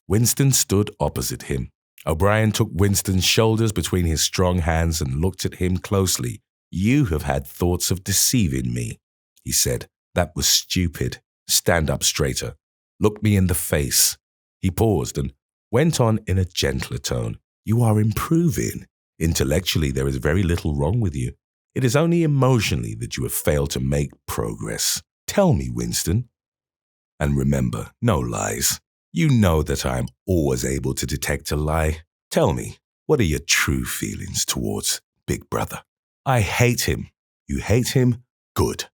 S1: Winston stood opposite him. O'Brien took Winston's shoulders between his strong hands and looked at him closely. "You have had thoughts of deceiving me," he said. "That was stupid. Stand up straighter. Look me in the face." He paused and went on in a gentler tone. "You are improving. Intellectually, there is very little wrong with you. It is only emotionally that you have failed to make progress. Tell me, Winston. And remember, no lies. You know that I am always able to detect a lie. Tell me, what are your true feelings towards Big Brother?" "I hate him." "You hate him? Good.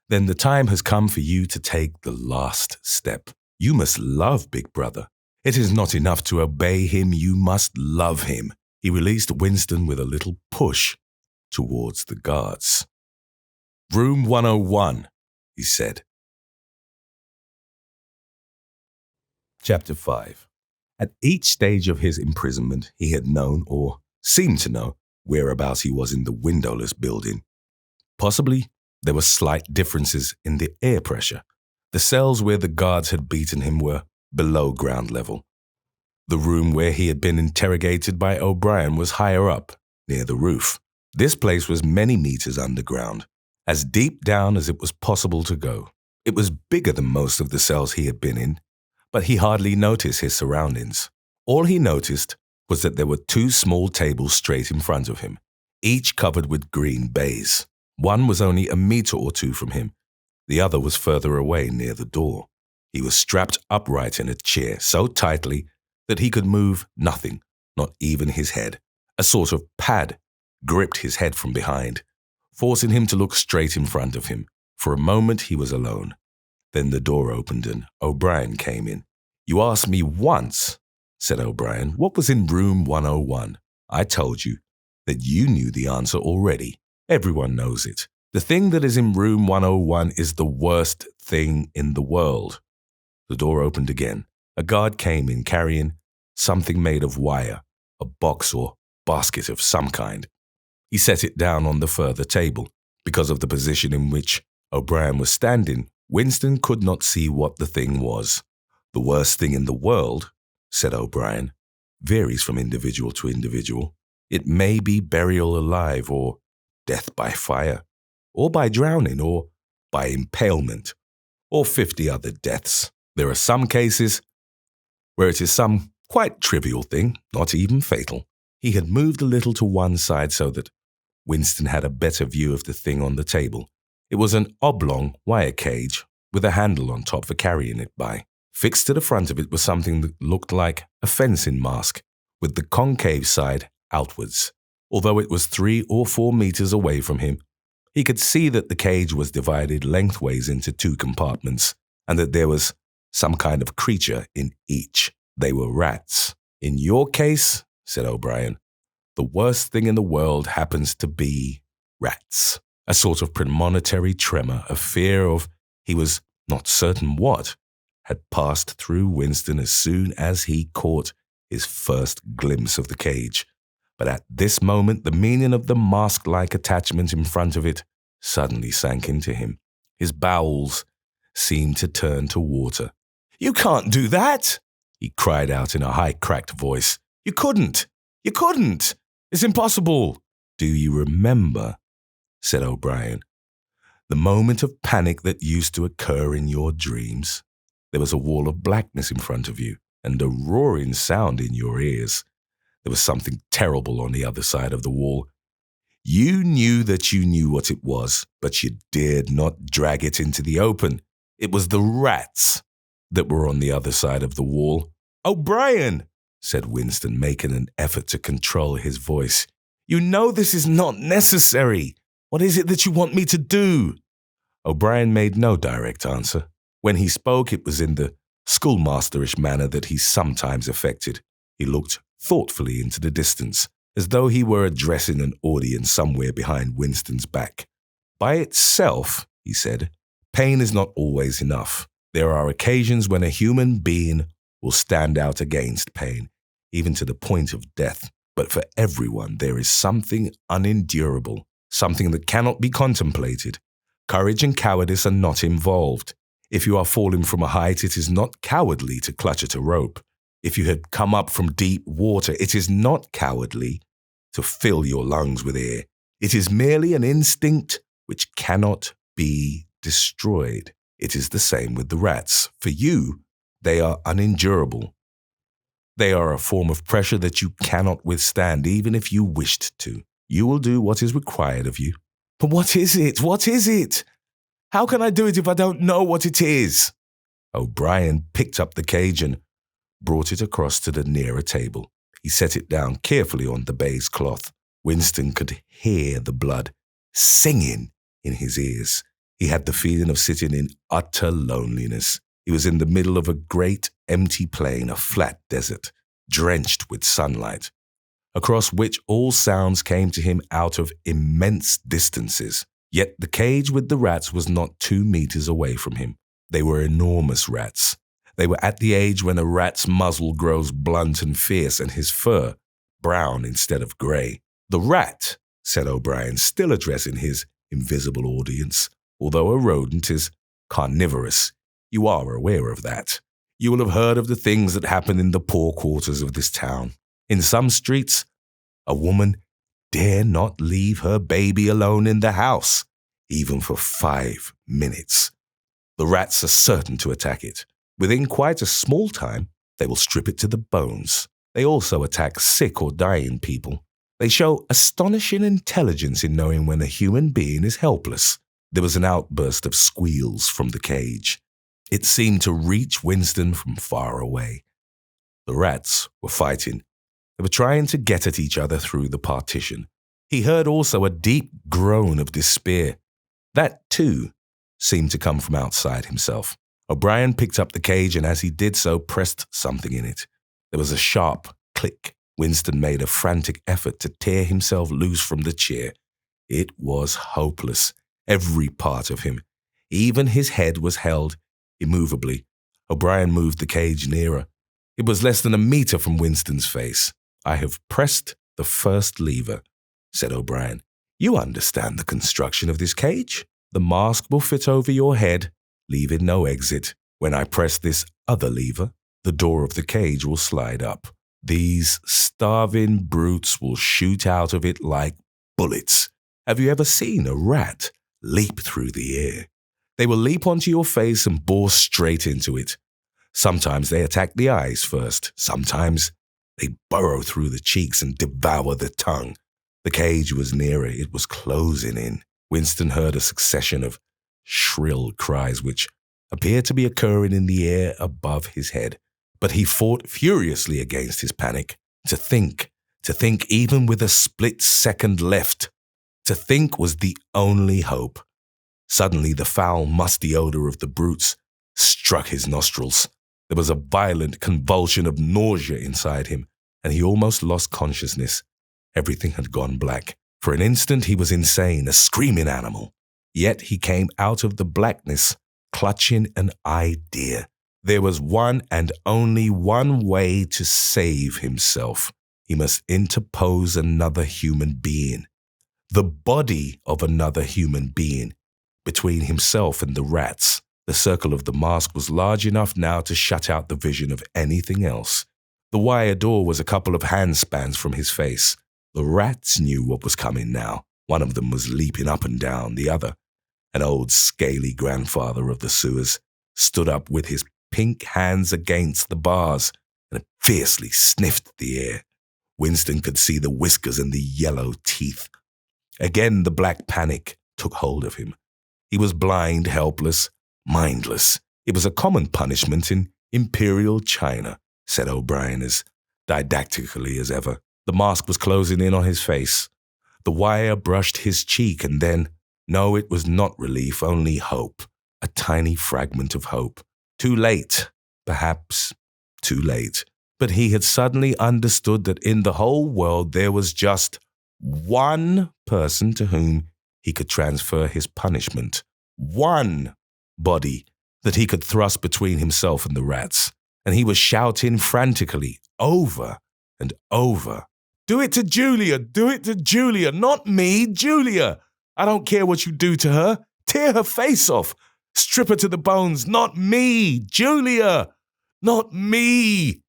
S1: Then the time has come for you to take the last step. You must love Big Brother. It is not enough to obey him, you must love him." He released Winston with a little push towards the guards. "Room 101, he said. Chapter 5. At each stage of his imprisonment, he had known, or seemed to know, whereabouts he was in the windowless building. Possibly, there were slight differences in the air pressure. The cells where the guards had beaten him were below ground level. The room where he had been interrogated by O'Brien was higher up, near the roof. This place was many meters underground, as deep down as it was possible to go. It was bigger than most of the cells he had been in, but he hardly noticed his surroundings. All he noticed was that there were 2 small tables straight in front of him, each covered with green baize. One was only a meter or 2 from him. The other was further away near the door. He was strapped upright in a chair so tightly that he could move nothing, not even his head. A sort of pad gripped his head from behind, forcing him to look straight in front of him. For a moment he was alone. Then the door opened and O'Brien came in. "You asked me once," said O'Brien, "what was in room 101. I told you that you knew the answer already. Everyone knows it. The thing that is in room 101 is the worst thing in the world." The door opened again. A guard came in carrying something made of wire, a box or basket of some kind. He set it down on the further table. Because of the position in which O'Brien was standing, Winston could not see what the thing was. "The worst thing in the world," said O'Brien, "varies from individual to individual. It may be burial alive, or death by fire, or by drowning, or by impalement, or 50 other deaths. There are some cases where it is some quite trivial thing, not even fatal." He had moved a little to one side so that Winston had a better view of the thing on the table. It was an oblong wire cage with a handle on top for carrying it by. Fixed to the front of it was something that looked like a fencing mask, with the concave side outwards. Although it was 3 or 4 meters away from him, he could see that the cage was divided lengthways into 2 compartments, and that there was some kind of creature in each. They were rats. "In your case," said O'Brien, "the worst thing in the world happens to be rats." A sort of premonitory tremor, a fear of he was not certain what, had passed through Winston as soon as he caught his first glimpse of the cage. But at this moment, the meaning of the mask-like attachment in front of it suddenly sank into him. His bowels seemed to turn to water. "You can't do that!" he cried out in a high, cracked voice. "You couldn't! You couldn't! It's impossible!" "Do you remember," said O'Brien, "the moment of panic that used to occur in your dreams? There was a wall of blackness in front of you, and a roaring sound in your ears. There was something terrible on the other side of the wall. You knew that you knew what it was, but you dared not drag it into the open. It was the rats that were on the other side of the wall." "O'Brien," said Winston, making an effort to control his voice, "you know this is not necessary. What is it that you want me to do?" O'Brien made no direct answer. When he spoke, it was in the schoolmasterish manner that he sometimes affected. He looked thoughtfully into the distance, as though he were addressing an audience somewhere behind Winston's back. "By itself," he said, "pain is not always enough. There are occasions when a human being will stand out against pain, even to the point of death. But for everyone, there is something unendurable, something that cannot be contemplated. Courage and cowardice are not involved. If you are falling from a height, it is not cowardly to clutch at a rope. If you had come up from deep water, it is not cowardly to fill your lungs with air. It is merely an instinct which cannot be destroyed. It is the same with the rats. For you, they are unendurable. They are a form of pressure that you cannot withstand, even if you wished to. You will do what is required of you." "But what is it? What is it? How can I do it if I don't know what it is?" O'Brien picked up the cage and brought it across to the nearer table. He set it down carefully on the baize cloth. Winston could hear the blood singing in his ears. He had the feeling of sitting in utter loneliness. He was in the middle of a great empty plain, a flat desert, drenched with sunlight, across which all sounds came to him out of immense distances. Yet the cage with the rats was not 2 meters away from him. They were enormous rats. They were at the age when a rat's muzzle grows blunt and fierce and his fur brown instead of grey. "The rat," said O'Brien, still addressing his invisible audience, "although a rodent, is carnivorous. You are aware of that. You will have heard of the things that happen in the poor quarters of this town. In some streets, a woman dare not leave her baby alone in the house, even for 5 minutes. The rats are certain to attack it. Within quite a small time, they will strip it to the bones. They also attack sick or dying people. They show astonishing intelligence in knowing when a human being is helpless." There was an outburst of squeals from the cage. It seemed to reach Winston from far away. The rats were fighting. They were trying to get at each other through the partition. He heard also a deep groan of despair. That, too, seemed to come from outside himself. O'Brien picked up the cage and as he did so, pressed something in it. There was a sharp click. Winston made a frantic effort to tear himself loose from the chair. It was hopeless. Every part of him, even his head, was held immovably. O'Brien moved the cage nearer. It was less than a meter from Winston's face. "I have pressed the first lever," said O'Brien. "You understand the construction of this cage. The mask will fit over your head, leaving no exit. When I press this other lever, the door of the cage will slide up. These starving brutes will shoot out of it like bullets. Have you ever seen a rat leap through the air? They will leap onto your face and bore straight into it. Sometimes they attack the eyes first. Sometimes they burrow through the cheeks and devour the tongue." The cage was nearer. It was closing in. Winston heard a succession of shrill cries which appeared to be occurring in the air above his head. But he fought furiously against his panic. To think even with a split second left. To think was the only hope. Suddenly the foul, musty odor of the brutes struck his nostrils. There was a violent convulsion of nausea inside him, and he almost lost consciousness. Everything had gone black. For an instant he was insane, a screaming animal. Yet he came out of the blackness, clutching an idea. There was one and only one way to save himself. He must interpose another human being, the body of another human being, between himself and the rats. The circle of the mask was large enough now to shut out the vision of anything else. The wire door was a couple of handspans from his face. The rats knew what was coming now. One of them was leaping up and down. The other, an old scaly grandfather of the sewers, stood up with his pink hands against the bars and fiercely sniffed the air. Winston could see the whiskers and the yellow teeth. Again the black panic took hold of him. He was blind, helpless, mindless. It was a common punishment in Imperial China, said O'Brien as didactically as ever. The mask was closing in on his face. The wire brushed his cheek and then, no, it was not relief, only hope. A tiny fragment of hope. Too late, perhaps too late. But he had suddenly understood that in the whole world there was just one person to whom he could transfer his punishment. One body that he could thrust between himself and the rats. And he was shouting frantically, over and over, "Do it to Julia! Do it to Julia! Not me, Julia! I don't care what you do to her. Tear her face off. Strip her to the bones. Not me, Julia! Not me!"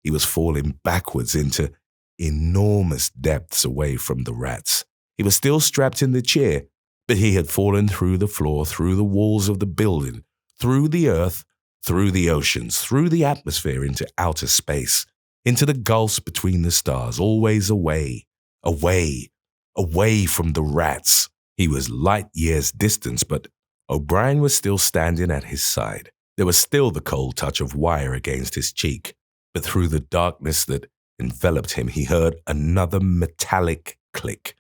S1: He was falling backwards into enormous depths away from the rats. He was still strapped in the chair, but he had fallen through the floor, through the walls of the building, through the earth, through the oceans, through the atmosphere into outer space, into the gulfs between the stars, always away, away, away from the rats. He was light years distant, but O'Brien was still standing at his side. There was still the cold touch of wire against his cheek, but through the darkness that enveloped him, he heard another metallic click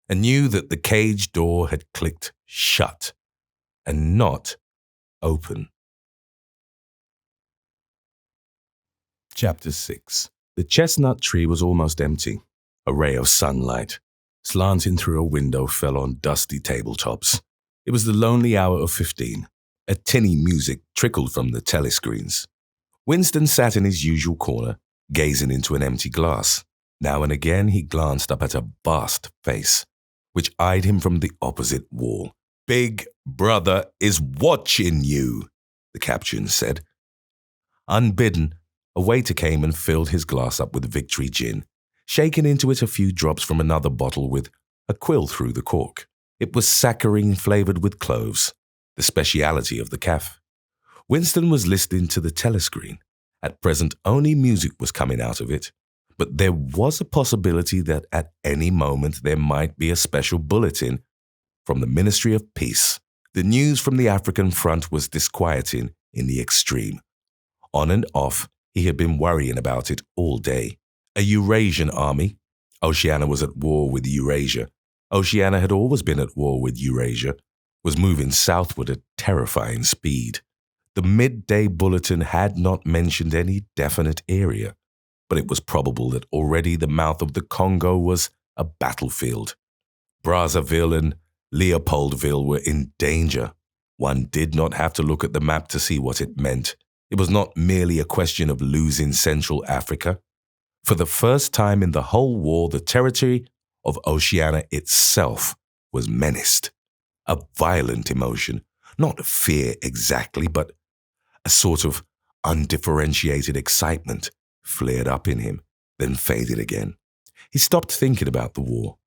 S1: and knew that the cage door had clicked shut and not open. Chapter 6. The chestnut tree was almost empty. A ray of sunlight, slanting through a window, fell on dusty tabletops. It was the lonely hour of 15. A tinny music trickled from the telescreens. Winston sat in his usual corner, gazing into an empty glass. Now and again he glanced up at a vast face, which eyed him from the opposite wall. "Big Brother is watching you," the captain said. Unbidden, a waiter came and filled his glass up with Victory gin, shaking into it a few drops from another bottle with a quill through the cork. It was saccharine flavoured with cloves, the speciality of the cafe. Winston was listening to the telescreen. At present, only music was coming out of it, but there was a possibility that at any moment there might be a special bulletin from the Ministry of Peace. The news from the African front was disquieting in the extreme. On and off, he had been worrying about it all day. A Eurasian army. Oceania was at war with Eurasia. Oceania had always been at war with Eurasia, was moving southward at terrifying speed. The midday bulletin had not mentioned any definite area, but it was probable that already the mouth of the Congo was a battlefield. Brazzaville and Leopoldville were in danger. One did not have to look at the map to see what it meant. It was not merely a question of losing Central Africa. For the first time in the whole war, the territory of Oceania itself was menaced. A violent emotion, not fear exactly, but a sort of undifferentiated excitement flared up in him, then faded again. He stopped thinking about the war.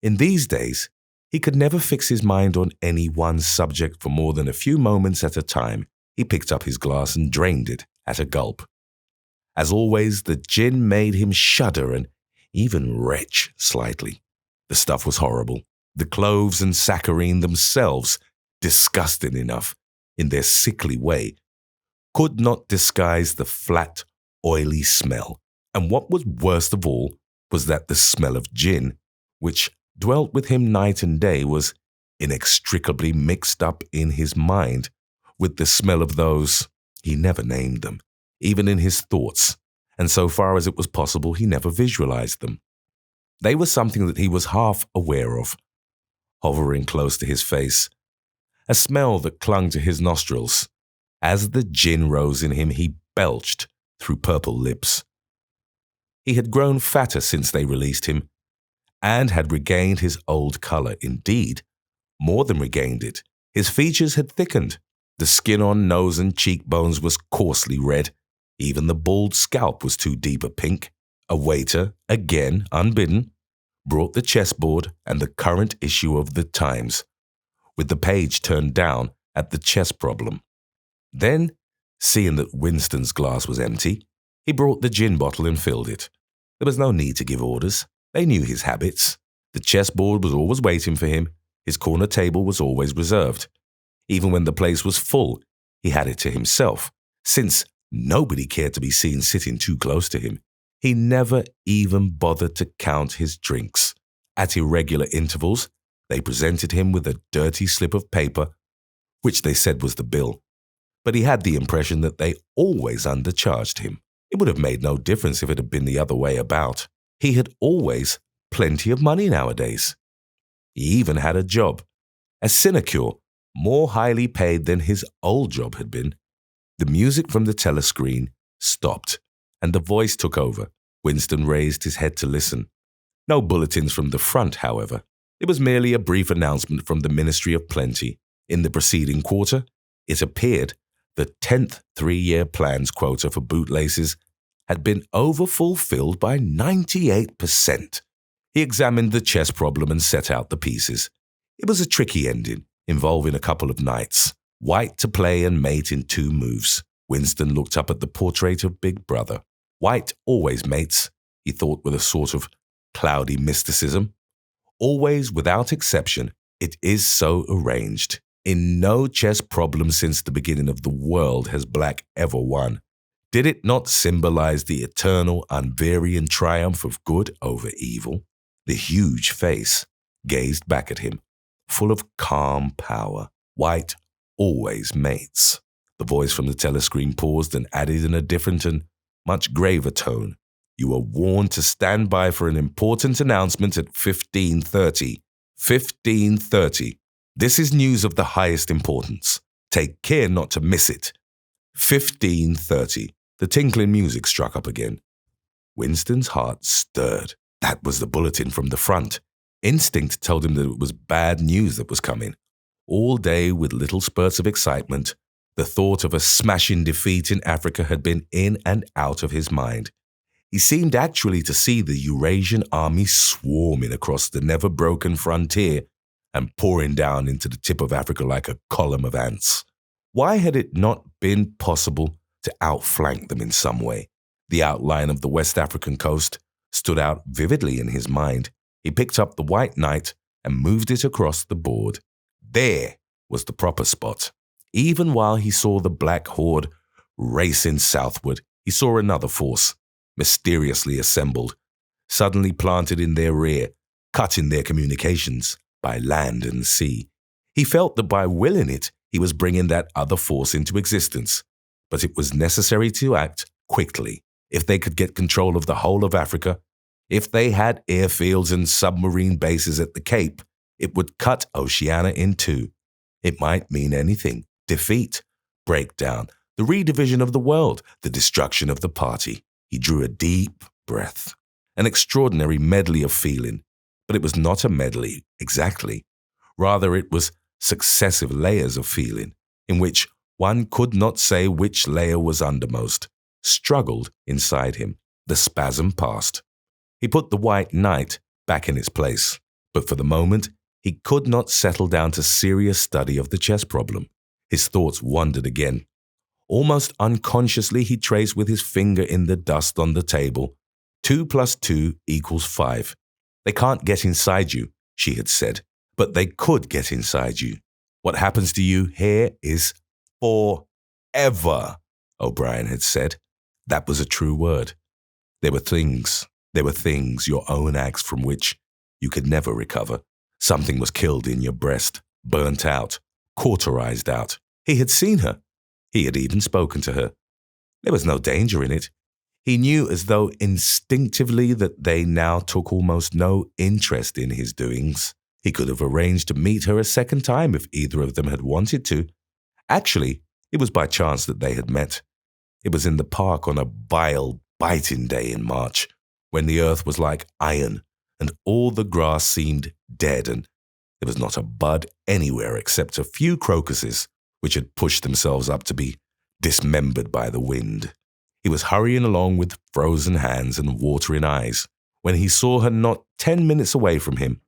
S1: In these days, he could never fix his mind on any one subject for more than a few moments at a time. He picked up his glass and drained it at a gulp. As always, the gin made him shudder and even retch slightly. The stuff was horrible. The cloves and saccharine themselves, disgusting enough in their sickly way, could not disguise the flat, oily smell. And what was worst of all was that the smell of gin, which dwelt with him night and day, was inextricably mixed up in his mind with the smell of those, he never named them, even in his thoughts, and so far as it was possible, he never visualized them. They were something that he was half aware of, hovering close to his face, a smell that clung to his nostrils. As the gin rose in him, he belched through purple lips. He had grown fatter since they released him, and had regained his old color. Indeed, more than regained it. His features had thickened. The skin on nose and cheekbones was coarsely red. Even the bald scalp was too deep a pink. A waiter, again unbidden, brought the chessboard and the current issue of the Times, with the page turned down at the chess problem. Then, seeing that Winston's glass was empty, he brought the gin bottle and filled it. There was no need to give orders. They knew his habits. The chessboard was always waiting for him. His corner table was always reserved. Even when the place was full, he had it to himself, since nobody cared to be seen sitting too close to him. He never even bothered to count his drinks. At irregular intervals, they presented him with a dirty slip of paper, which they said was the bill. But he had the impression that they always undercharged him. It would have made no difference if it had been the other way about. He had always plenty of money nowadays. He even had a job, a sinecure, more highly paid than his old job had been. The music from the telescreen stopped, and the voice took over. Winston raised his head to listen. No bulletins from the front, however. It was merely a brief announcement from the Ministry of Plenty. In the preceding quarter, it appeared the 10th three-year plan's quota for bootlaces had been overfulfilled by 98%. He examined the chess problem and set out the pieces. It was a tricky ending, involving a couple of knights, white to play and mate in 2 moves. Winston looked up at the portrait of Big Brother. White always mates, he thought with a sort of cloudy mysticism. Always, without exception, it is so arranged. In no chess problem since the beginning of the world has black ever won. Did it not symbolize the eternal, unvarying triumph of good over evil? The huge face gazed back at him, full of calm power. White always mates. The voice from the telescreen paused and added in a different and much graver tone. You are warned to stand by for an important announcement at 15:30. 15:30. This is news of the highest importance. Take care not to miss it. 15:30. The tinkling music struck up again. Winston's heart stirred. That was the bulletin from the front. Instinct told him that it was bad news that was coming. All day, with little spurts of excitement, the thought of a smashing defeat in Africa had been in and out of his mind. He seemed actually to see the Eurasian army swarming across the never-broken frontier and pouring down into the tip of Africa like a column of ants. Why had it not been possible to outflank them in some way? The outline of the West African coast stood out vividly in his mind. He picked up the white knight and moved it across the board. There was the proper spot. Even while he saw the black horde racing southward, he saw another force, mysteriously assembled, suddenly planted in their rear, cutting their communications by land and sea. He felt that by willing it, he was bringing that other force into existence. But it was necessary to act quickly. If they could get control of the whole of Africa, if they had airfields and submarine bases at the Cape, it would cut Oceania in two. It might mean anything: defeat, breakdown, the redivision of the world, the destruction of the party. He drew a deep breath, an extraordinary medley of feeling. But it was not a medley exactly. Rather, it was successive layers of feeling, in which one could not say which layer was undermost, struggled inside him. The spasm passed. He put the white knight back in its place, but for the moment, he could not settle down to serious study of the chess problem. His thoughts wandered again. Almost unconsciously, he traced with his finger in the dust on the table. 2 + 2 = 5. They can't get inside you, she had said, but they could get inside you. What happens to you here is forever, O'Brien had said. That was a true word. There were things, your own acts from which you could never recover. Something was killed in your breast, burnt out, cauterized out. He had seen her. He had even spoken to her. There was no danger in it. He knew as though instinctively that they now took almost no interest in his doings. He could have arranged to meet her a second time if either of them had wanted to. Actually, it was by chance that they had met. It was in the park on a vile, biting day in March, when the earth was like iron and all the grass seemed dead, and there was not a bud anywhere except a few crocuses which had pushed themselves up to be dismembered by the wind. He was hurrying along with frozen hands and watering eyes when he saw her not 10 minutes away from him.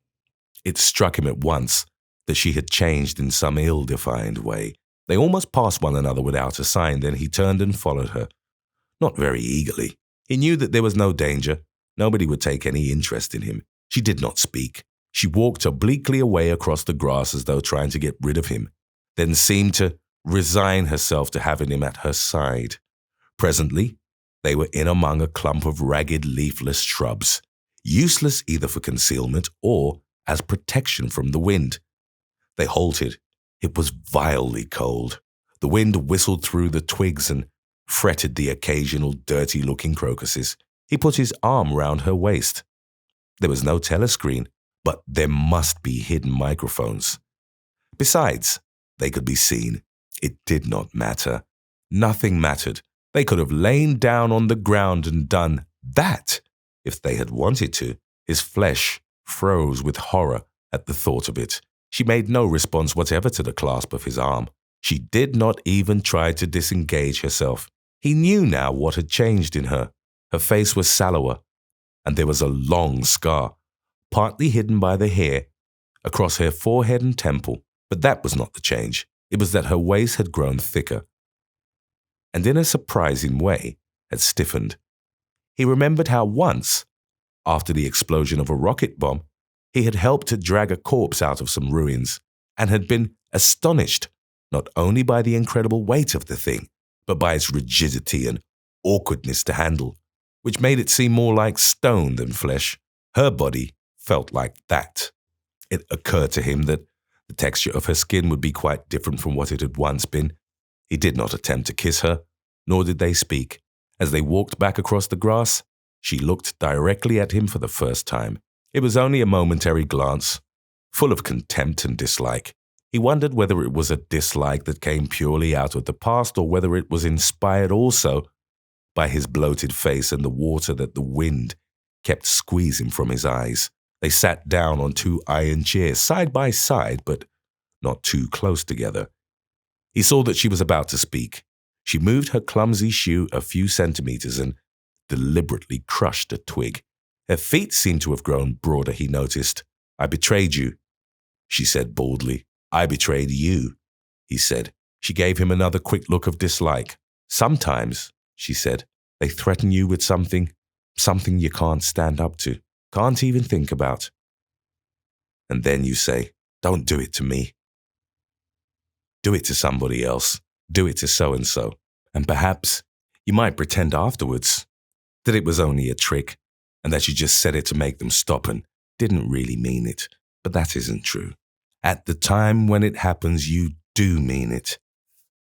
S1: It struck him at once that she had changed in some ill-defined way. They almost passed one another without a sign. Then he turned and followed her. Not very eagerly. He knew that there was no danger. Nobody would take any interest in him. She did not speak. She walked obliquely away across the grass as though trying to get rid of him, then seemed to resign herself to having him at her side. Presently, they were in among a clump of ragged, leafless shrubs, useless either for concealment or as protection from the wind. They halted. It was vilely cold. The wind whistled through the twigs and fretted the occasional dirty-looking crocuses. He put his arm round her waist. There was no telescreen, but there must be hidden microphones. Besides, they could be seen. It did not matter. Nothing mattered. They could have lain down on the ground and done that if they had wanted to. His flesh froze with horror at the thought of it. She made no response whatever to the clasp of his arm. She did not even try to disengage herself. He knew now what had changed in her. Her face was sallower, and there was a long scar, partly hidden by the hair, across her forehead and temple. But that was not the change. It was that her waist had grown thicker, and in a surprising way had stiffened. He remembered how once, after the explosion of a rocket bomb, he had helped to drag a corpse out of some ruins, and had been astonished not only by the incredible weight of the thing, but by its rigidity and awkwardness to handle, which made it seem more like stone than flesh. Her body felt like that. It occurred to him that the texture of her skin would be quite different from what it had once been. He did not attempt to kiss her, nor did they speak. As they walked back across the grass, she looked directly at him for the first time. It was only a momentary glance, full of contempt and dislike. He wondered whether it was a dislike that came purely out of the past, or whether it was inspired also by his bloated face and the water that the wind kept squeezing from his eyes. They sat down on 2 iron chairs, side by side, but not too close together. He saw that she was about to speak. She moved her clumsy shoe a few centimeters and deliberately crushed a twig. Her feet seemed to have grown broader, he noticed. "I betrayed you," she said baldly. "I betrayed you," he said. She gave him another quick look of dislike. "Sometimes," she said, "they threaten you with something you can't stand up to, can't even think about. And then you say, 'Don't do it to me. Do it to somebody else. Do it to so-and-so.' And perhaps you might pretend afterwards that it was only a trick and that you just said it to make them stop and didn't really mean it, but that isn't true. At the time when it happens, you do mean it.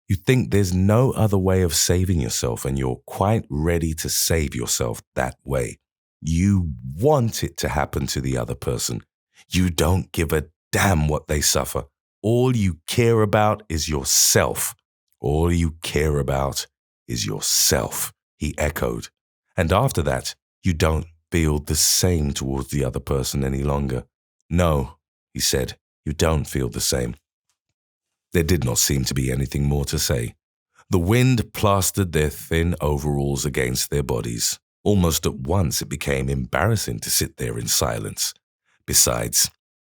S1: You think there's no other way of saving yourself, and you're quite ready to save yourself that way. You want it to happen to the other person. You don't give a damn what they suffer. All you care about is yourself. All you care about is yourself, he echoed. And after that, you don't feel the same towards the other person any longer. No, he said, you don't feel the same. There did not seem to be anything more to say. The wind plastered their thin overalls against their bodies. Almost at once it became embarrassing to sit there in silence. Besides,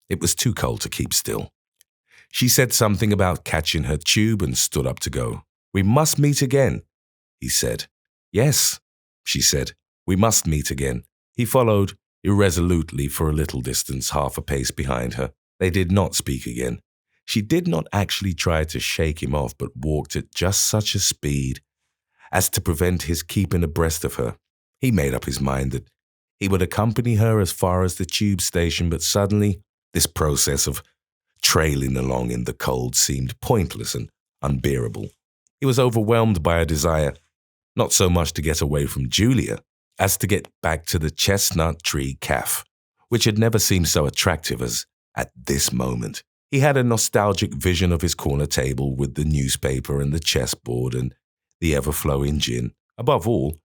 S1: it was too cold to keep still. She said something about catching her tube and stood up to go. "We must meet again," he said. "Yes," she said, "we must meet again." He followed irresolutely for a little distance, half a pace behind her. They did not speak again. She did not actually try to shake him off, but walked at just such a speed as to prevent his keeping abreast of her. He made up his mind that he would accompany her as far as the tube station, but suddenly this process of trailing along in the cold seemed pointless and unbearable. He was overwhelmed by a desire, not so much to get away from Julia, as to get back to the chestnut tree cafe, which had never seemed so attractive as at this moment. He had a nostalgic vision of his corner table with the newspaper and the chessboard and the ever-flowing gin. Above all,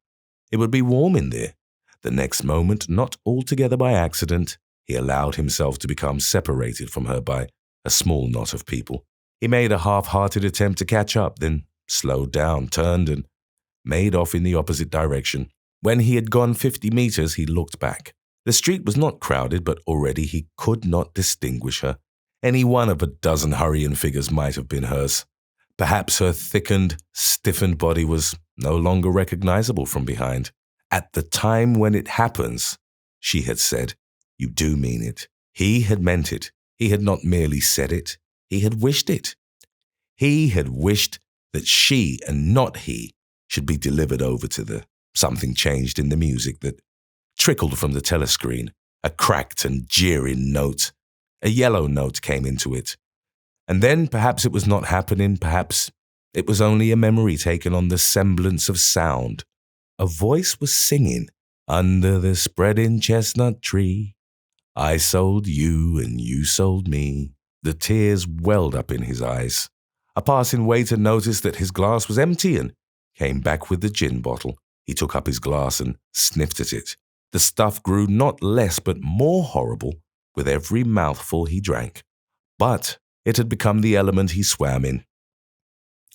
S1: it would be warm in there. The next moment, not altogether by accident, he allowed himself to become separated from her by a small knot of people. He made a half-hearted attempt to catch up, then slowed down, turned, and made off in the opposite direction. When he had gone 50 meters, he looked back. The street was not crowded, but already he could not distinguish her. Any one of a dozen hurrying figures might have been hers. Perhaps her thickened, stiffened body was no longer recognizable from behind. "At the time when it happens," she had said, "you do mean it." He had meant it. He had not merely said it. He had wished it. He had wished that she and not he should be delivered over to the... Something changed in the music that trickled from the telescreen. A cracked and jeering note. A yellow note came into it. And then perhaps it was not happening, perhaps it was only a memory taken on the semblance of sound. A voice was singing, "Under the spreading chestnut tree, I sold you and you sold me." The tears welled up in his eyes. A passing waiter noticed that his glass was empty and came back with the gin bottle. He took up his glass and sniffed at it. The stuff grew not less but more horrible with every mouthful he drank. But it had become the element he swam in.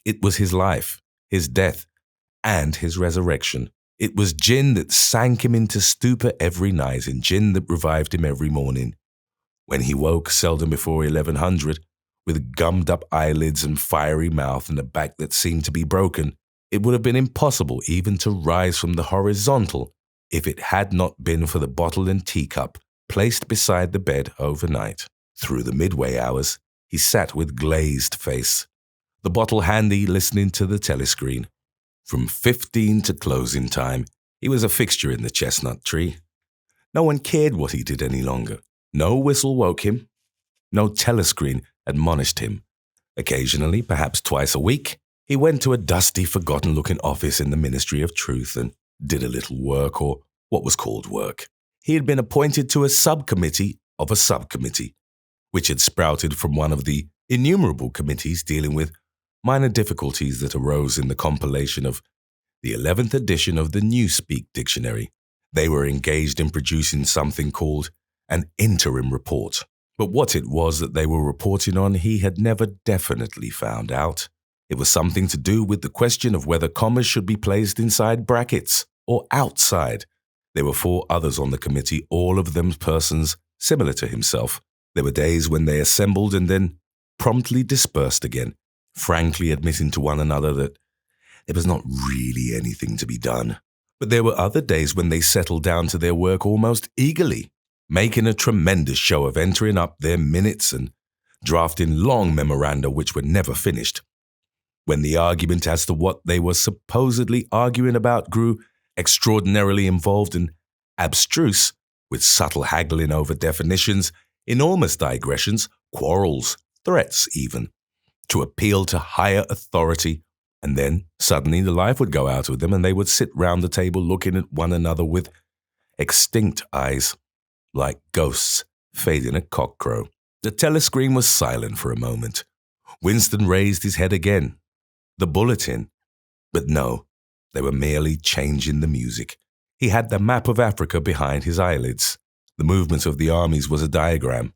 S1: It was his life, his death, and his resurrection. It was gin that sank him into stupor every night and gin that revived him every morning. When he woke, seldom before 1100, with gummed-up eyelids and fiery mouth and a back that seemed to be broken, it would have been impossible even to rise from the horizontal if it had not been for the bottle and teacup placed beside the bed overnight. Through the midway hours, he sat with glazed face, the bottle handy, listening to the telescreen. From 15 to closing time, he was a fixture in the chestnut tree. No one cared what he did any longer. No whistle woke him. No telescreen admonished him. Occasionally, perhaps twice a week, he went to a dusty, forgotten-looking office in the Ministry of Truth and did a little work, or what was called work. He had been appointed to a subcommittee of a subcommittee, which had sprouted from one of the innumerable committees dealing with minor difficulties that arose in the compilation of the 11th edition of the Newspeak Dictionary. They were engaged in producing something called an interim report. But what it was that they were reporting on, he had never definitely found out. It was something to do with the question of whether commas should be placed inside brackets or outside. There were 4 others on the committee, all of them persons similar to himself. There were days when they assembled and then promptly dispersed again, frankly admitting to one another that there was not really anything to be done. But there were other days when they settled down to their work almost eagerly, making a tremendous show of entering up their minutes and drafting long memoranda which were never finished. When the argument as to what they were supposedly arguing about grew extraordinarily involved and abstruse, with subtle haggling over definitions, enormous digressions, quarrels, threats even, to appeal to higher authority, and then suddenly the life would go out of them and they would sit round the table looking at one another with extinct eyes, like ghosts fading at cockcrow. The telescreen was silent for a moment. Winston raised his head again. The bulletin. But no, they were merely changing the music. He had the map of Africa behind his eyelids. The movement of the armies was a diagram,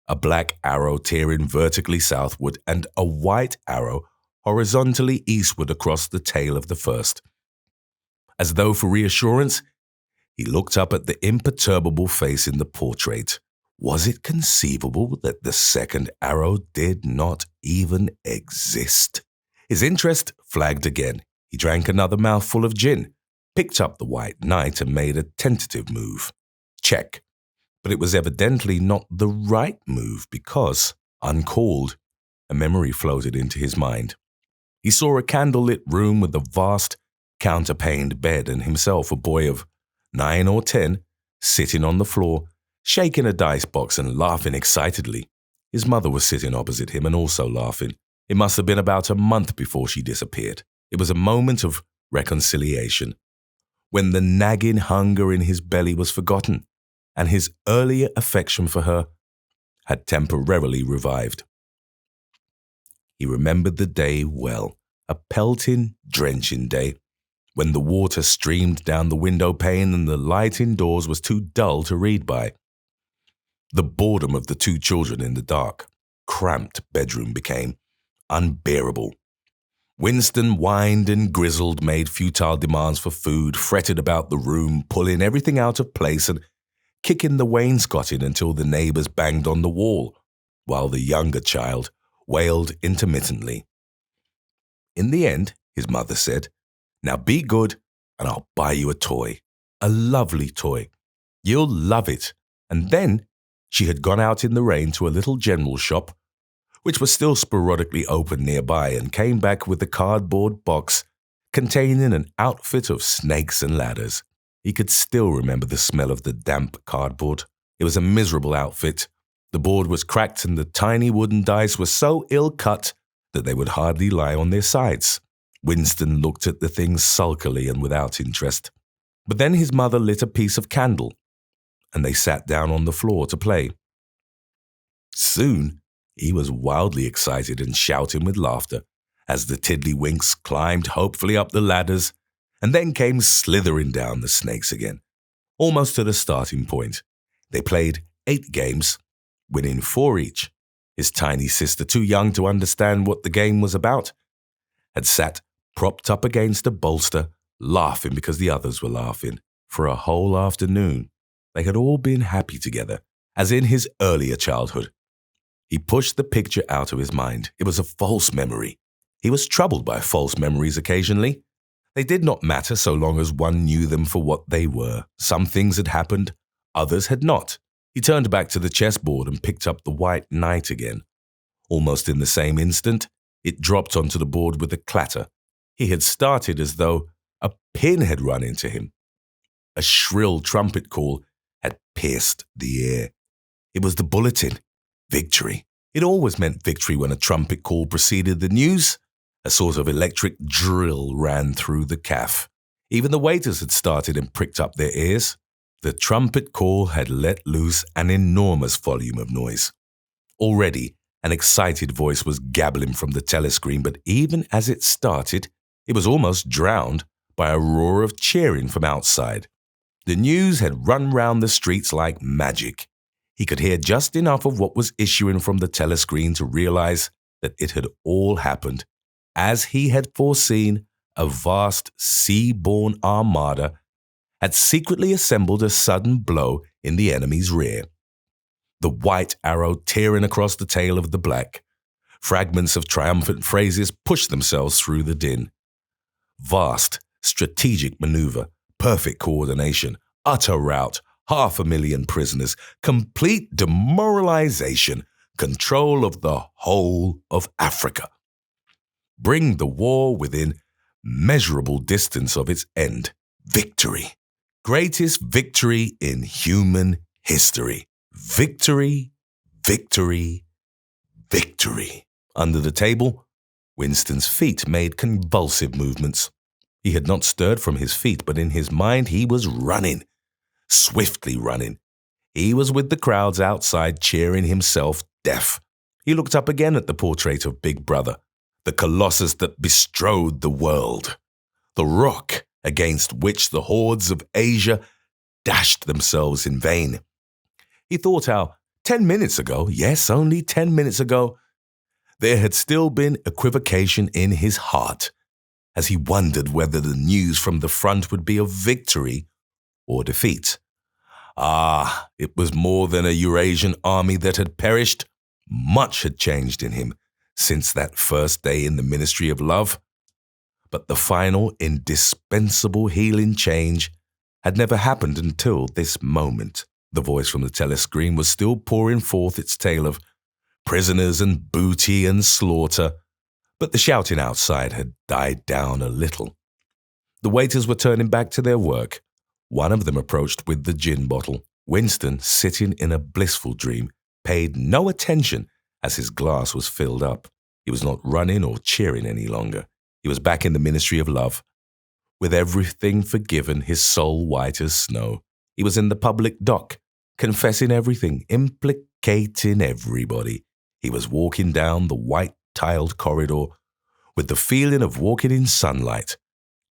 S1: a black arrow tearing vertically southward and a white arrow horizontally eastward across the tail of the first. As though for reassurance, he looked up at the imperturbable face in the portrait. Was it conceivable that the second arrow did not even exist? His interest flagged again. He drank another mouthful of gin, picked up the white knight and made a tentative move. Check. But it was evidently not the right move because, uncalled, a memory floated into his mind. He saw a candlelit room with a vast, counterpaned bed and himself, a boy of 9 or 10, sitting on the floor, shaking a dice box and laughing excitedly. His mother was sitting opposite him and also laughing. It must have been about a month before she disappeared. It was a moment of reconciliation, when the nagging hunger in his belly was forgotten, and his earlier affection for her had temporarily revived. He remembered the day well, a pelting, drenching day, when the water streamed down the window pane and the light indoors was too dull to read by. The boredom of the two children in the dark, cramped bedroom became unbearable. Winston whined and grizzled, made futile demands for food, fretted about the room, pulling everything out of place and kicking the wainscoting until the neighbours banged on the wall, while the younger child wailed intermittently. In the end, his mother said, "Now be good and I'll buy you a toy, a lovely toy. You'll love it." And then she had gone out in the rain to a little general shop, which was still sporadically open nearby, and came back with a cardboard box containing an outfit of snakes and ladders. He could still remember the smell of the damp cardboard. It was a miserable outfit. The board was cracked and the tiny wooden dice were so ill cut that they would hardly lie on their sides. Winston looked at the things sulkily and without interest. But then his mother lit a piece of candle, and they sat down on the floor to play. Soon, he was wildly excited and shouting with laughter as the tiddlywinks climbed hopefully up the ladders and then came slithering down the snakes again, almost to the starting point. They played 8 games, winning 4 each. His tiny sister, too young to understand what the game was about, had sat propped up against a bolster, laughing because the others were laughing, for a whole afternoon. They had all been happy together, as in his earlier childhood. He pushed the picture out of his mind. It was a false memory. He was troubled by false memories occasionally. They did not matter so long as one knew them for what they were. Some things had happened, others had not. He turned back to the chessboard and picked up the white knight again. Almost in the same instant, it dropped onto the board with a clatter. He had started as though a pin had run into him. A shrill trumpet call had pierced the air. It was the bulletin. Victory. It always meant victory when a trumpet call preceded the news. A sort of electric drill ran through the cafe. Even the waiters had started and pricked up their ears. The trumpet call had let loose an enormous volume of noise. Already, an excited voice was gabbling from the telescreen, but even as it started, it was almost drowned by a roar of cheering from outside. The news had run round the streets like magic. He could hear just enough of what was issuing from the telescreen to realize that it had all happened. As he had foreseen, a vast sea-borne armada had secretly assembled a sudden blow in the enemy's rear. The white arrow tearing across the tail of the black. Fragments of triumphant phrases pushed themselves through the din. Vast, strategic maneuver, perfect coordination, utter rout, 500,000 prisoners, complete demoralization, control of the whole of Africa. Bring the war within measurable distance of its end. Victory. Greatest victory in human history. Victory, victory, victory. Under the table, Winston's feet made convulsive movements. He had not stirred from his feet, but in his mind he was running, swiftly running. He was with the crowds outside cheering himself deaf. He looked up again at the portrait of Big Brother, the colossus that bestrode the world, the rock against which the hordes of Asia dashed themselves in vain. He thought how 10 minutes ago, yes, only 10 minutes ago, there had still been equivocation in his heart as he wondered whether the news from the front would be of victory or defeat. It was more than a Eurasian army that had perished. Much had changed in him since that first day in the Ministry of Love. But the final, indispensable healing change had never happened until this moment. The voice from the telescreen was still pouring forth its tale of prisoners and booty and slaughter, but the shouting outside had died down a little. The waiters were turning back to their work. One of them approached with the gin bottle. Winston, sitting in a blissful dream, paid no attention as his glass was filled up. He was not running or cheering any longer. He was back in the Ministry of Love. With everything forgiven, his soul white as snow. He was in the public dock, confessing everything, implicating everybody. He was walking down the white-tiled corridor with the feeling of walking in sunlight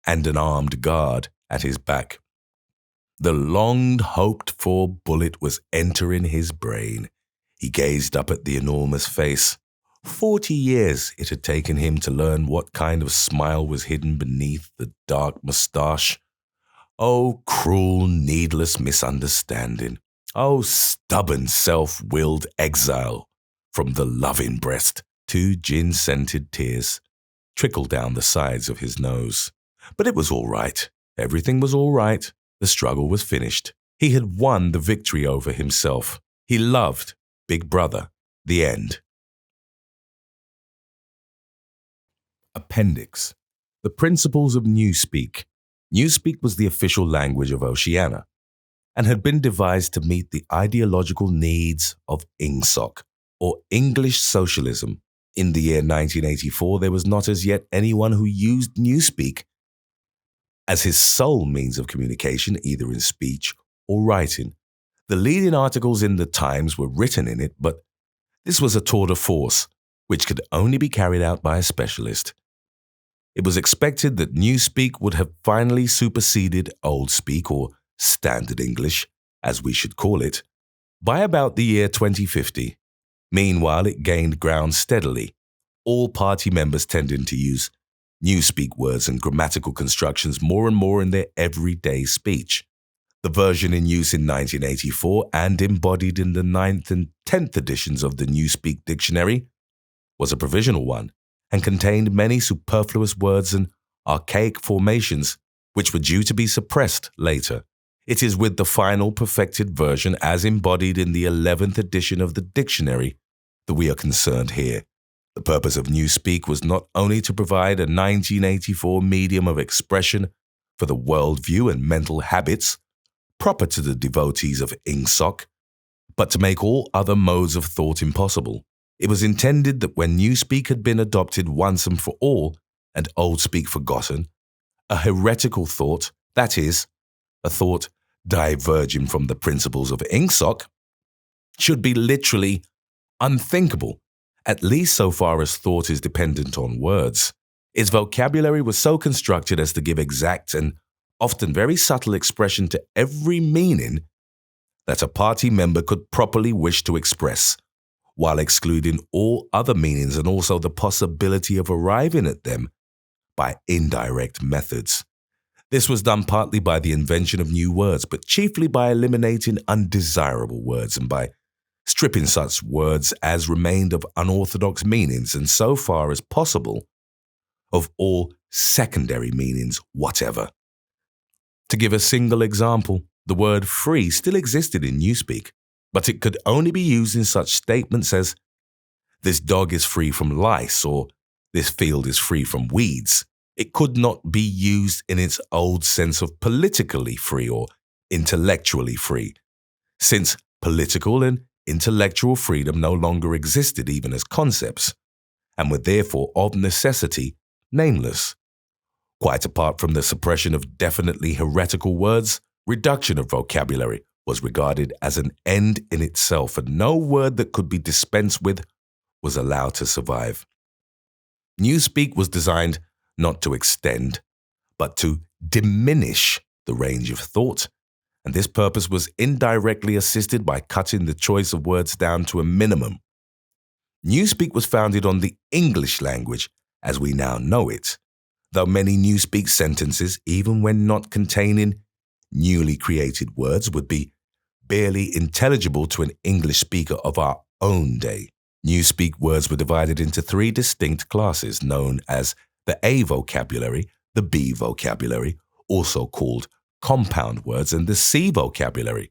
S1: and an armed guard at his back. The longed-hoped-for bullet was entering his brain. He gazed up at the enormous face. 40 years it had taken him to learn what kind of smile was hidden beneath the dark moustache. Oh, cruel, needless misunderstanding. Oh, stubborn, self-willed exile. From the loving breast, 2 gin-scented tears trickled down the sides of his nose. But it was all right. Everything was all right. The struggle was finished. He had won the victory over himself. He loved Big Brother. The end. Appendix. The principles of Newspeak. Newspeak was the official language of Oceania and had been devised to meet the ideological needs of INGSOC, or English socialism. In the year 1984, there was not as yet anyone who used Newspeak as his sole means of communication, either in speech or writing. The leading articles in the Times were written in it, but this was a tour de force, which could only be carried out by a specialist. It was expected that Newspeak would have finally superseded Oldspeak, or Standard English, as we should call it, by about the year 2050. Meanwhile, it gained ground steadily, all party members tending to use Newspeak words and grammatical constructions more and more in their everyday speech. The version in use in 1984 and embodied in the 9th and 10th editions of the Newspeak Dictionary was a provisional one and contained many superfluous words and archaic formations which were due to be suppressed later. It is with the final perfected version as embodied in the 11th edition of the dictionary that we are concerned here. The purpose of Newspeak was not only to provide a 1984 medium of expression for the worldview and mental habits proper to the devotees of INGSOC, but to make all other modes of thought impossible. It was intended that when Newspeak had been adopted once and for all, and Oldspeak forgotten, a heretical thought, that is, a thought diverging from the principles of INGSOC, should be literally unthinkable, at least so far as thought is dependent on words. Its vocabulary was so constructed as to give exact and often very subtle expression to every meaning that a party member could properly wish to express, while excluding all other meanings and also the possibility of arriving at them by indirect methods. This was done partly by the invention of new words, but chiefly by eliminating undesirable words and by stripping such words as remained of unorthodox meanings and, so far as possible, of all secondary meanings whatever. To give a single example, the word free still existed in Newspeak, but it could only be used in such statements as, "This dog is free from lice," or "This field is free from weeds." It could not be used in its old sense of politically free or intellectually free, since political and intellectual freedom no longer existed even as concepts, and were therefore of necessity nameless. Quite apart from the suppression of definitely heretical words, reduction of vocabulary was regarded as an end in itself, and no word that could be dispensed with was allowed to survive. Newspeak was designed not to extend, but to diminish the range of thought, and this purpose was indirectly assisted by cutting the choice of words down to a minimum. Newspeak was founded on the English language as we now know it, though many Newspeak sentences, even when not containing newly created words, would be barely intelligible to an English speaker of our own day. Newspeak words were divided into three distinct classes known as the A vocabulary, the B vocabulary, also called compound words, and the C vocabulary.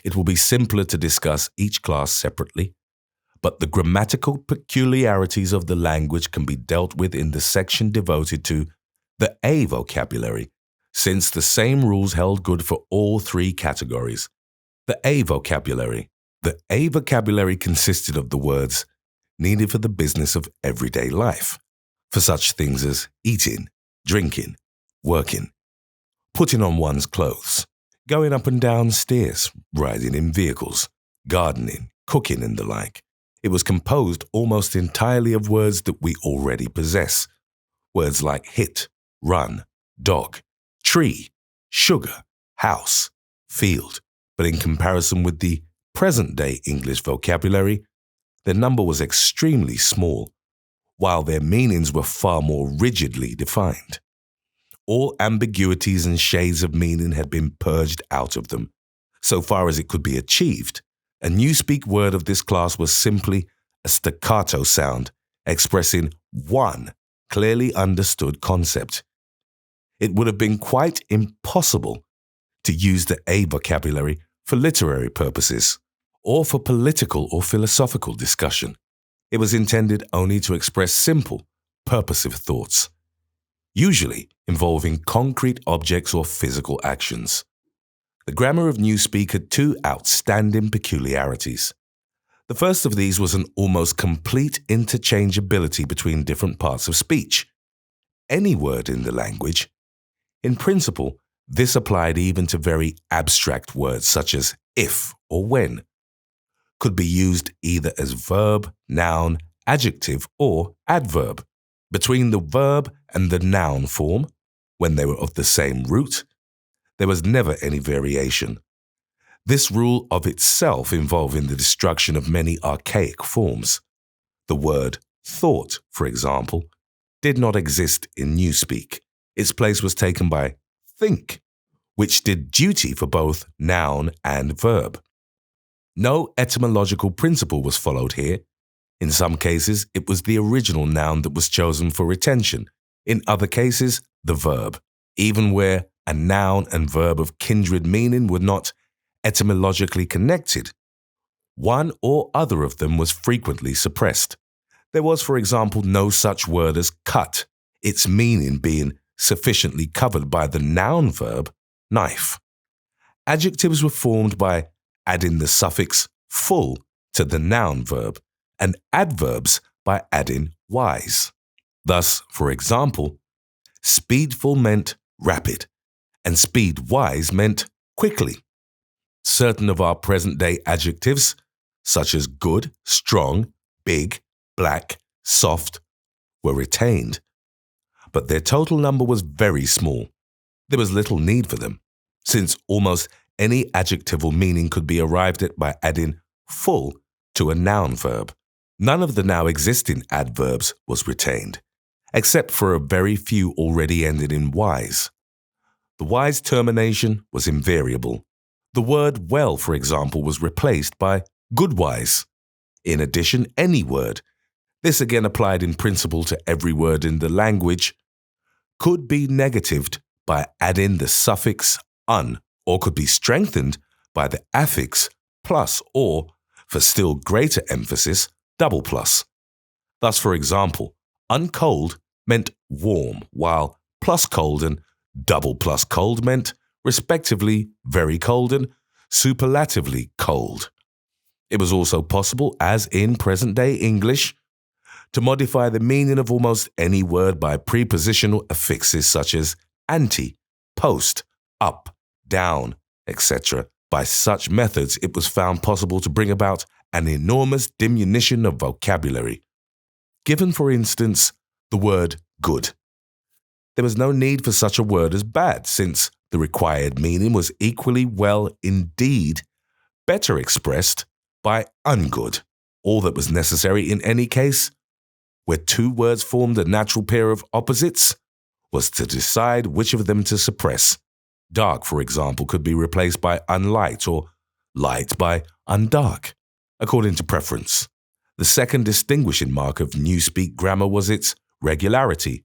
S1: It will be simpler to discuss each class separately, but the grammatical peculiarities of the language can be dealt with in the section devoted to the A vocabulary, since the same rules held good for all three categories. The A vocabulary. The A vocabulary consisted of the words needed for the business of everyday life, for such things as eating, drinking, working, putting on one's clothes, going up and down stairs, riding in vehicles, gardening, cooking, and the like. It was composed almost entirely of words that we already possess. Words like hit, run, dog, tree, sugar, house, field. But in comparison with the present-day English vocabulary, their number was extremely small, while their meanings were far more rigidly defined. All ambiguities and shades of meaning had been purged out of them, so far as it could be achieved. A Newspeak word of this class was simply a staccato sound expressing one clearly understood concept. It would have been quite impossible to use the A vocabulary for literary purposes or for political or philosophical discussion. It was intended only to express simple, purposive thoughts, usually involving concrete objects or physical actions. The grammar of Newspeak had two outstanding peculiarities. The first of these was an almost complete interchangeability between different parts of speech. Any word in the language, in principle, this applied even to very abstract words such as if or when, could be used either as verb, noun, adjective, or adverb. Between the verb and the noun form, when they were of the same root, there was never any variation. This rule of itself involving the destruction of many archaic forms. The word thought, for example, did not exist in Newspeak. Its place was taken by think, which did duty for both noun and verb. No etymological principle was followed here. In some cases, it was the original noun that was chosen for retention. In other cases, the verb, even where a noun and verb of kindred meaning were not etymologically connected. One or other of them was frequently suppressed. There was, for example, no such word as cut, its meaning being sufficiently covered by the noun verb knife. Adjectives were formed by adding the suffix full to the noun verb, and adverbs by adding wise. Thus, for example, speedful meant rapid, and speedwise meant quickly. Certain of our present-day adjectives, such as good, strong, big, black, soft, were retained, but their total number was very small. There was little need for them, since almost any adjectival meaning could be arrived at by adding full to a noun verb. None of the now existing adverbs was retained, except for a very few already ended in wise. The wise termination was invariable. The word well, for example, was replaced by goodwise. In addition, any word, this again applied in principle to every word in the language, could be negatived by adding the suffix un, or could be strengthened by the affix plus, or, for still greater emphasis, double plus. Thus, for example, uncold meant warm, while plus cold and double plus cold meant respectively very cold and superlatively cold. It was also possible, as in present-day English, to modify the meaning of almost any word by prepositional affixes such as anti, post, up, down, etc. By such methods, it was found possible to bring about an enormous diminution of vocabulary. Given, for instance, the word good. There was no need for such a word as bad, since the required meaning was equally well, indeed, better expressed by ungood. All that was necessary in any case, where two words formed a natural pair of opposites, was to decide which of them to suppress. Dark, for example, could be replaced by unlight or light by undark, according to preference. The second distinguishing mark of Newspeak grammar was its regularity.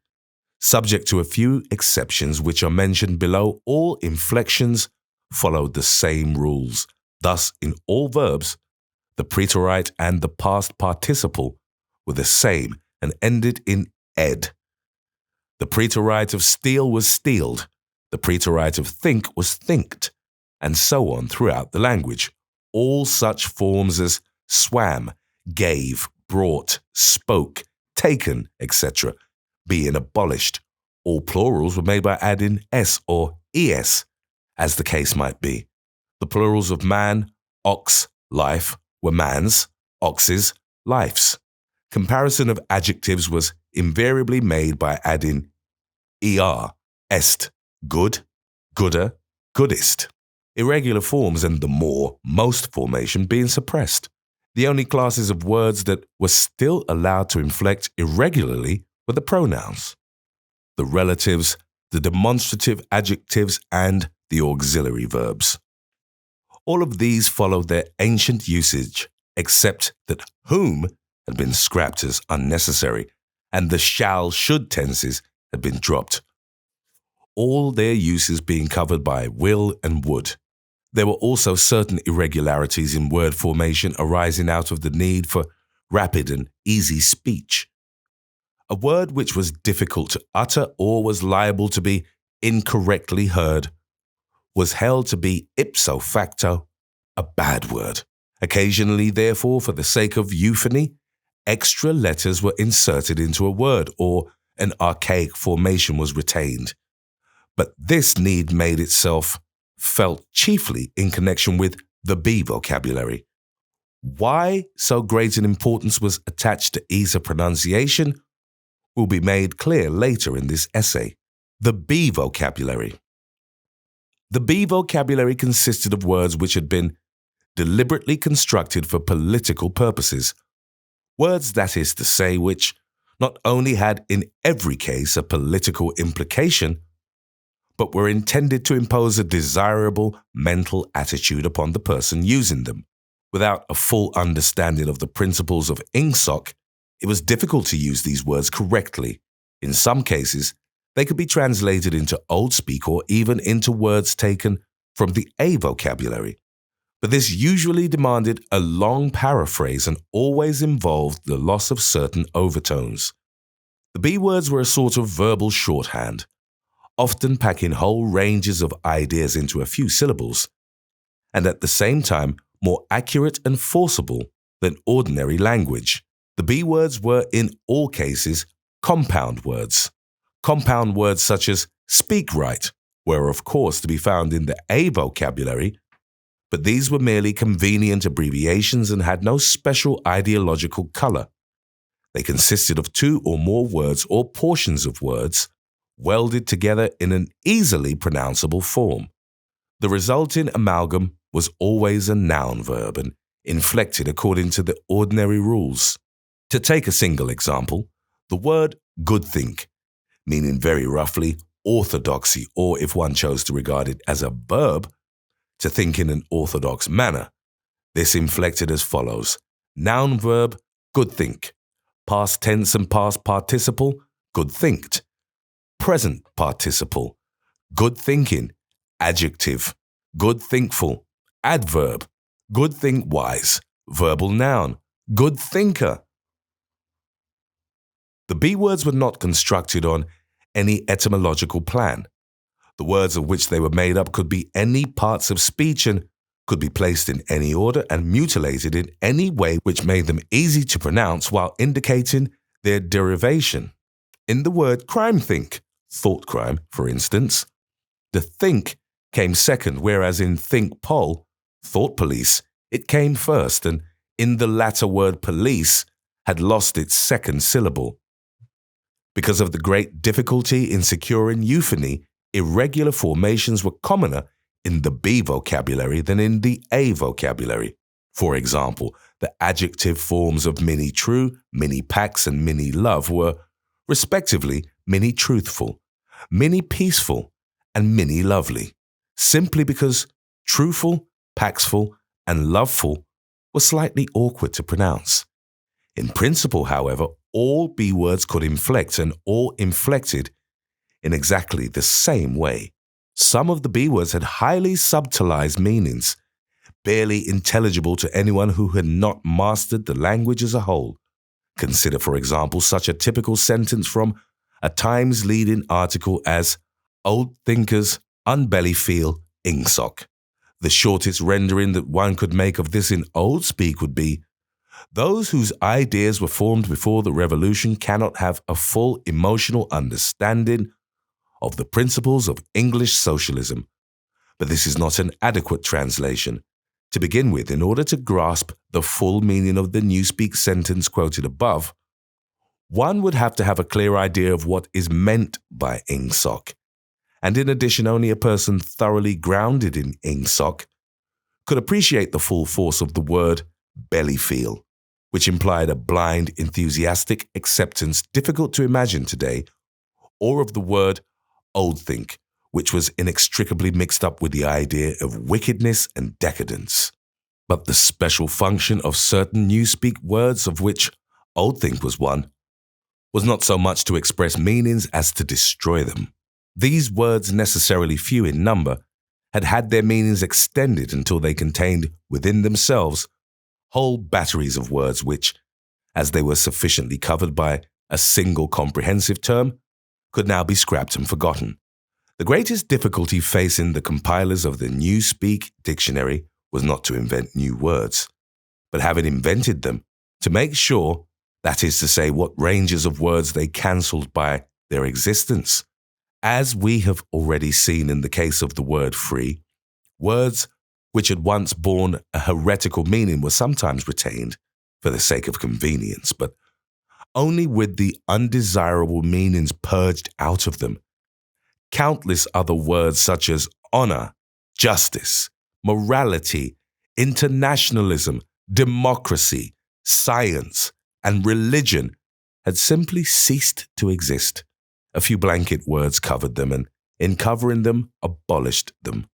S1: Subject to a few exceptions which are mentioned below, all inflections followed the same rules. Thus, in all verbs, the preterite and the past participle were the same and ended in ed. The preterite of steal was stealed, the preterite of think was thinked, and so on throughout the language. All such forms as swam, gave, brought, spoke, taken, etc., being abolished. All plurals were made by adding s or es, as the case might be. The plurals of man, ox, life were mans, oxes, lifes. Comparison of adjectives was invariably made by adding er, est, good, gooder, goodest. Irregular forms and the more, most formation being suppressed. The only classes of words that were still allowed to inflect irregularly were the pronouns, the relatives, the demonstrative adjectives, and the auxiliary verbs. All of these followed their ancient usage, except that whom had been scrapped as unnecessary, and the shall, should tenses had been dropped, all their uses being covered by will and would. There were also certain irregularities in word formation arising out of the need for rapid and easy speech. A word which was difficult to utter or was liable to be incorrectly heard was held to be ipso facto a bad word. Occasionally, therefore, for the sake of euphony, extra letters were inserted into a word or an archaic formation was retained. But this need made itself felt chiefly in connection with the B vocabulary. Why so great an importance was attached to ease of pronunciation will be made clear later in this essay. The B vocabulary. The B vocabulary consisted of words which had been deliberately constructed for political purposes. Words, that is to say, which not only had in every case a political implication, but were intended to impose a desirable mental attitude upon the person using them. Without a full understanding of the principles of ingsoc, it was difficult to use these words correctly. In some cases, they could be translated into Old Speak or even into words taken from the A vocabulary. But this usually demanded a long paraphrase and always involved the loss of certain overtones. The B words were a sort of verbal shorthand, often packing whole ranges of ideas into a few syllables, and at the same time more accurate and forcible than ordinary language. The B words were in all cases compound words. Compound words such as speak right were of course to be found in the A vocabulary, but these were merely convenient abbreviations and had no special ideological color. They consisted of two or more words or portions of words welded together in an easily pronounceable form. The resulting amalgam was always a noun verb and inflected according to the ordinary rules. To take a single example, the word good think, meaning very roughly orthodoxy, or if one chose to regard it as a verb, to think in an orthodox manner. This inflected as follows: noun verb, good think; past tense and past participle, good thinked; present participle, good thinking; adjective, good thinkful; adverb, good think wise; verbal noun, good thinker. The B words were not constructed on any etymological plan. The words of which they were made up could be any parts of speech and could be placed in any order and mutilated in any way which made them easy to pronounce while indicating their derivation. In the word crime think, thought crime, for instance, the think came second, whereas in think poll, thought police, it came first, and in the latter word police had lost its second syllable. Because of the great difficulty in securing euphony, irregular formations were commoner in the B vocabulary than in the A vocabulary. For example, the adjective forms of mini true, mini pax, and mini love were, respectively, mini truthful, mini peaceful, and mini lovely, simply because truthful, paxful, and loveful were slightly awkward to pronounce. In principle, however, all B words could inflect and all inflected in exactly the same way. Some of the B words had highly subtilized meanings, barely intelligible to anyone who had not mastered the language as a whole. Consider, for example, such a typical sentence from a Times leading article as "Old thinkers unbelly feel ingsoc." The shortest rendering that one could make of this in old speak would be, "Those whose ideas were formed before the revolution cannot have a full emotional understanding of the principles of English socialism." But this is not an adequate translation. To begin with, in order to grasp the full meaning of the Newspeak sentence quoted above, one would have to have a clear idea of what is meant by ingsoc. And in addition, only a person thoroughly grounded in ingsoc could appreciate the full force of the word belly feel, which implied a blind, enthusiastic acceptance difficult to imagine today, or of the word old think, which was inextricably mixed up with the idea of wickedness and decadence. But the special function of certain Newspeak words, of which old think was one, was not so much to express meanings as to destroy them. These words, necessarily few in number, had had their meanings extended until they contained within themselves whole batteries of words which, as they were sufficiently covered by a single comprehensive term, could now be scrapped and forgotten. The greatest difficulty facing the compilers of the Newspeak dictionary was not to invent new words, but having invented them, to make sure, that is to say, what ranges of words they cancelled by their existence. As we have already seen in the case of the word free, words which had once borne a heretical meaning were sometimes retained for the sake of convenience, but only with the undesirable meanings purged out of them. Countless other words such as honor, justice, morality, internationalism, democracy, science, and religion had simply ceased to exist. A few blanket words covered them, and in covering them, abolished them.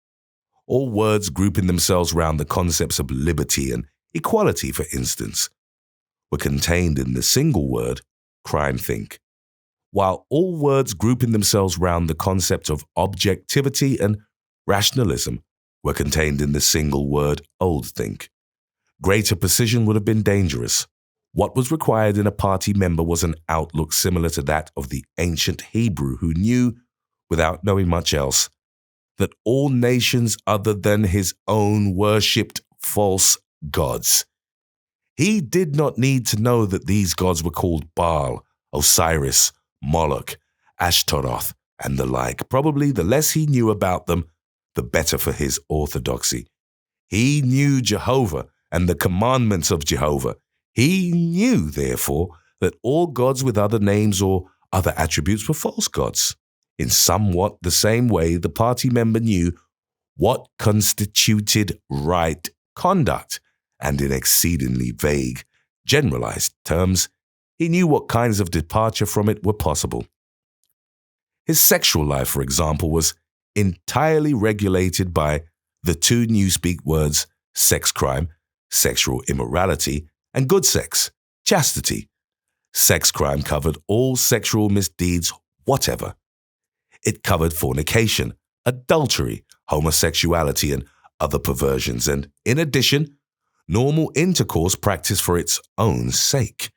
S1: All words grouping themselves round the concepts of liberty and equality, for instance, were contained in the single word crime think, while all words grouping themselves round the concept of objectivity and rationalism were contained in the single word old think. Greater precision would have been dangerous. What was required in a party member was an outlook similar to that of the ancient Hebrew who knew, without knowing much else, that all nations other than his own worshipped false gods. He did not need to know that these gods were called Baal, Osiris, Moloch, Ashtaroth, and the like. Probably the less he knew about them, the better for his orthodoxy. He knew Jehovah and the commandments of Jehovah. He knew, therefore, that all gods with other names or other attributes were false gods. In somewhat the same way, the party member knew what constituted right conduct, and in exceedingly vague, generalized terms, he knew what kinds of departure from it were possible. His sexual life, for example, was entirely regulated by the two Newspeak words sex crime, sexual immorality, and good sex, chastity. Sex crime covered all sexual misdeeds whatever. It covered fornication, adultery, homosexuality, and other perversions, and in addition, normal intercourse practiced for its own sake.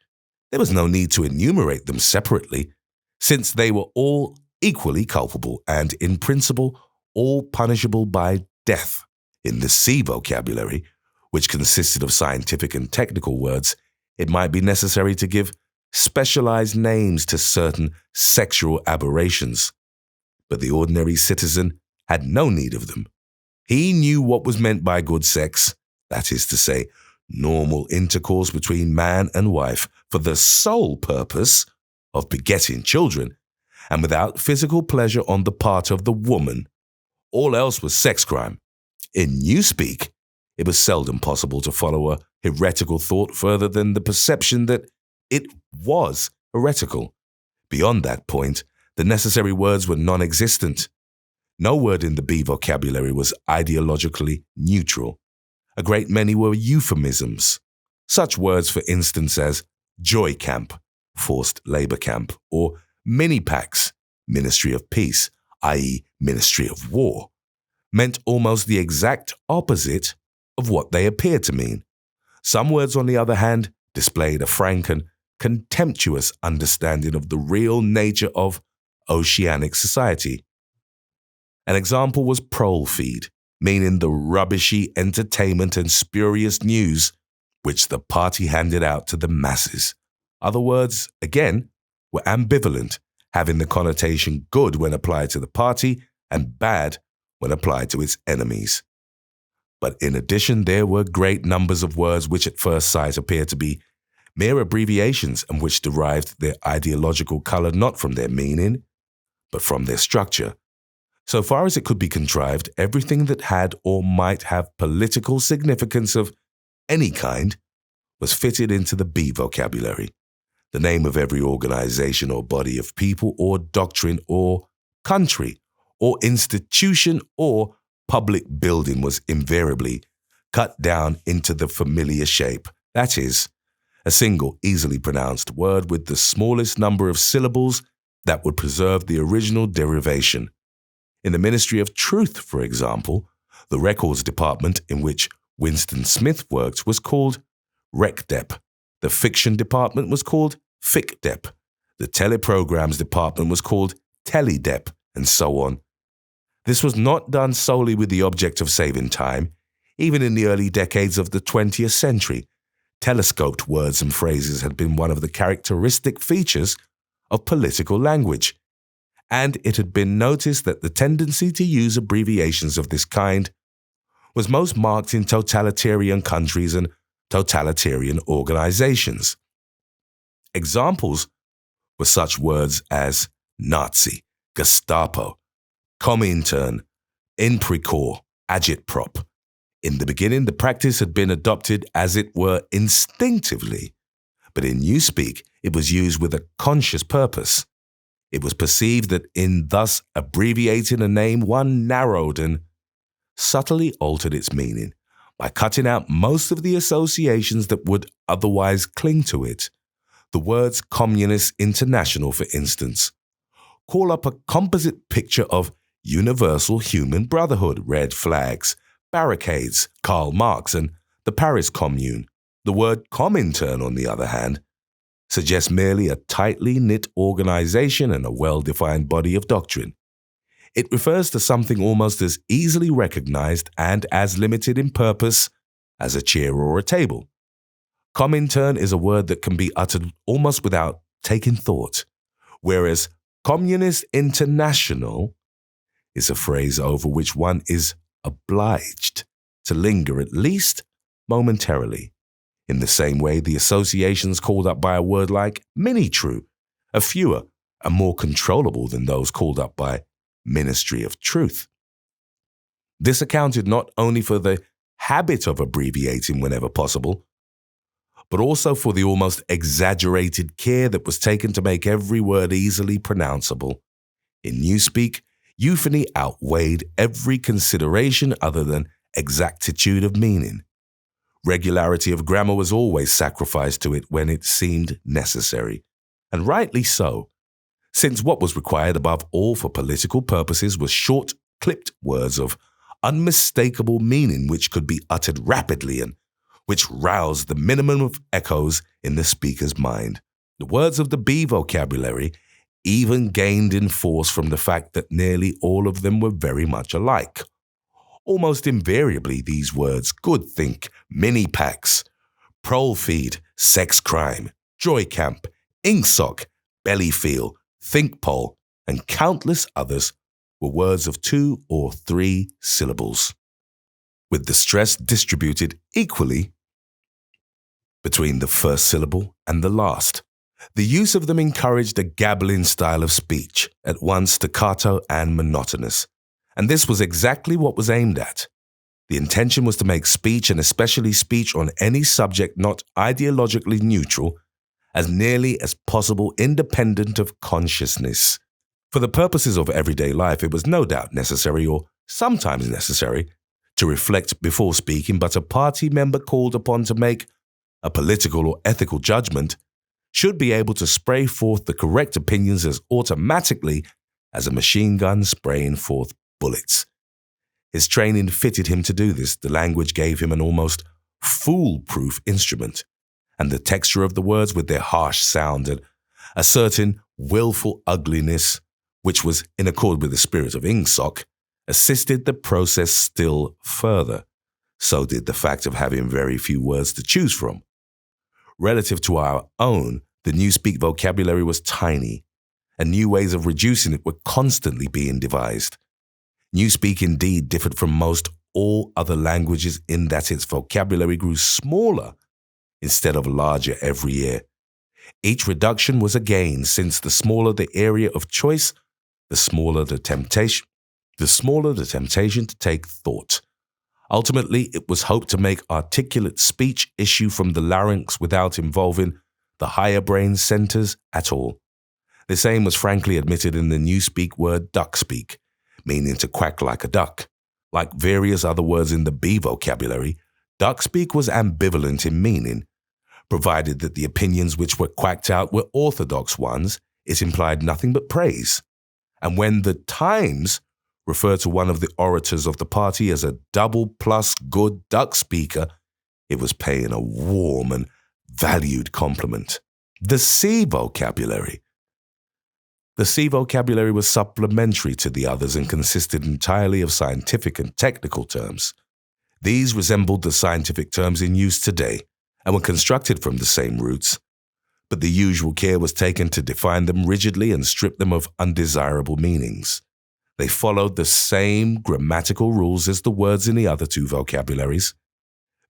S1: There was no need to enumerate them separately, since they were all equally culpable and, in principle, all punishable by death. In the C vocabulary, which consisted of scientific and technical words, it might be necessary to give specialized names to certain sexual aberrations. But the ordinary citizen had no need of them. He knew what was meant by good sex, that is to say, normal intercourse between man and wife for the sole purpose of begetting children, and without physical pleasure on the part of the woman. All else was sex crime. In Newspeak, it was seldom possible to follow a heretical thought further than the perception that it was heretical. Beyond that point, the necessary words were non-existent. No word in the B vocabulary was ideologically neutral. A great many were euphemisms. Such words, for instance, as joy camp, forced labor camp, or mini-pax, Ministry of Peace, i.e. Ministry of War, meant almost the exact opposite of what they appeared to mean. Some words, on the other hand, displayed a frank and contemptuous understanding of the real nature of oceanic society. An example was prole feed, meaning the rubbishy entertainment and spurious news which the party handed out to the masses. Other words, again, were ambivalent, having the connotation good when applied to the party and bad when applied to its enemies. But in addition, there were great numbers of words which at first sight appeared to be mere abbreviations and which derived their ideological color not from their meaning, but from their structure. So far as it could be contrived, everything that had or might have political significance of any kind was fitted into the B vocabulary. The name of every organization or body of people or doctrine or country or institution or public building was invariably cut down into the familiar shape, that is, a single easily pronounced word with the smallest number of syllables that would preserve the original derivation. In the Ministry of Truth, for example, the records department in which Winston Smith worked was called RecDep. The fiction department was called FicDep. The teleprograms department was called TeleDep, and so on. This was not done solely with the object of saving time. Even in the early decades of the 20th century, telescoped words and phrases had been one of the characteristic features of political language. And it had been noticed that the tendency to use abbreviations of this kind was most marked in totalitarian countries and totalitarian organizations. Examples were such words as Nazi, Gestapo, Comintern, Inpricor, Agitprop. In the beginning, the practice had been adopted as it were instinctively, but in Newspeak, it was used with a conscious purpose. It was perceived that in thus abbreviating a name, one narrowed and subtly altered its meaning by cutting out most of the associations that would otherwise cling to it. The words Communist International, for instance, call up a composite picture of universal human brotherhood, red flags, barricades, Karl Marx, and the Paris Commune. The word Comintern, on the other hand, suggests merely a tightly knit organization and a well-defined body of doctrine. It refers to something almost as easily recognized and as limited in purpose as a chair or a table. Comintern is a word that can be uttered almost without taking thought, whereas Communist International is a phrase over which one is obliged to linger at least momentarily. In the same way, the associations called up by a word like mini-true are fewer and more controllable than those called up by Ministry of Truth. This accounted not only for the habit of abbreviating whenever possible, but also for the almost exaggerated care that was taken to make every word easily pronounceable. In Newspeak, euphony outweighed every consideration other than exactitude of meaning. Regularity of grammar was always sacrificed to it when it seemed necessary, and rightly so, since what was required above all for political purposes was short, clipped words of unmistakable meaning which could be uttered rapidly and which roused the minimum of echoes in the speaker's mind. The words of the B vocabulary, even gained in force from the fact that nearly all of them were very much alike. Almost invariably, these words good think, mini packs, prole feed, sex crime, joy camp, inksock, belly feel, think pole, and countless others were words of 2 or 3 syllables, with the stress distributed equally between the first syllable and the last. The use of them encouraged a gabbling style of speech, at once staccato and monotonous, and this was exactly what was aimed at. The intention was to make speech, and especially speech on any subject not ideologically neutral, as nearly as possible independent of consciousness. For the purposes of everyday life, it was no doubt necessary, or sometimes necessary, to reflect before speaking, but a party member called upon to make a political or ethical judgment should be able to spray forth the correct opinions as automatically as a machine gun spraying forth bullets. His training fitted him to do this. The language gave him an almost foolproof instrument, and the texture of the words with their harsh sound and a certain willful ugliness, which was in accord with the spirit of Ingsoc, assisted the process still further. So did the fact of having very few words to choose from. Relative to our own, the Newspeak vocabulary was tiny, and new ways of reducing it were constantly being devised. Newspeak indeed differed from most all other languages in that its vocabulary grew smaller instead of larger every year. Each reduction was a gain, since the smaller the area of choice, the smaller the temptation to take thought. Ultimately, it was hoped to make articulate speech issue from the larynx without involving the higher brain centers at all. This aim was frankly admitted in the Newspeak word duckspeak, meaning to quack like a duck. Like various other words in the B vocabulary, duckspeak was ambivalent in meaning. Provided that the opinions which were quacked out were orthodox ones, it implied nothing but praise. And when the Times referred to one of the orators of the party as a double plus good duck speaker, it was paying a warm and valued compliment. The C vocabulary. The C vocabulary was supplementary to the others and consisted entirely of scientific and technical terms. These resembled the scientific terms in use today and were constructed from the same roots, but the usual care was taken to define them rigidly and strip them of undesirable meanings. They followed the same grammatical rules as the words in the other 2 vocabularies.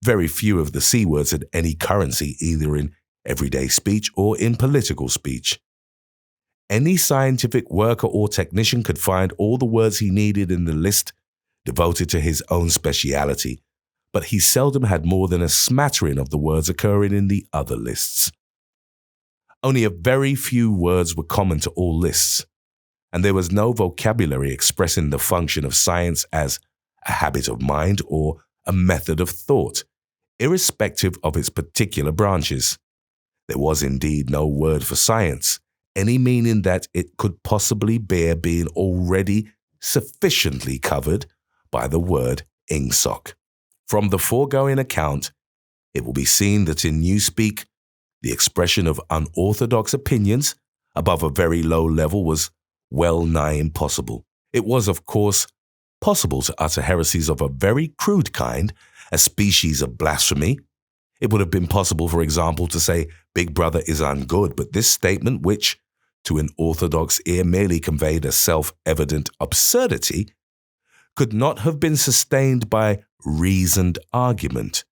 S1: Very few of the C words had any currency either in everyday speech or in political speech. Any scientific worker or technician could find all the words he needed in the list devoted to his own speciality, but he seldom had more than a smattering of the words occurring in the other lists. Only a very few words were common to all lists, and there was no vocabulary expressing the function of science as a habit of mind or a method of thought, irrespective of its particular branches. There was indeed no word for science, any meaning that it could possibly bear being already sufficiently covered by the word Ingsoc. From the foregoing account, it will be seen that in Newspeak, the expression of unorthodox opinions above a very low level was well nigh impossible. It was, of course, possible to utter heresies of a very crude kind, a species of blasphemy. It would have been possible, for example, to say Big Brother is ungood, but this statement, which to an orthodox ear merely conveyed a self-evident absurdity, could not have been sustained by reasoned argument,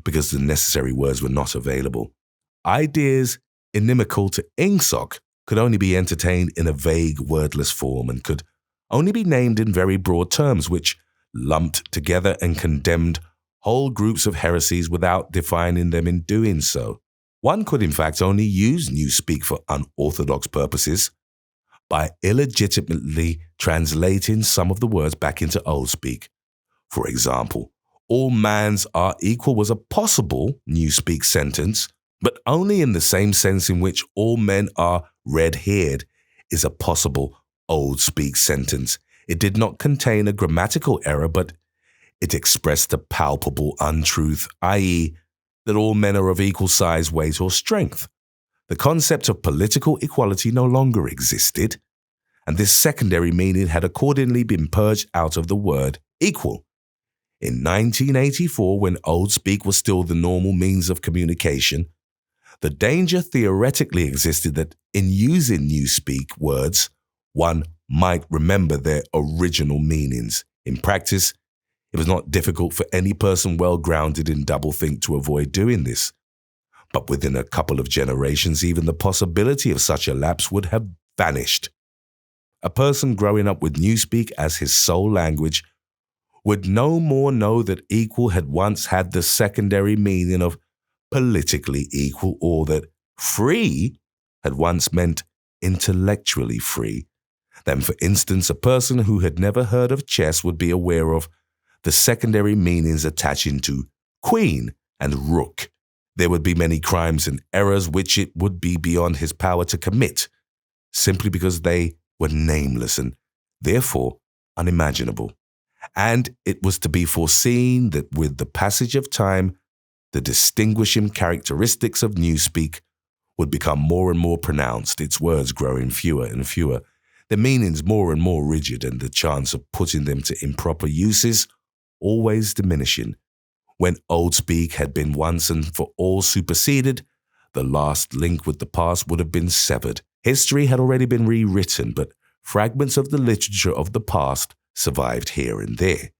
S1: because the necessary words were not available. Ideas inimical to Ingsoc could only be entertained in a vague, wordless form and could only be named in very broad terms, which lumped together and condemned whole groups of heresies without defining them in doing so. One could in fact only use Newspeak for unorthodox purposes by illegitimately translating some of the words back into Oldspeak. For example, all mans are equal was a possible Newspeak sentence, but only in the same sense in which all men are red-haired is a possible Oldspeak sentence. It did not contain a grammatical error, but it expressed a palpable untruth, i.e., that all men are of equal size, weight, or strength. the concept of political equality no longer existed, and this secondary meaning had accordingly been purged out of the word equal. In 1984, when old speak was still the normal means of communication, the danger theoretically existed that in using new speak words, one might remember their original meanings. In practice, it was not difficult for any person well grounded in doublethink to avoid doing this. But within a couple of generations, even the possibility of such a lapse would have vanished. A person growing up with Newspeak as his sole language would no more know that equal had once had the secondary meaning of politically equal, or that free had once meant intellectually free, than, for instance, a person who had never heard of chess would be aware of the secondary meanings attaching to queen and rook. There would be many crimes and errors which it would be beyond his power to commit, simply because they were nameless and therefore unimaginable. And it was to be foreseen that with the passage of time, the distinguishing characteristics of Newspeak would become more and more pronounced, its words growing fewer and fewer, their meanings more and more rigid, and the chance of putting them to improper uses always diminishing. When old speak had been once and for all superseded, the last link with the past would have been severed. History had already been rewritten, but fragments of the literature of the past survived here and there,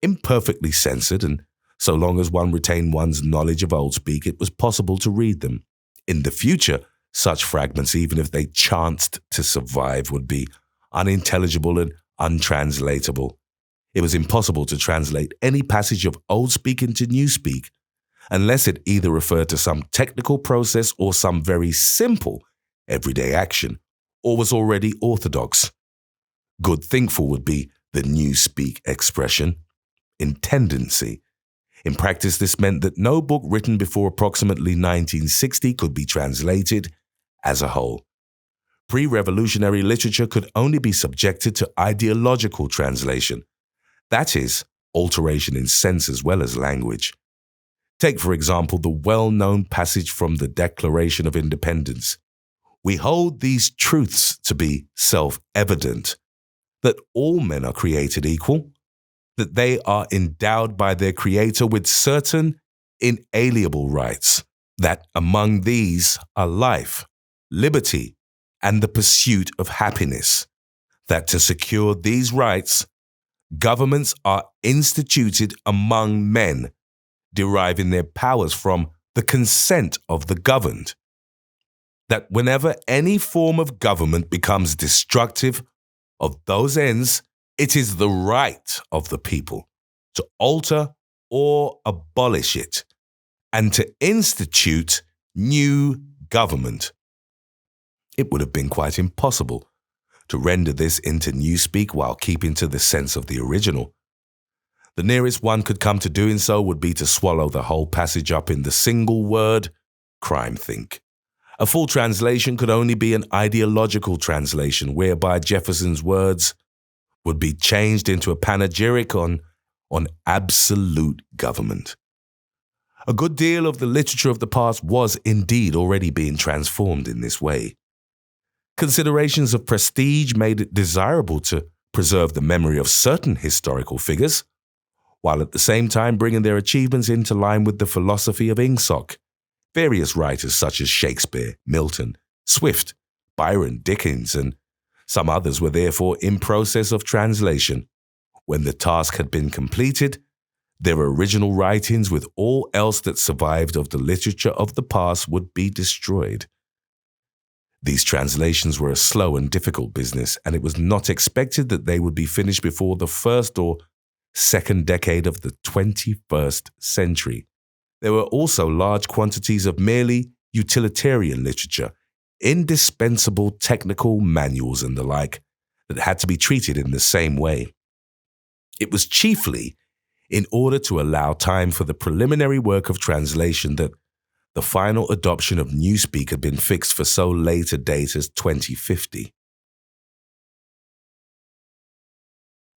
S1: imperfectly censored, and so long as one retained one's knowledge of old speak, it was possible to read them. In the future, such fragments, even if they chanced to survive, would be unintelligible and untranslatable. It was impossible to translate any passage of old speak into new speak unless it either referred to some technical process or some very simple everyday action, or was already orthodox. Good thinkful would be the new speak expression. In tendency. In practice, this meant that no book written before approximately 1960 could be translated as a whole. Pre-revolutionary literature could only be subjected to ideological translation, that is, alteration in sense as well as language. Take, for example, the well-known passage from the Declaration of Independence. We hold these truths to be self-evident, that all men are created equal, that they are endowed by their Creator with certain inalienable rights, that among these are life, liberty, and the pursuit of happiness, that to secure these rights, governments are instituted among men, deriving their powers from the consent of the governed, that whenever any form of government becomes destructive of those ends, it is the right of the people to alter or abolish it, and to institute new government. It would have been quite impossible to render this into Newspeak while keeping to the sense of the original. The nearest one could come to doing so would be to swallow the whole passage up in the single word, crime think. A full translation could only be an ideological translation, whereby Jefferson's words would be changed into a panegyric on absolute government. A good deal of the literature of the past was indeed already being transformed in this way. Considerations of prestige made it desirable to preserve the memory of certain historical figures, while at the same time bringing their achievements into line with the philosophy of Ingsoc. Various writers such as Shakespeare, Milton, Swift, Byron, Dickens, and some others were therefore in process of translation. When the task had been completed, their original writings with all else that survived of the literature of the past would be destroyed. These translations were a slow and difficult business, and it was not expected that they would be finished before the first or second decade of the 21st century. There were also large quantities of merely utilitarian literature, indispensable technical manuals and the like, that had to be treated in the same way. It was chiefly in order to allow time for the preliminary work of translation that the final adoption of Newspeak had been fixed for so late a date as 2050.